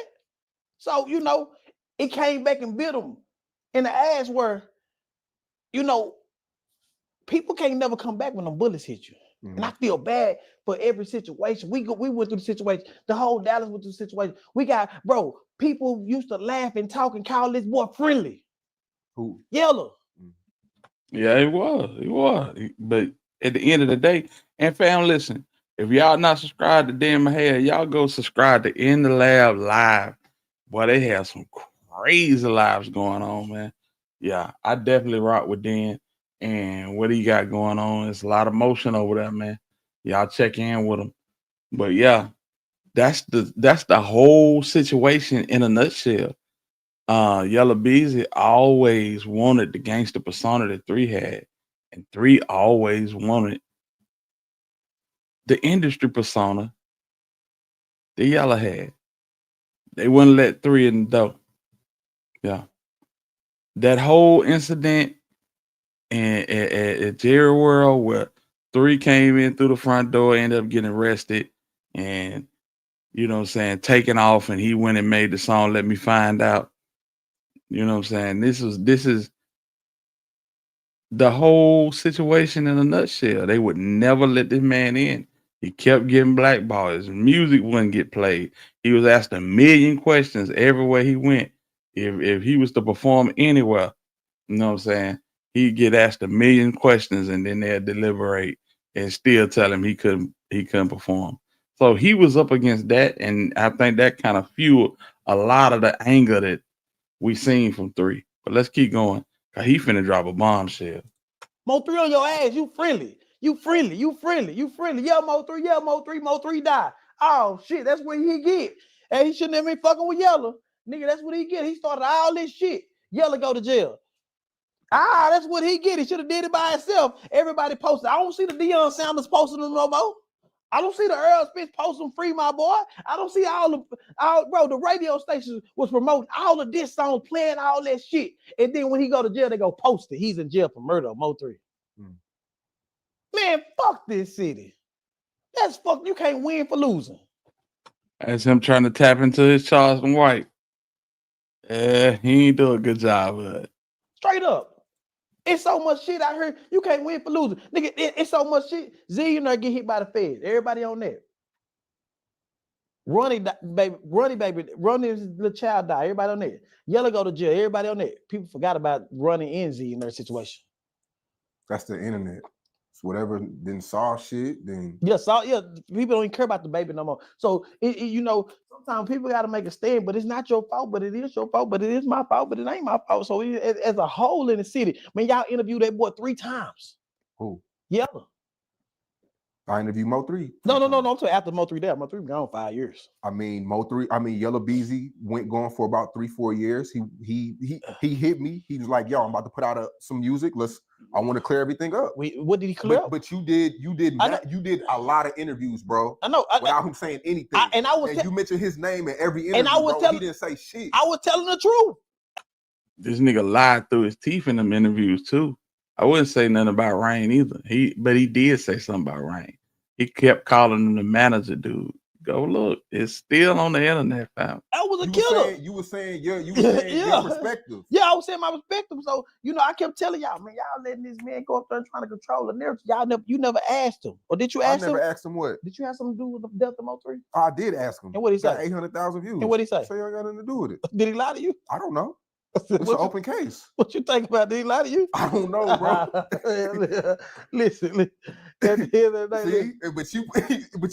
So, it came back and bit them in the ass where, people can't never come back when the bullets hit you. And I feel bad for every situation. We went through the situation. The whole Dallas went through the situation. We got, bro, people used to laugh and talk and call this boy friendly. Who? Yellow. Yeah, it was. But at the end of the day, and fam, listen, if y'all not subscribed to Dan Mahale, y'all go subscribe to In the Lab Live. Boy, they have some crazy lives going on, man. Yeah, I definitely rock with Dan. And what he got going on, it's a lot of motion over there, man. Y'all check in with him. But yeah, that's the whole situation in a nutshell. Yellow Beezy always wanted the gangster persona that 3 had, and 3 always wanted the industry persona that Yellow had. They wouldn't let 3 in the door. Yeah, that whole incident at Jerry World where 3 came in through the front door, ended up getting arrested, and you know what I'm saying, taking off, and he went and made the song "Let Me Find Out." You know what I'm saying? This is the whole situation in a nutshell. They would never let this man in. He kept getting blackballed. His music wouldn't get played. He was asked a million questions everywhere he went. If he was to perform anywhere, you know what I'm saying, he'd get asked a million questions and then they'd deliberate and still tell him he couldn't perform. So he was up against that, and I think that kind of fueled a lot of the anger that we seen from 3. But let's keep going. Cause he finna drop a bombshell. Mo3 on your ass. You friendly. You friendly. Yeah, Mo3. Yeah, Mo3. Mo3 die. Oh shit, that's what he get. And he shouldn't have been fucking with Yellow. Nigga, that's what he get. He started all this shit. Yellow go to jail. That's what he get. He should have did it by himself. Everybody posted. I don't see the Deion Sanders posting them no more. I don't see the Earl Spitz posting free, my boy. I don't see bro, the radio station was promoting all of this song, playing all that shit. And then when he go to jail, they go post it. He's in jail for murder of Mo3. Man, fuck this city. That's fuck. You can't win for losing. That's him trying to tap into his Charleston White. He ain't do a good job of it. Straight up. It's so much shit out here. You can't win for losing. Nigga, it's so much shit. Zillionaire get hit by the feds. Everybody on that. Ronnie's little child died. Everybody on that. Yellow go to jail. Everybody on that. People forgot about Ronnie and Z in their situation. That's the internet. It's whatever then saw shit, then people don't even care about the baby no more. So sometimes people got to make a stand, but it's not your fault, but it is your fault, but it is my fault, but it ain't my fault. So as a whole in the city, man, y'all interviewed that boy 3 times. Who? Yellow. I interviewed Mo3. No. I'm talking after Mo3 there. Mo3 been gone 5 years. I mean, Yellow Beezy went gone for about 3-4 years. He hit me. He was like, "Yo, I'm about to put out some music. I want to clear everything up." What did he clear up? But you did a lot of interviews, bro. I know. Without him saying anything. You mentioned his name in every interview, he didn't say shit. I was telling the truth. This nigga lied through his teeth in them interviews too. I wouldn't say nothing about Rain either. But he did say something about Rain. He kept calling him the manager dude. Go look, it's still on the internet, fam. I was a killer. You were saying your perspective. Yeah, I was saying my perspective. So I kept telling y'all, man, y'all letting this man go up there and trying to control the narrative. You never asked him, or did you ask him? I never asked him what. Did you have something to do with the death of Mo3? I did ask him. And what he said? 800,000 views. And what he say? So you ain't got nothing to do with it. Did he lie to you? I don't know. It's an open case. What you think about? Did he lie to you? I don't know, bro. Listen. See, but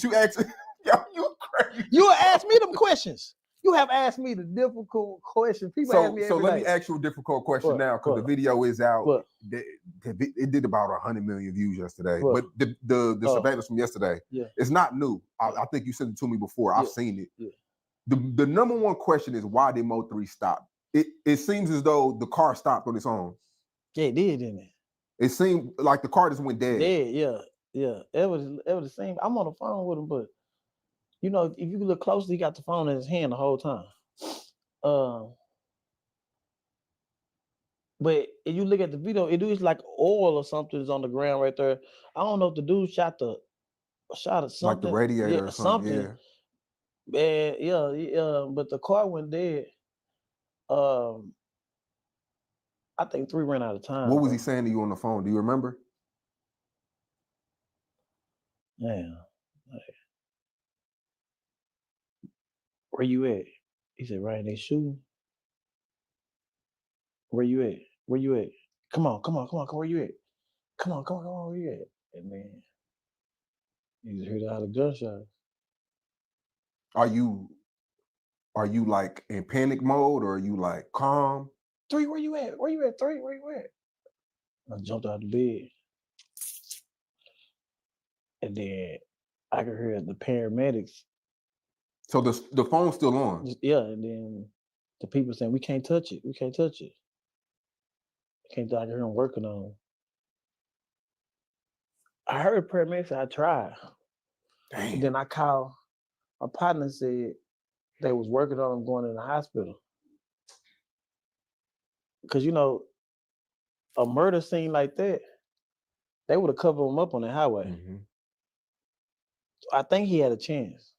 you asked, yo, you crazy. You asked me them questions. You have asked me the difficult questions. People ask me every let day. me ask you a difficult question now, because the video is out. It did about 100 million views yesterday. But the surveillance from yesterday, it's not new. I think you sent it to me before. I've seen it. Yeah. The number one question is, why did Mo3 stop? It seems as though the car stopped on its own. Yeah, it did, didn't it? It seemed like the car just went dead. Yeah. It was the same. I'm on the phone with him, but if you look closely, he got the phone in his hand the whole time. But if you look at the video, it is like oil or something is on the ground right there. I don't know if the dude shot at something. Like the radiator or something. Yeah. But the car went dead. I think 3 ran out of time. What was he saying to you on the phone? Do you remember? Yeah. Where you at? He said, Ryan, they shooting. Where you at? Come on, where you at? Come on, where you at? And man, you just heard all the gunshots. Are you like in panic mode, or are you like calm? 3, where you at? 3, where you at? I jumped out of bed. And then I could hear the paramedics. So the phone's still on? Yeah, and then the people saying, we can't touch it. I could hear them working on it. I heard paramedics, I tried. Damn. And then I called, my partner said they was working on him going in the hospital. Because, a murder scene like that, they would have covered him up on the highway. Mm-hmm. So I think he had a chance.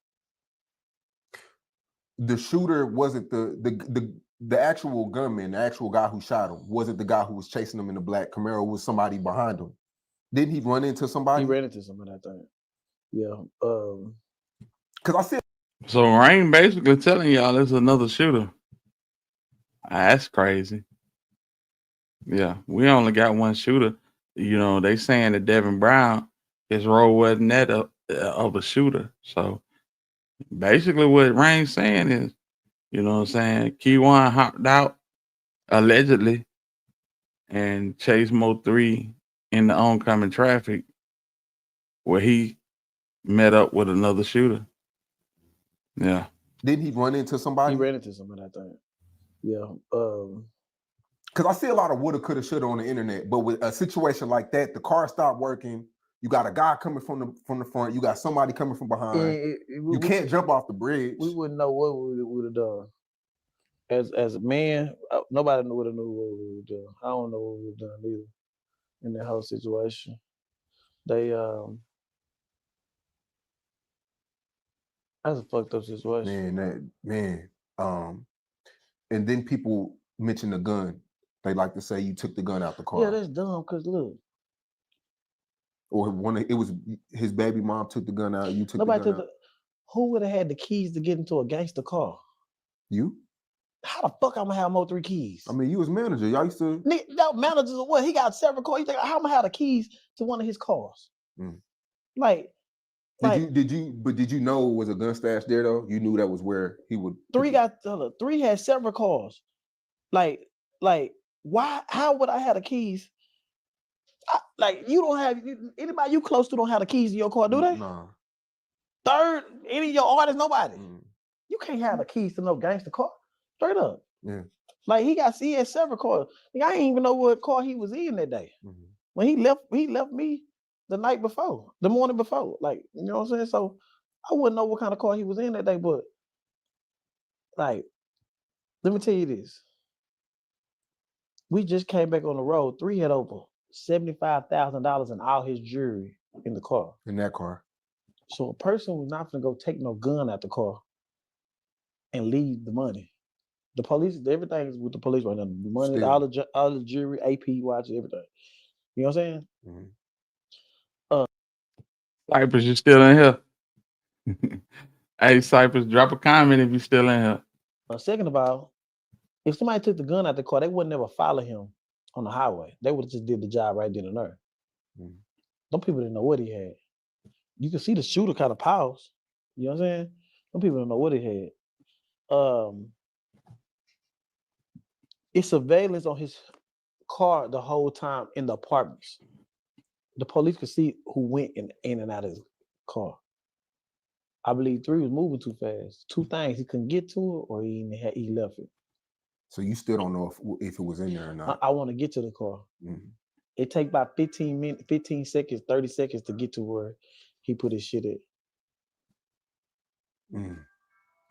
The shooter wasn't the actual gunman, the actual guy who shot him, wasn't the guy who was chasing him in the black Camaro, was somebody behind him. Didn't he run into somebody? He ran into somebody, I think. Yeah. Because I said. So Rain basically telling y'all there's another shooter. That's crazy. Yeah, we only got one shooter. They saying that Devin Brown, his role wasn't that of a shooter. So basically what Rain's saying is, Key1 hopped out allegedly and chased Mo3 in the oncoming traffic where he met up with another shooter. Yeah. Didn't he run into somebody? He ran into somebody, I think. Yeah. Because I see a lot of woulda, coulda, shoulda on the internet, but with a situation like that, the car stopped working. You got a guy coming from the front. You got somebody coming from behind. You can't jump off the bridge. We wouldn't know what we would have done. As a man, nobody would have knew what we would have done. I don't know what we would have done either in that whole situation. That's a fucked up situation. And then people mention the gun. They like to say you took the gun out the car. Yeah, that's dumb. Cause look, or it was his baby mom took the gun out. You took the gun out. Who would have had the keys to get into a gangster car? You? How the fuck I'm gonna have Mo3 keys? I mean, you was manager. Y'all used to. No, managers or what? He got several cars. You think how I'm gonna have the keys to one of his cars? Mm. Did you know it was a gun stash there though? You knew that was where he would. 3 had several cars. Why? How would I have the keys Like you don't have anybody you close to don't have the keys to your car, do they? Nah. Third, any of your artists, nobody. You can't have the keys to no gangster car. Straight up. Yeah. Like he had several cars. Like, I didn't even know what car he was in that day. When he left me the night before, the morning before. Like, you know what I'm saying? So I wouldn't know what kind of car he was in that day, but like, let me tell you this. We just came back on the road. 3 had over $75,000 in all his jewelry in the car. In that car. So a person was not gonna go take no gun out the car and leave the money. The police, everything is with the police right now. The money, all the jewelry, AP watch, everything. You know what I'm saying? Cypress, you still in here? Hey, Cypress, drop a comment if you still in here. Second of all, if somebody took the gun out the car, they would never follow him on the highway. They would have just did the job right then and there. Them people didn't know what he had. You can see the shooter kind of pause. You know what I'm saying? Some people don't know what he had. It's surveillance on his car the whole time in the apartments. The police could see who went in and out of his car. I believe 3 was moving too fast. 2 things, he couldn't get to it or he left it. So you still don't know if it was in there or not. I want to get to the car. It take about 15 seconds, 30 seconds to get to where he put his shit at.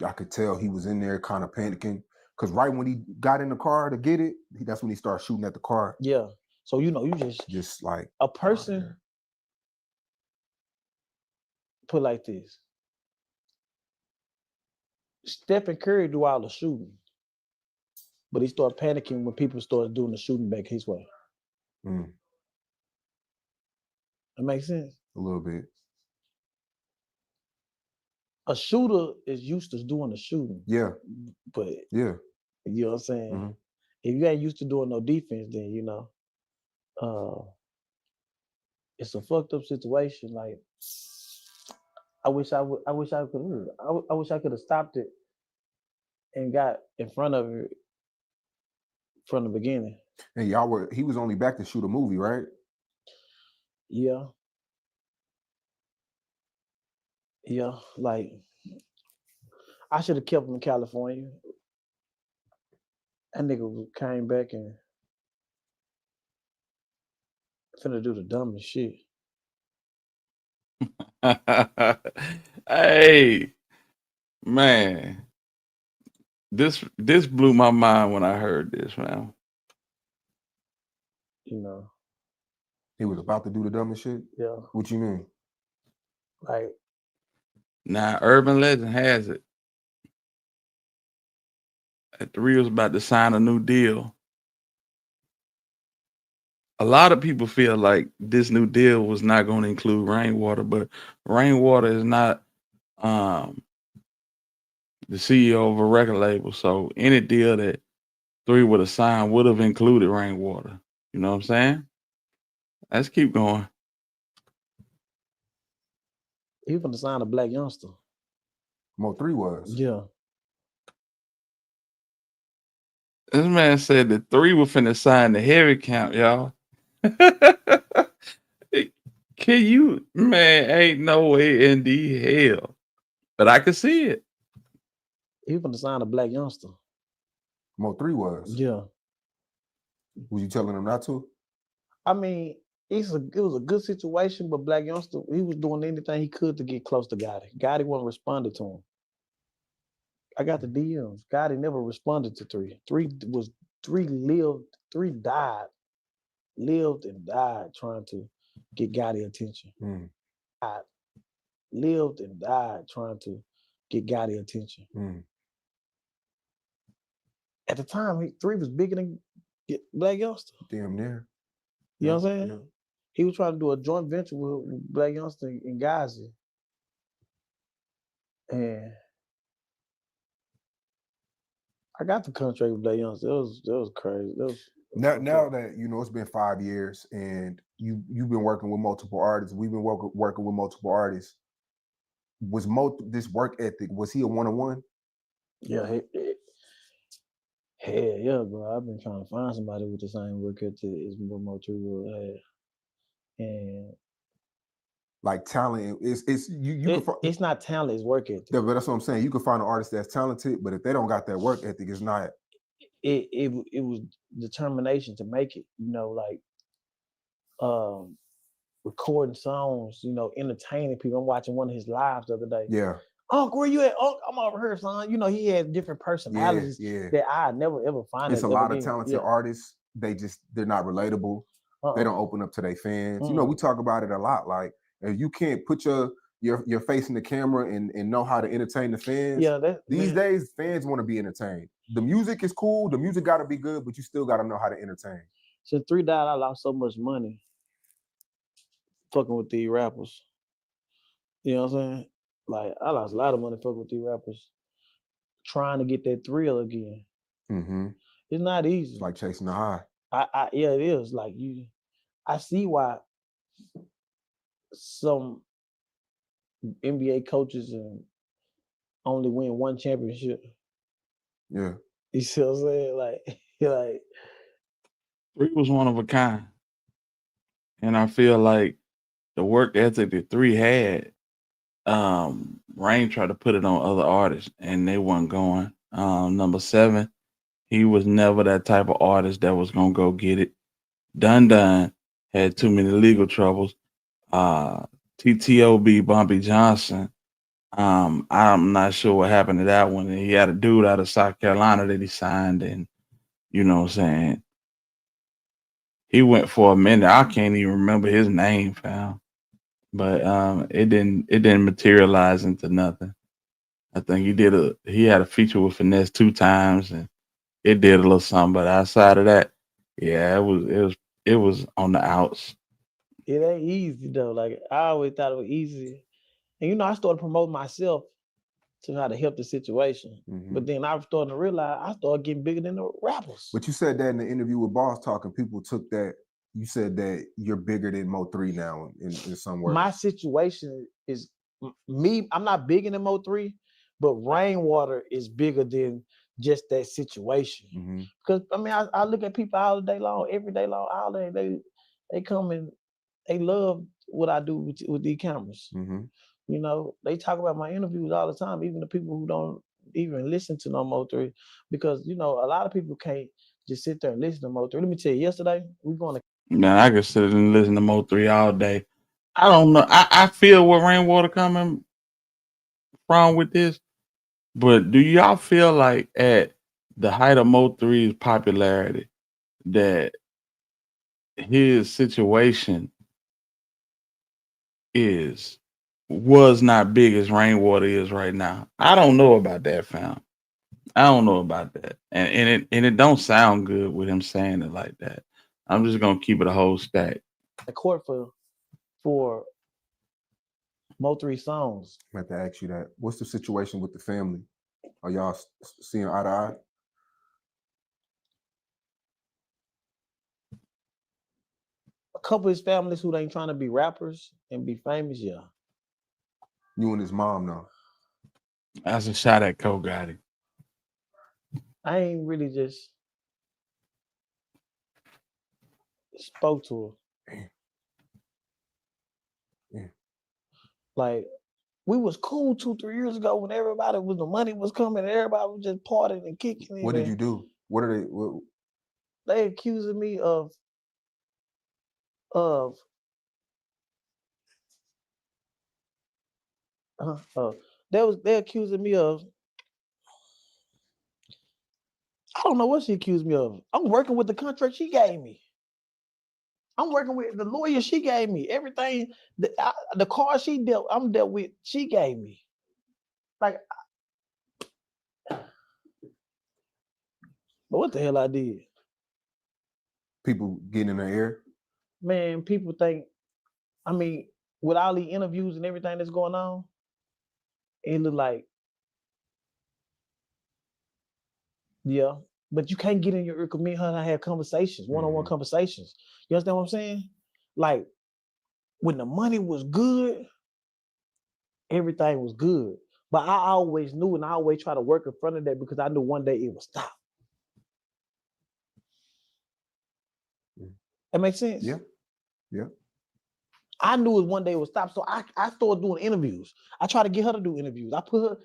I could tell he was in there kind of panicking. Because right when he got in the car to get it, that's when he started shooting at the car. Yeah. So, you know, you just like a person put like this. Stephen Curry do all the shooting. But he started panicking when people started doing the shooting back his way. That makes sense? A little bit. A shooter is used to doing the shooting. Yeah. But yeah. You know what I'm saying? If you ain't used to doing no defense, then you know, it's a fucked up situation. Like, I wish I could have stopped it and got in front of it from the beginning. And he was only back to shoot a movie, right? Yeah. Yeah, like I should have kept him in California. That nigga came back and finna do the dumbest shit. Hey, man, this blew my mind when I heard this, man. You know, he was about to do the dumbest shit. Yeah. What you mean? Like, now, urban legend has it that 3 was about to sign a new deal. A lot of people feel like this new deal was not going to include Rainwater, but Rainwater is not the CEO of a record label. So any deal that 3 would have signed would have included Rainwater. You know what I'm saying? Let's keep going. He was gonna sign a black youngster. Mo3 was. Yeah. This man said that 3 were finna sign the heavy count, y'all. Can you, man, ain't no way in the hell. But I can see it. He was gonna sign a black youngster. Mo3 was. Yeah. Was you telling him not to? I mean, it was a good situation, but black youngster, he was doing anything he could to get close to Gotti. Gotti wasn't responding to him. I got the DMs. Gotti never responded to 3. 3 died, lived and died trying to get Gotti attention. Lived and died trying to get Gotti attention. At the time, 3 was bigger than Black Youngster. Damn near. You know what I'm saying? Yeah. He was trying to do a joint venture with Black Youngster and Gazi. And I got the contract with Black Youngster. That was crazy. Now that you know it's been 5 years and you've been working with multiple artists, we've been working with multiple artists. Was this work ethic? Was he a one-on-one? Yeah, hell yeah, bro. I've been trying to find somebody with the same work ethic as what Mo3 had. And like talent, it's it's not talent, it's work ethic. Yeah, but that's what I'm saying. You can find an artist that's talented, but if they don't got that work ethic, it's not. It was determination to make it. You know, like recording songs. You know, entertaining people. I'm watching one of his lives the other day. Yeah. Uncle, where you at? Uncle, I'm over here, son. You know, he had different personalities that I never ever find. It's a lot of talented artists. They're not relatable. They don't open up to their fans. You know, we talk about it a lot. Like, if you can't put your face in the camera and know how to entertain the fans. These days, fans want to be entertained. The music is cool. The music got to be good, but you still got to know how to entertain. Since 3 died, I lost so much money fucking with these rappers. You know what I'm saying? Like, I lost a lot of money fucking with these rappers, trying to get that thrill again. Mm-hmm. It's not easy. It's like chasing the high. Yeah, it is. Like I see why some NBA coaches and only win one championship. Yeah. You see what I'm saying? Like 3 was one of a kind. And I feel like the work ethic that 3 had, Rain tried to put it on other artists and they weren't going. Number 7, he was never that type of artist that was gonna go get it. Dun had too many legal troubles. TTOB Bumpy Johnson. I'm not sure what happened to that one. He had a dude out of South Carolina that he signed, and you know what I'm saying. He went for a minute. I can't even remember his name, fam. But it didn't materialize into nothing. I think he had a feature with Finesse 2 times, and it did a little something. But outside of that, yeah, it was on the outs. It ain't easy though. Like, I always thought it was easy. And you know, I started promoting myself to how to help the situation. Mm-hmm. But then I was starting to realize I started getting bigger than the rappers. But you said that in the interview with Boss Talk, and people took that. You said that you're bigger than Mo3 now in some words. My situation is me. I'm not bigger than Mo3, but Rainwater is bigger than just that situation. Mm-hmm. Because I mean, I look at people all day long, every day long, all day. They come and they love what I do with these cameras. Mm-hmm. You know, they talk about my interviews all the time, even the people who don't even listen to no Mo3, because you know, a lot of people can't just sit there and listen to Mo3. Let me tell you, yesterday we going to. Man, I could sit and listen to Mo3 all day. I don't know. I feel where Rainwater coming from with this, but do y'all feel like at the height of Mo3's popularity that his situation was not big as Rainwater is right now? I don't know about that, fam. I don't know about that, and it don't sound good with him saying it like that. I'm just gonna keep it a whole stack. The court for Mo3 songs. I have to ask you that. What's the situation with the family? Are y'all seeing eye to eye? A couple of his families who ain't trying to be rappers and be famous, yeah. You and his mom, though. That's a shot at Gotti. I ain't really just spoke to her. Yeah. Like, we was cool 2-3 years ago when everybody was, the money was coming, and everybody was just partying and kicking it. What did you do? What are they? They accusing me of they accusing me of, I don't know what she accused me of. I'm working with the contract she gave me. I'm working with the lawyer she gave me. Everything, the car I'm dealt with, she gave me. Like, but what the hell I did? People getting in the air? Man, people think, I mean, with all the interviews and everything that's going on, it look like, yeah, but you can't get in your ear because me and her and I had conversations, one-on-one conversations. You understand what I'm saying? Like, when the money was good, everything was good. But I always knew, and I always try to work in front of that because I knew one day it would stop. That makes sense? Yeah. Yeah. I knew it one day would stop, so I started doing interviews. I tried to get her to do interviews. I put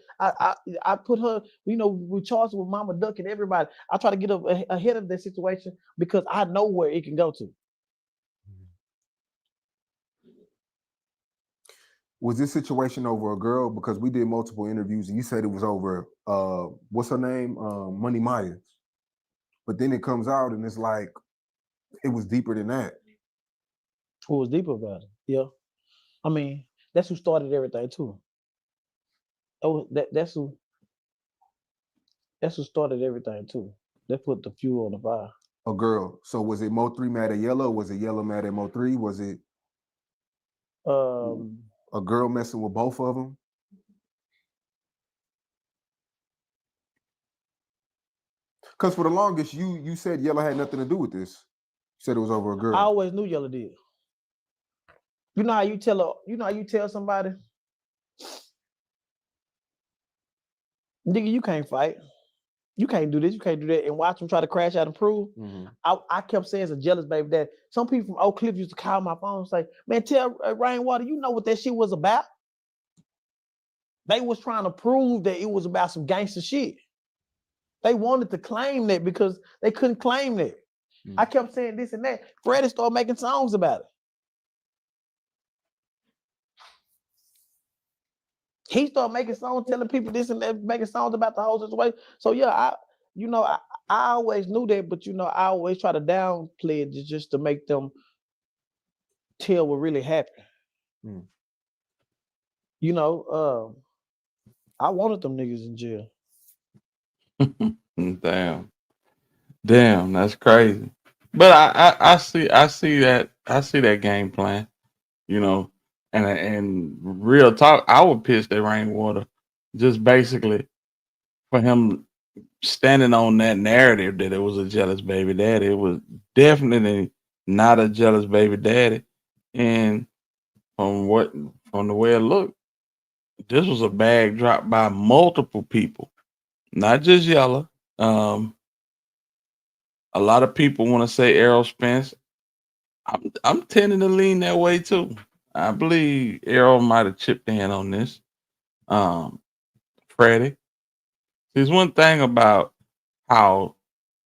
her, you know, we charged with Mama Duck and everybody. I try to get her ahead of that situation because I know where it can go to. Was this situation over a girl? Because we did multiple interviews and you said it was over what's her name? Money Myers. But then it comes out and it's like it was deeper than that. Who was deeper about it? Yeah. I mean, that's who started everything too. That's who started everything too. That put the fuel on the fire. A girl. So was it Mo3 mad at Yellow? Was it Yellow mad at Mo3? Was it a girl messing with both of them? Because for the longest, you said Yellow had nothing to do with this. You said it was over a girl. I always knew Yellow did. You know how you tell somebody, nigga, you can't fight. You can't do this, you can't do that, and watch them try to crash out and prove. I kept saying it's a jealous baby dad. Some people from Oak Cliff used to call my phone and say, man, tell Rainwater, you know what that shit was about? They was trying to prove that it was about some gangster shit. They wanted to claim that because they couldn't claim that. I kept saying this and that. Freddie started making songs about it. He started making songs telling people this and that, making songs about the whole situation. So yeah, I always knew that, but I always try to downplay it just to make them tell what really happened. I wanted them niggas in jail. Damn, that's crazy. But I see that game plan, and real talk, I would piss that Rainwater just basically for him standing on that narrative that it was a jealous baby daddy. It was definitely not a jealous baby daddy. And from the way it looked, this was a bag dropped by multiple people, not just Yella. A lot of people want to say Errol Spence. I'm tending to lean that way too. I believe Errol might have chipped in on this. Freddie. There's one thing about how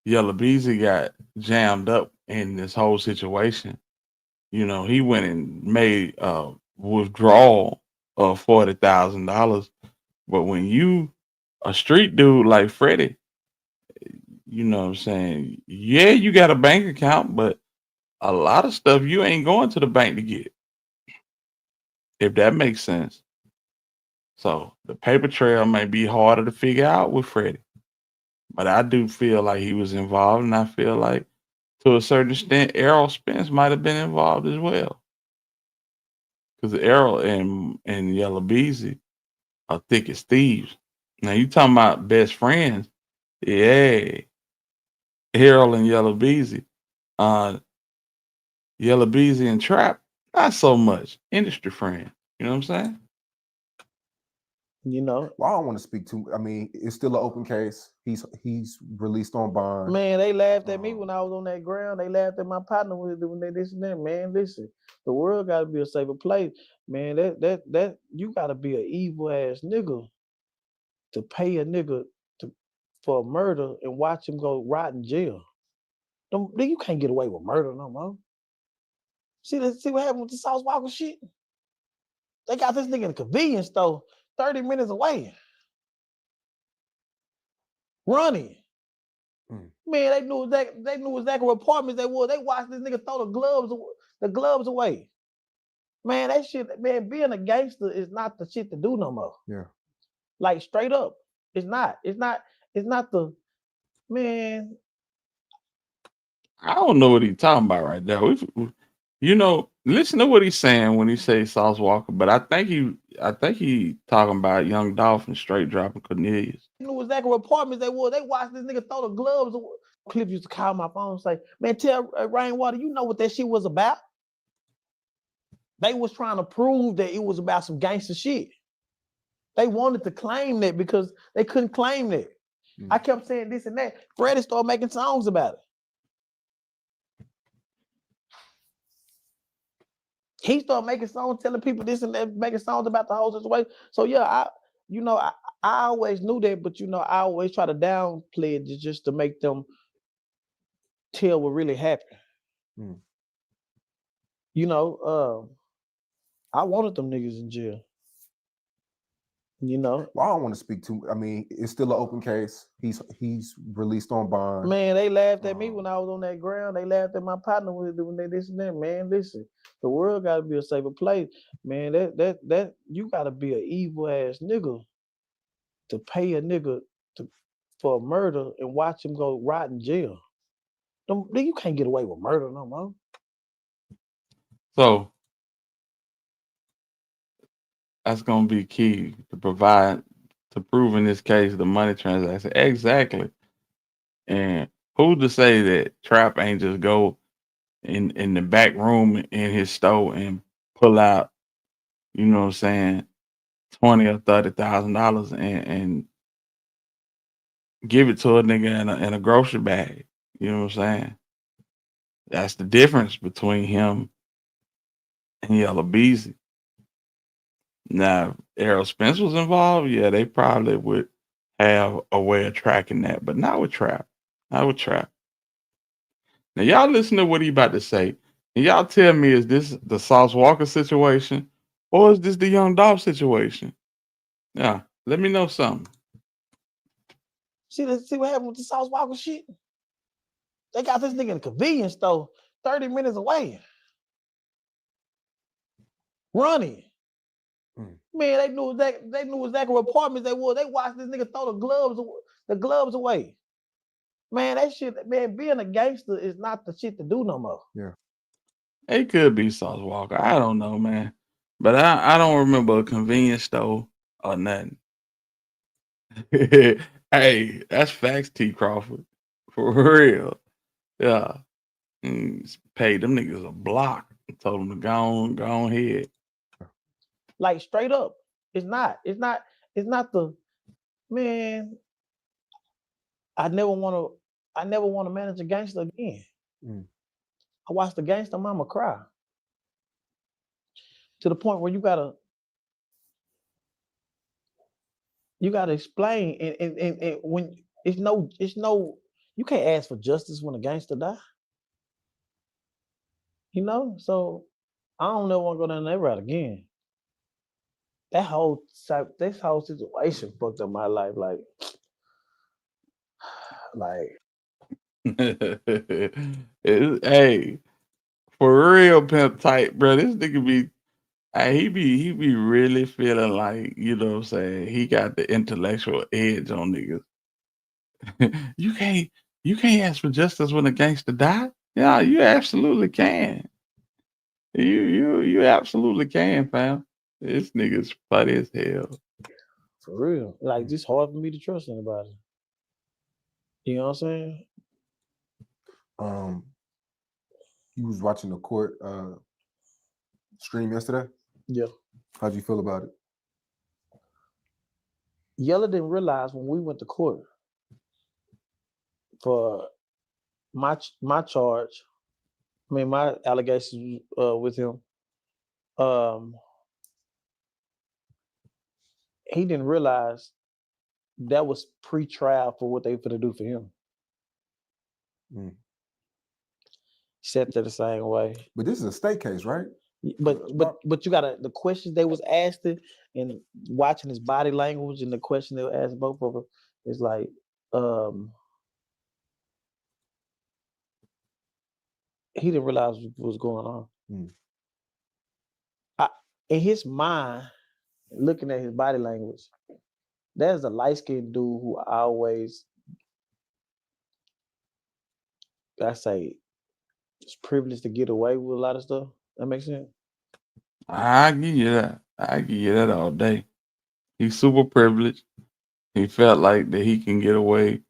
Yella Beezy got jammed up in this whole situation. He went and made a withdrawal of $40,000. But when you a street dude like Freddie, you know what I'm saying? Yeah, you got a bank account, but a lot of stuff you ain't going to the bank to get. If that makes sense. So the paper trail may be harder to figure out with Freddie. But I do feel like he was involved, and I feel like to a certain extent, Errol Spence might have been involved as well. Because Errol and Yella Beezy are thick as thieves. Now you talking about best friends. Yeah. Errol and Yella Beezy. Yella Beezy and Trap, not so much. Industry friends. You know what I'm saying? Well, I don't want to speak too. I mean, it's still an open case. He's released on bond. Man, they laughed at me when I was on that ground. They laughed at my partner when they this and that. Man, listen, the world got to be a safer place. Man, that you got to be an evil ass nigga to pay a nigga for a murder and watch him go rot in jail. You can't get away with murder no more. See what happened with the Sauce Walka shit? They got this nigga in a convenience store 30 minutes away. Running. Man, they knew exactly what apartments they were. They watched this nigga throw the gloves away. Man, that shit, man, being a gangster is not the shit to do no more. Yeah. Like straight up. It's not the man. I don't know what he's talking about right now. Listen to what he's saying when he says Sauce Walka, but I think he talking about Young Dolphin straight dropping Cornelius. They knew exactly what apartments they were. They watched this nigga throw the gloves away. Cliff used to call my phone and say, man, tell Rainwater, you know what that shit was about? They was trying to prove that it was about some gangster shit. They wanted to claim that because they couldn't claim that. I kept saying this and that. Freddie started making songs about it. He started making songs, telling people this and that, making songs about the whole situation. So yeah, I always knew that, but I always try to downplay it just to make them tell what really happened. I wanted them niggas in jail. Well, I don't want to speak too. I mean, it's still an open case. He's released on bond. Man, they laughed at me when I was on that ground. They laughed at my partner when they this and that. Man, listen, the world got to be a safer place. Man, that you got to be an evil ass nigga to pay a nigga for a murder and watch him go rot in jail. You can't get away with murder no more. So that's gonna be key to prove in this case the money transaction. Exactly. And who to say that Trap ain't just go in the back room in his store and pull out, you know what I'm saying, $20,000 or $30,000 and give it to a nigga in a grocery bag. You know what I'm saying? That's the difference between him and Yellow Beezy. Now, if Errol Spence was involved, yeah, they probably would have a way of tracking that, but not with Trap. Not with Trap. Now, y'all listen to what he about to say, and y'all tell me, is this the Sauce Walka situation, or is this the Young Dolph situation? Yeah, let me know something. See what happened with the Sauce Walka shit? They got this nigga in a convenience store 30 minutes away. Running. Man, they knew exactly what apartments they were. They watched this nigga throw the gloves away. Man, that shit, man, being a gangster is not the shit to do no more. Yeah. It could be Sauce Walka. I don't know, man. But I don't remember a convenience store or nothing. Hey, that's facts, T. Crawford. For real. Yeah. Paid them niggas a block and told them to go on ahead. Like straight up. It's not the man. I never want to manage a gangster again. I watched the gangster mama cry. To the point where you gotta explain and when it's no you can't ask for justice when a gangster die. So I don't never want to go down that route again. This whole situation fucked up my life. Hey, for real, pimp type, bro. This nigga be, he be really feeling like, you know what I'm saying, he got the intellectual edge on niggas. You can't ask for justice when a gangster die. Yeah, you absolutely can. You absolutely can, fam. This nigga's funny as hell. For real. Like, it's hard for me to trust anybody. You know what I'm saying? You was watching the court stream yesterday? Yeah. How'd you feel about it? Yella didn't realize when we went to court for my charge, my allegations with him, he didn't realize that was pre-trial for what they were going to do for him. Set that the same way. But this is a state case, right? But you gotta, the questions they was asking and watching his body language and the question they were asking both of them is like, he didn't realize what was going on. In his mind, looking at his body language, there's a light-skinned dude who always, I say, is privileged to get away with a lot of stuff. That makes sense? I give you that. I give you that all day. He's super privileged. He felt like that he can get away.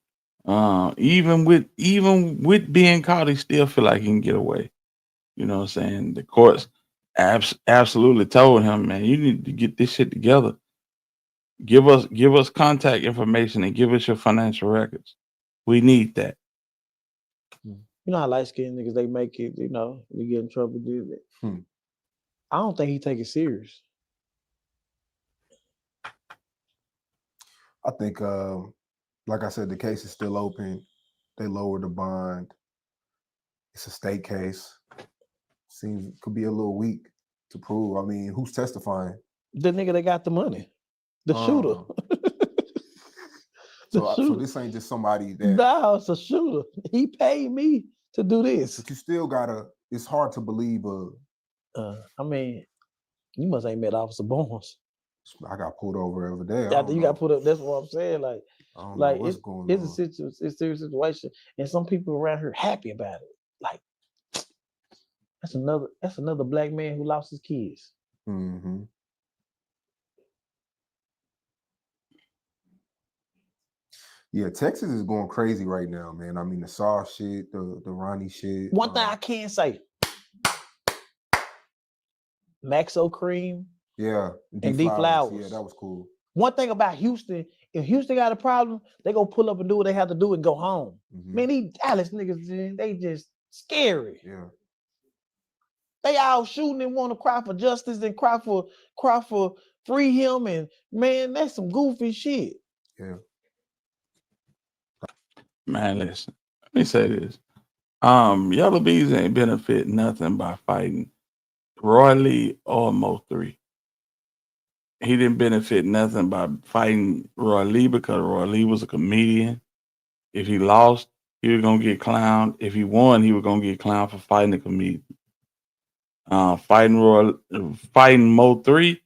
Even with being caught, he still feel like he can get away. You know what I'm saying? The courts absolutely told him, man, you need to get this shit together. Give us contact information and give us your financial records. We need that. You know how light-skinned niggas, they make it, you get in trouble, do that. I don't think he take it serious. I think, like I said, the case is still open. They lowered the bond. It's a state case. Seems could be a little weak to prove. I mean, who's testifying? The nigga that got the money, the shooter. So this ain't just somebody that. No, it's a shooter. He paid me to do this. But you still gotta. It's hard to believe. I mean, you must ain't met Officer Barnes. I got pulled over every day. You got put up. That's what I'm saying. Like, I don't know what's going on. It's a serious situation, and some people around here happy about it. Like, that's another black man who lost his kids. Mm-hmm. Yeah, Texas is going crazy right now, man. I mean, the Saw shit, the Ronnie shit. One thing I can say, Maxo Cream, and D Flowers. Yeah, that was cool. One thing about Houston, if Houston got a problem, they gonna pull up and do what they have to do and go home. Mm-hmm. Man, these Dallas niggas, they just scary. Yeah. They all shooting and want to cry for justice and cry for free him, and man, that's some goofy shit. Yeah. Man, listen. Let me say this. Yellow Bees ain't benefit nothing by fighting Roy Lee or Mo3. He didn't benefit nothing by fighting Roy Lee because Roy Lee was a comedian. If he lost, he was gonna get clowned. If he won, he was gonna get clowned for fighting a comedian. Fighting Mo3,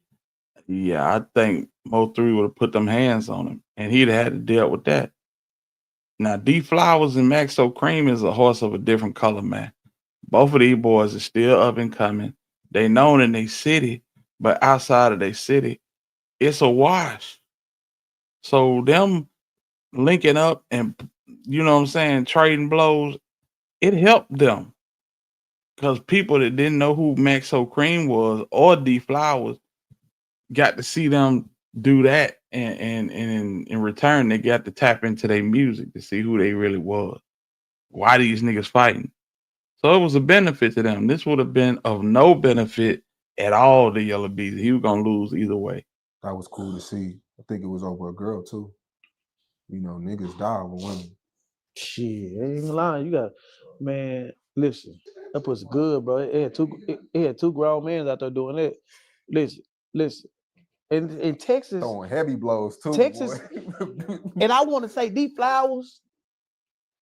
yeah, I think Mo3 would have put them hands on him, and he'd have had to deal with that. Now, D Flowers and Maxo Cream is a horse of a different color, man. Both of these boys are still up and coming. They known in their city, but outside of their city, it's a wash. So them linking up and, you know what I'm saying, trading blows, it helped them. Because people that didn't know who Maxo Cream was or D Flowers got to see them do that, and in return they got to tap into their music to see who they really was. Why these niggas fighting? So it was a benefit to them. This would have been of no benefit at all to Yellow Bees. He was gonna lose either way. That was cool to see. I think it was over a girl too. You know, niggas die over women. Shit, ain't even lying. You got, man, listen, that pussy good, bro. It had two grown men out there doing that. Listen. In Texas, throwing heavy blows too. Texas, and I want to say D Flowers,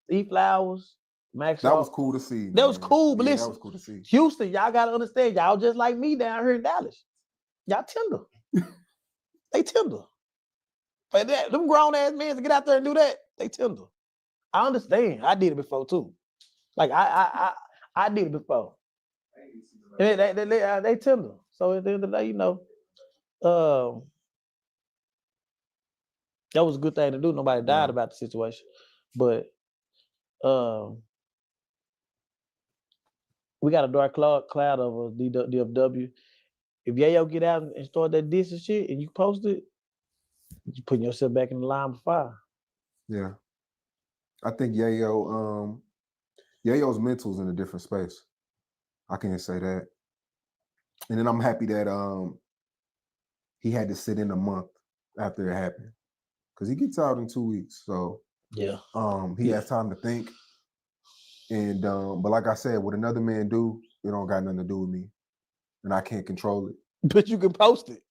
Max. That was cool to see. That was cool, but listen, that was cool to see. Houston, y'all gotta understand, y'all just like me down here in Dallas. Y'all tender. They tender. But them grown ass men to get out there and do that, they tender. I understand. I did it before too. Like I did it before. And they tender. So at the end of the day, you know. That was a good thing to do. Nobody died about the situation, but we got a dark cloud over DFW. If Yayo get out and start that diss and shit, and you post it, you putting yourself back in the line of fire. Yeah, I think Yayo's mental's in a different space. I can say that, and then I'm happy that he had to sit in a month after it happened, because he gets out in 2 weeks. So yeah, he has time to think. And but like I said, what another man do, it don't got nothing to do with me, and I can't control it. But you can post it.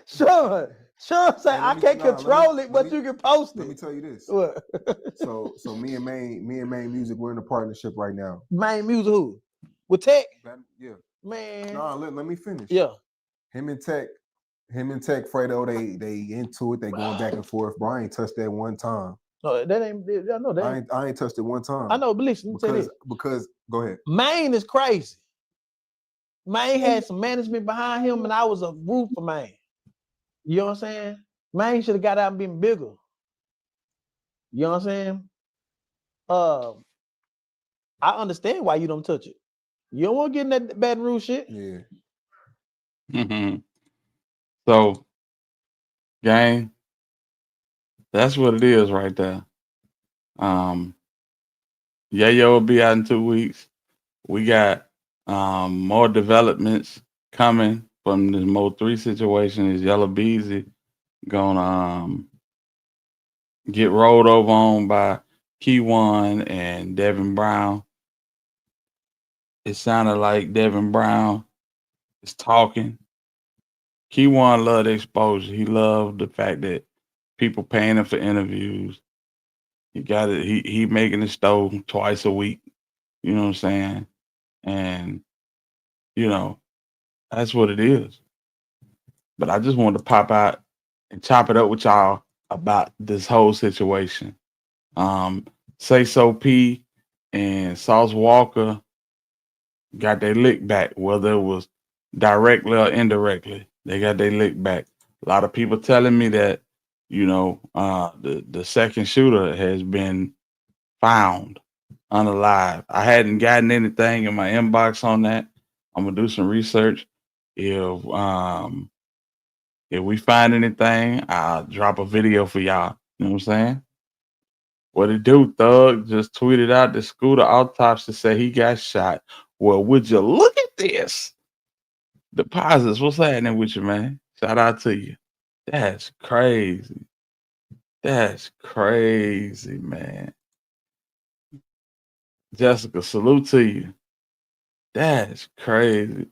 Sean said I can't control it, but you can post it. Let me tell you this. What? so me and Main Music, we're in a partnership right now. Main Music who? With Tech? Yeah. Man. No, let me finish. Yeah. Him and Tech, Fredo, they into it. They going back and forth. Bro, I ain't touched that one time. No, that ain't. I know that. I ain't touched it one time. I know, but listen, because go ahead. Main is crazy. Main had some management behind him, and I was a root for Main. You know what I'm saying? Main should have got out and been bigger. You know what I'm saying? I understand why you don't touch it. You don't want to get in that Baton Rouge shit. Yeah. Mm-hmm. So, gang, that's what it is right there. Yayo will be out in 2 weeks. We got More developments coming from this Mo3 situation. Is Yellow Beezy gonna get rolled over on by Key1 and Devin Brown? It sounded like Devin Brown is talking. Key1 loved exposure. He loved the fact that people paying him for interviews. He got it. He making the stove twice a week. You know what I'm saying? And you know, that's what it is. But I just wanted to pop out and chop it up with y'all about this whole situation. Sayso P and Sauce Walka got their lick back, whether it was directly or indirectly. They got their lick back. A lot of people telling me that, you know, the second shooter has been found unalive. I hadn't gotten anything in my inbox on that. I'm gonna do some research. If we find anything, I'll drop a video for y'all. You know what I'm saying? What it do, Thug just tweeted out the Scooter autopsy said he got shot. Well, would you look at this? Deposits, what's happening with you, man? Shout out to you. That's crazy. That's crazy, man. Jessica, salute to you. That's crazy.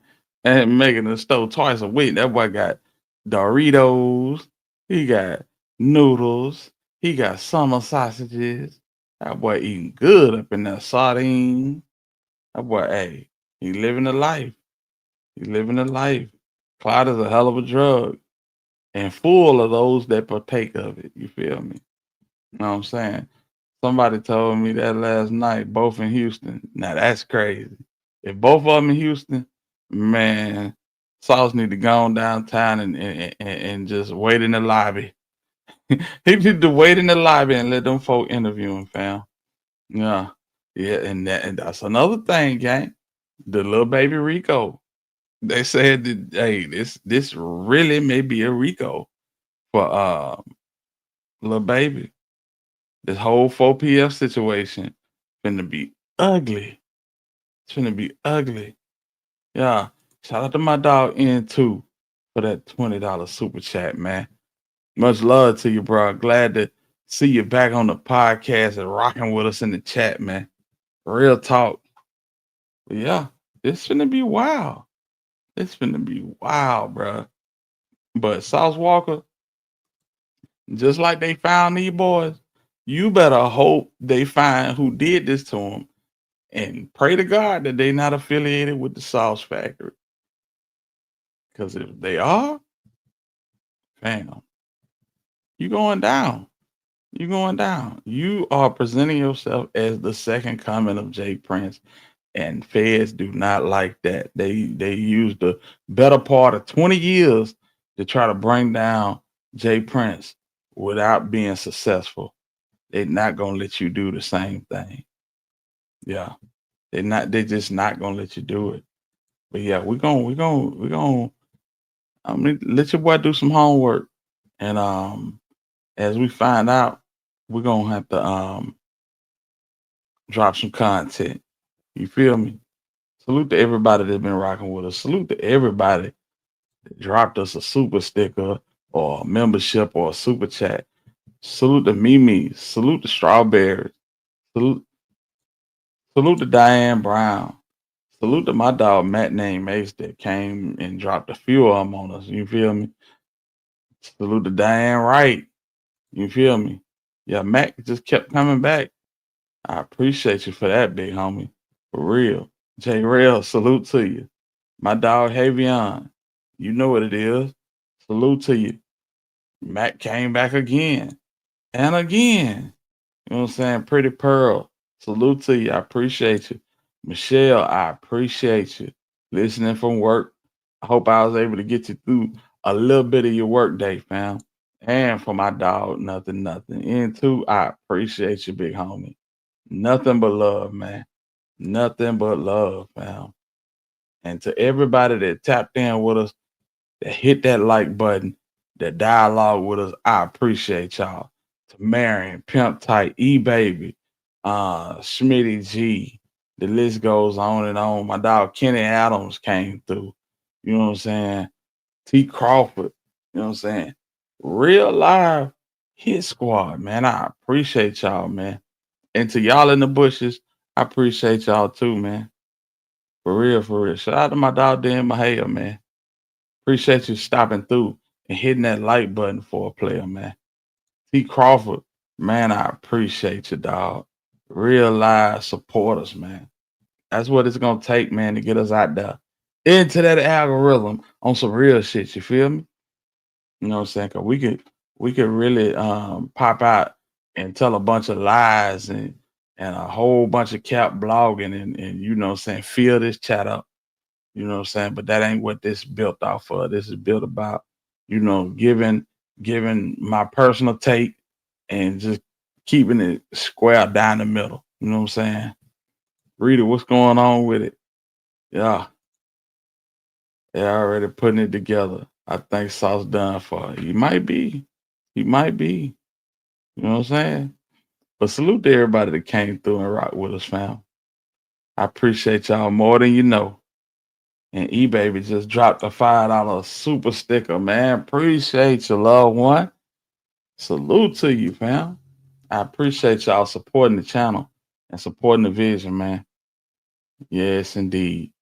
And making the stove twice a week. That boy got Doritos. He got noodles. He got summer sausages. That boy eating good up in that sardine. That boy, hey, he living the life. He living the life. Clout is a hell of a drug. And full of those that partake of it. You feel me? You know what I'm saying? Somebody told me that last night, both in Houston. Now that's crazy. If both of them in Houston, man, Sauce need to go on downtown and just wait in the lobby. He need to wait in the lobby and let them folk interview him, fam. Yeah. Yeah, and that's another thing, gang. The little baby Rico. They said that, hey, this really may be a Rico for little baby. This whole 4PF situation finna be ugly. It's finna be ugly. Yeah. Shout out to my dog N2 for that $20 super chat, man. Much love to you, bro. Glad to see you back on the podcast and rocking with us in the chat, man. Real talk. But yeah, it's finna be wild. It's finna be wild, bro. But Sauce Walka, just like they found these boys, you better hope they find who did this to him and pray to God that they not affiliated with the Sauce Factory. Because if they are, fam, you going down. You going down. You are presenting yourself as the second coming of Jay Prince, and feds do not like that. They used the better part of 20 years to try to bring down Jay Prince without being successful. They're not gonna let you do the same thing. Yeah, they're just not gonna let you do it. But yeah, we're gonna let your boy do some homework, and as we find out, we're gonna have to drop some content. You feel me? Salute to everybody that's been rocking with us. Salute to everybody that dropped us a super sticker or a membership or a super chat. Salute to Mimi. Salute to Strawberry. Salute to Diane Brown. Salute to my dog Matt named Ace that came and dropped a few of them on us. You feel me? Salute to Diane Wright. You feel me? Yeah, Matt just kept coming back. I appreciate you for that, big homie. For real. J Rail, salute to you. My dog Havion. You know what it is. Salute to you. Matt came back again. And again. You know what I'm saying? Pretty Pearl. Salute to you. I appreciate you. Michelle, I appreciate you. Listening from work. I hope I was able to get you through a little bit of your work day, fam. And for my dog, nothing. N2, I appreciate you, big homie. Nothing but love, man. Nothing but love, fam. And to everybody that tapped in with us, that hit that like button, that dialogue with us, I appreciate y'all. To Marion, Pimp Tight, E Baby, Schmitty G, The list goes on and on. My dog Kenny Adams came through. You know what I'm saying? T. Crawford. You know what I'm saying? Real live hit squad, man. I appreciate y'all, man. And to y'all in the bushes, I appreciate y'all too, man. For real, for real. Shout out to my dog Dan Mahaya, man. Appreciate you stopping through and hitting that like button for a player, man. T. Crawford, man, I appreciate you, dog. Real live supporters, man. That's what it's gonna take, man, to get us out there into that algorithm on some real shit. You feel me? You know what I'm saying? Cause we could really pop out and tell a bunch of lies and a whole bunch of cap blogging and you know what I'm saying, fill this chat up. You know what I'm saying? But that ain't what this built off of. This is built about, you know, giving my personal take and just keeping it square down the middle. You know what I'm saying? Rita, what's going on with it? Yeah. They're already putting it together. I think Sauce done for it. He might be. He might be. You know what I'm saying? But salute to everybody that came through and rocked with us, fam. I appreciate y'all more than you know. And E-Baby just dropped a $5 super sticker, man. Appreciate you, loved one. Salute to you, fam. I appreciate y'all supporting the channel and supporting the vision, man. Yes, indeed.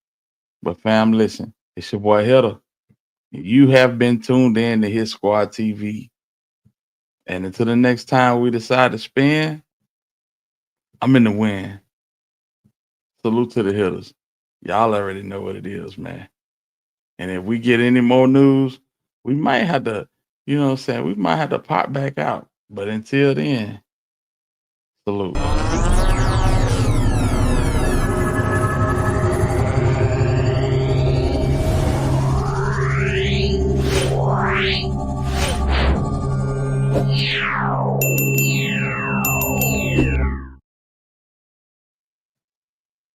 But fam, listen, it's your boy Hitter. You have been tuned in to Hit Squad TV. And until the next time we decide to spin, I'm in the win. Salute to the hitters. Y'all already know what it is, man. And if we get any more news, we might have to, you know what I'm saying, we might have to pop back out. But until then, salute.